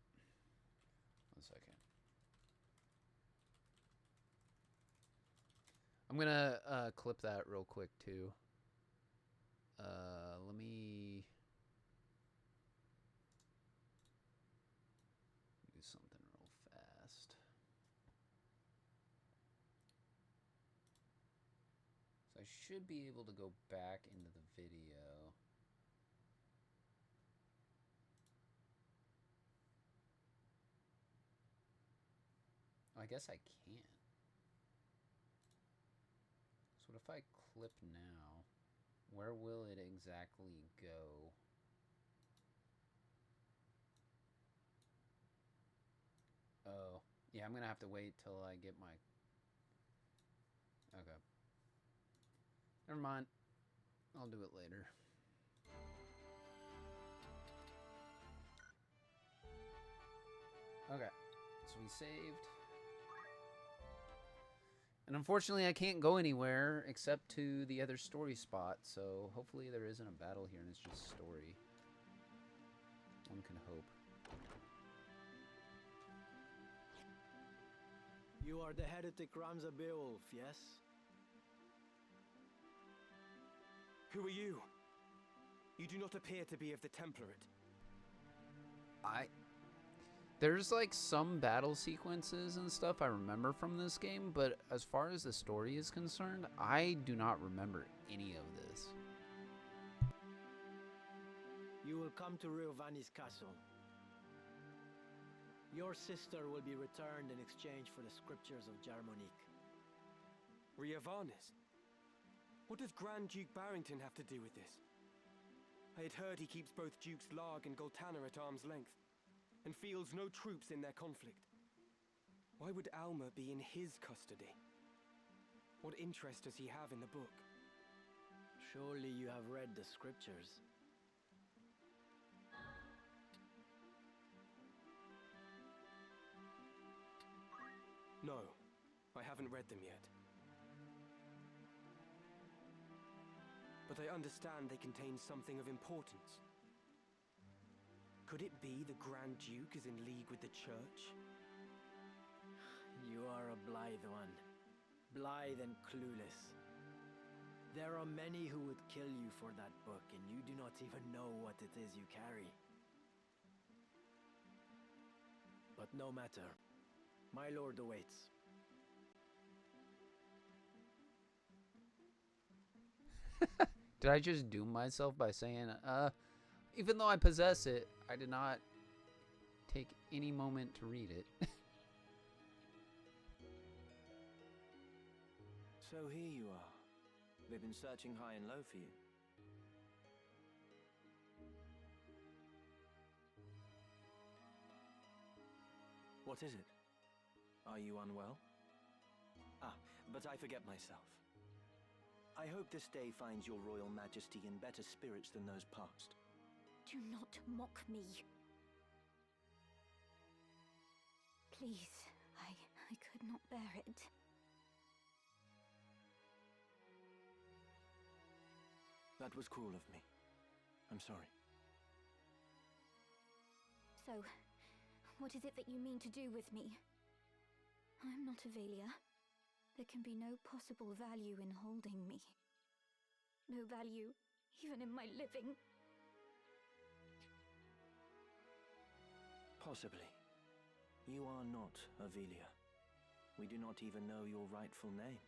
1 second. I'm gonna clip that real quick too. Let me do something real fast. So I should be able to go back into the video. I guess I can't. So what if I clip now? Where will it exactly go? Oh, yeah, I'm gonna have to wait till I get my... Okay. Never mind. I'll do it later. Okay, so we saved. And unfortunately, I can't go anywhere except to the other story spot, so hopefully there isn't a battle here and it's just story. One can hope. You are the heretic Ramza Beowulf, yes? Who are you? You do not appear to be of the Template. There's like some battle sequences and stuff I remember from this game, but as far as the story is concerned, I do not remember any of this. You will come to Riovani's castle. Your sister will be returned in exchange for the scriptures of Jarmonique. Riovanis? What does Grand Duke Barrington have to do with this? I had heard he keeps both Dukes Larg and Goltana at arm's length, and fields no troops in their conflict. Why would Alma be in his custody? What interest does he have in the book? Surely you have read the scriptures. No, I haven't read them yet. But I understand they contain something of importance. Could it be the Grand Duke is in league with the Church? You are a blithe one. Blithe and clueless. There are many who would kill you for that book, and you do not even know what it is you carry. But no matter. My lord awaits. Did I just doom myself by saying, even though I possess it, I did not take any moment to read it? So here you are. They've been searching high and low for you. What is it? Are you unwell? Ah, but I forget myself. I hope this day finds your Royal Majesty in better spirits than those past. Do not mock me. Please, I could not bear it. That was cruel of me. I'm sorry. So, what is it that you mean to do with me? I'm not Avelia. There can be no possible value in holding me. No value, even in my living. Possibly. You are not Avelia. We do not even know your rightful name.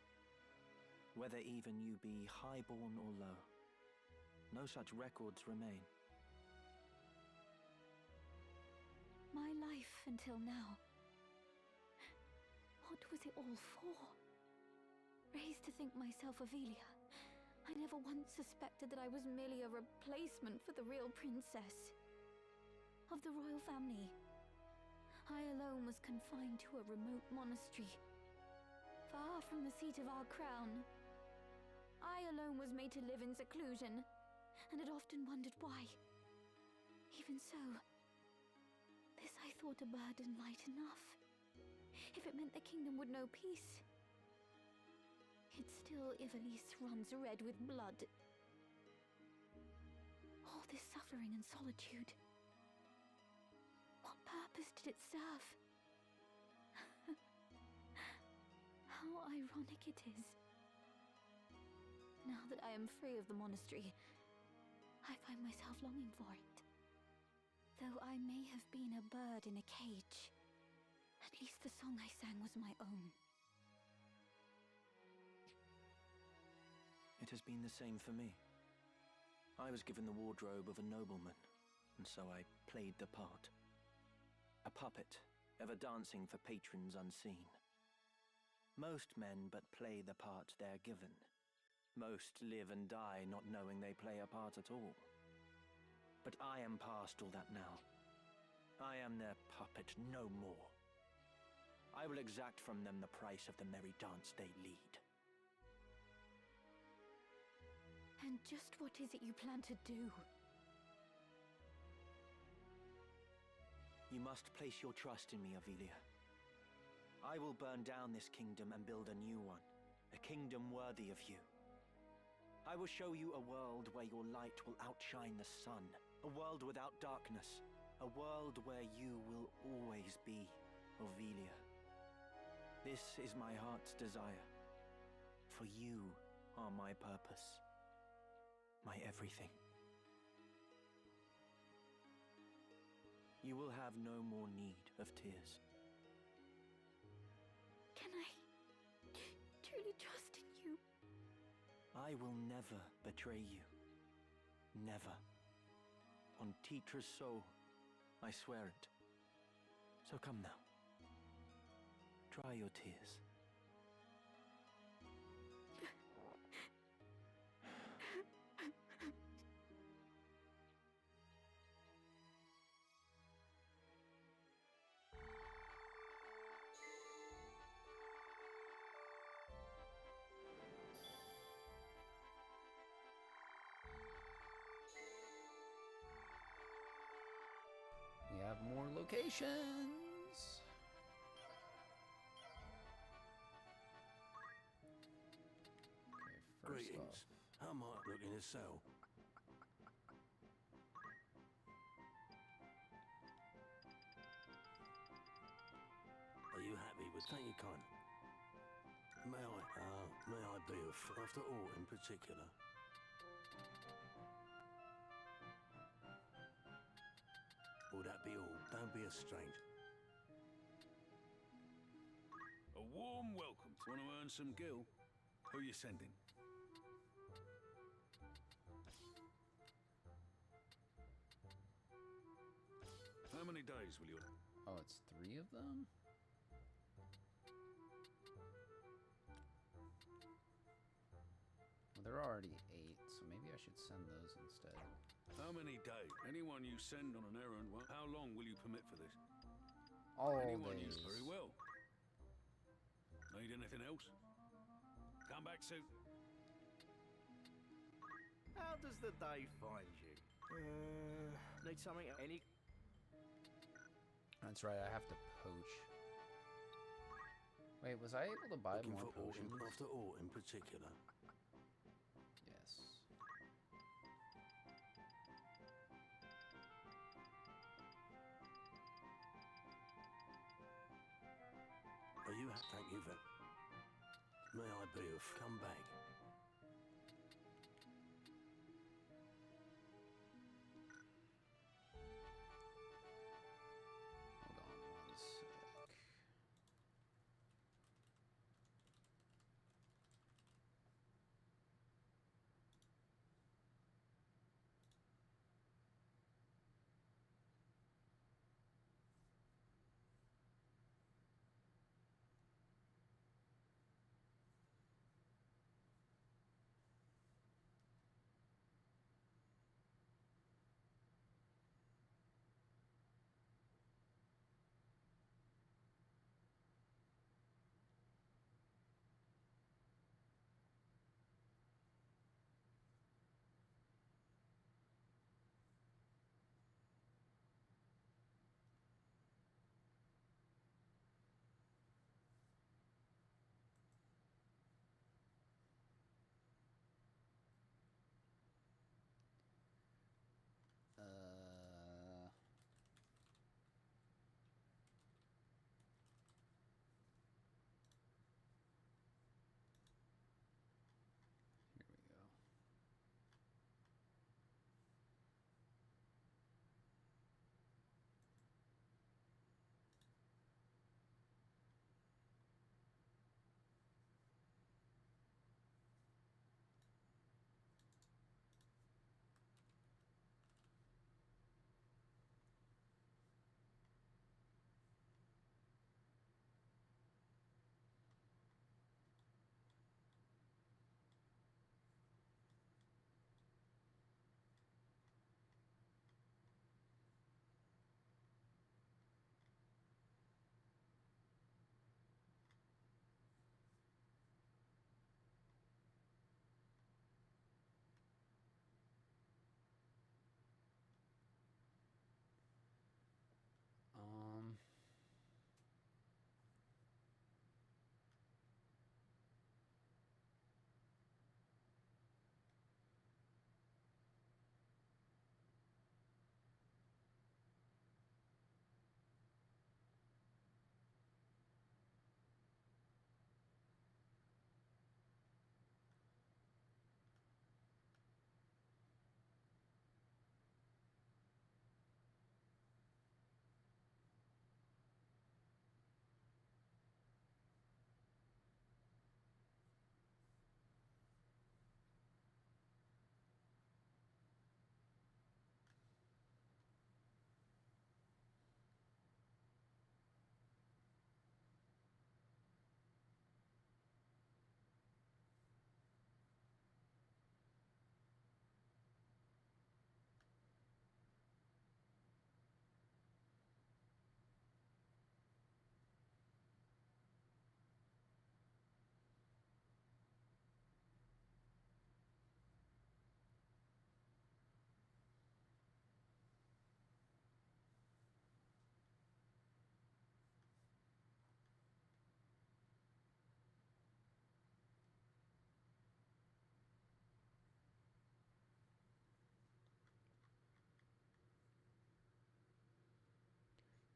Whether even you be highborn or low. No such records remain. My life until now. What was it all for? Raised to think myself Avelia, I never once suspected that I was merely a replacement for the real princess. Of the royal family. I alone was confined to a remote monastery, far from the seat of our crown. I alone was made to live in seclusion, and had often wondered why. Even so, this I thought a burden light enough. If it meant the kingdom would know peace. Yet still Ivalice runs red with blood. All this suffering and solitude. What purpose did it serve? How ironic it is. Now that I am free of the monastery, I find myself longing for it. Though I may have been a bird in a cage, at least the song I sang was my own. It has been the same for me. I was given the wardrobe of a nobleman, and so I played the part. A puppet, ever dancing for patrons unseen. Most men but play the part they're given. Most live and die not knowing they play a part at all. But I am past all that now. I am their puppet no more. I will exact from them the price of the merry dance they lead. And just what is it you plan to do? You must place your trust in me, Avelia. I will burn down this kingdom and build a new one, a kingdom worthy of you. I will show you a world where your light will outshine the sun, a world without darkness, a world where you will always be Ovelia. This is my heart's desire, for you are my purpose, my everything. You will have no more need of tears. Can I truly trust in you? I will never betray you. Never. On Titra's soul, I swear it. So come now. Dry your tears. We have more locations. Okay, first Greetings. off. I might look in a cell. Are you happy with? Thank you, kind. May I be of after all in particular? Will that be all? Don't be a stranger. A warm welcome. Want to earn some gil? Who you sending? How many days will you... Oh, it's 3 of them? Well, there are already 8, so maybe I should send those instead. How many days? Anyone you send on an errand, well, how long will you permit for this? All Anyone days. you... Very well. Need anything else? Come back soon. How does the day find you? Need something? Any? That's right, I have to poach. Wait, was I able to buy Looking more for potions? after all in particular. Yes. Are you? Thank you very. May I be of? Come back. Hold on one sec.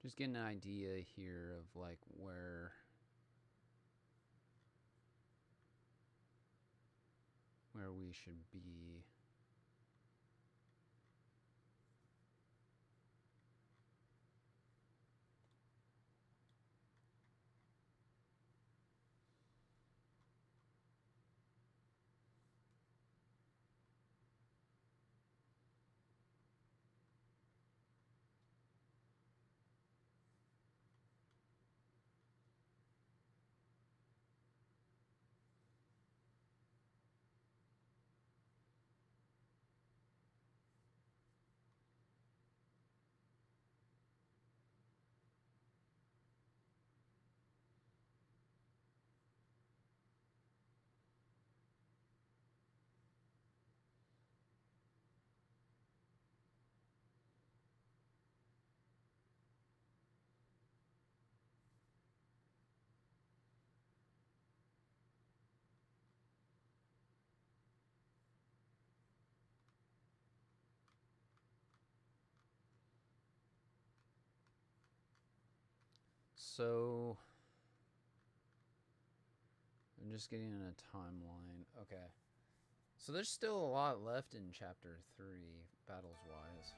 Just getting an idea here of like where we should be. So I'm just getting in a timeline. Okay. So there's still a lot left in chapter 3, battles wise.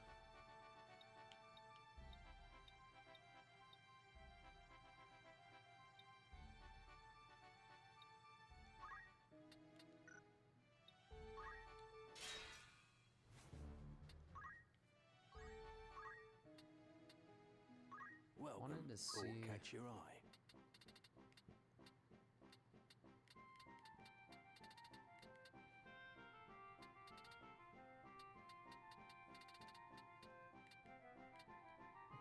Well, wanted to see. Catch your eye.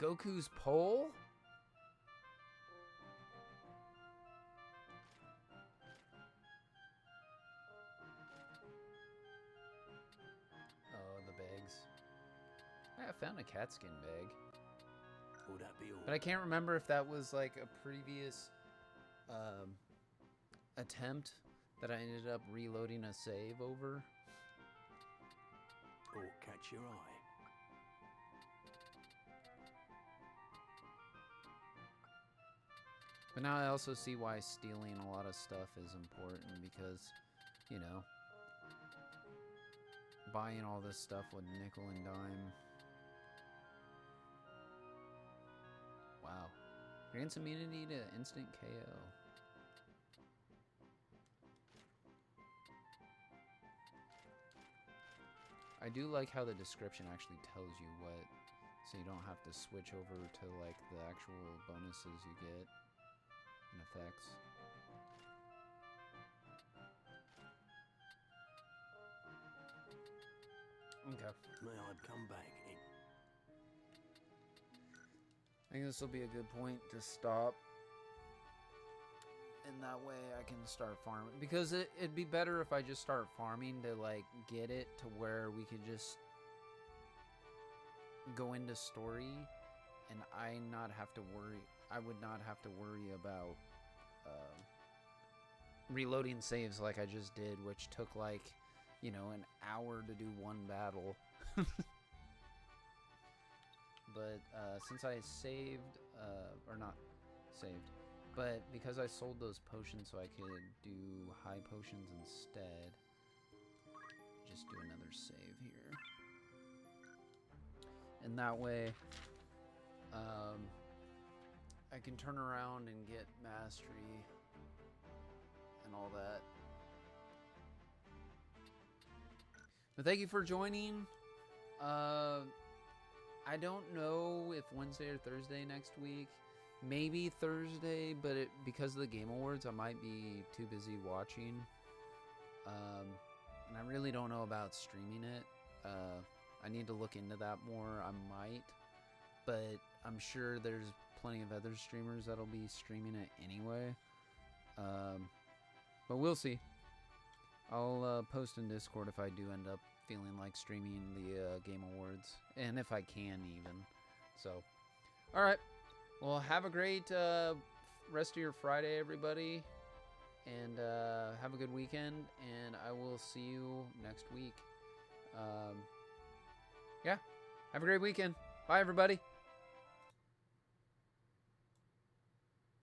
Goku's pole? Oh, the bags. I found a cat skin bag. Would that be all? But I can't remember if that was like a previous attempt that I ended up reloading a save over. Or catch your eye. But now I also see why stealing a lot of stuff is important because, you know, buying all this stuff with nickel and dime. Wow. Grants immunity to instant KO. I do like how the description actually tells you what, so you don't have to switch over to like the actual bonuses you get and effects. Okay. May I come back in? I think this will be a good point to stop. And that way I can start farming. Because it'd be better if I just start farming to like get it to where we could just go into story and I not have to worry. I would not have to worry about reloading saves like I just did, which took like, you know, an hour to do one battle. But since I saved, or not saved, but because I sold those potions so I could do high potions instead, just do another save here. And that way, I can turn around and get mastery and all that. But thank you for joining. I don't know if Wednesday or Thursday next week. Maybe Thursday, but because of the Game Awards, I might be too busy watching. And I really don't know about streaming it. I need to look into that more. I might. But I'm sure there's plenty of other streamers that'll be streaming it anyway. But we'll see. I'll post in Discord if I do end up feeling like streaming the Game Awards. And if I can even. So, alright. Well, have a great rest of your Friday, everybody. And have a good weekend. And I will see you next week. Yeah. Have a great weekend. Bye, everybody.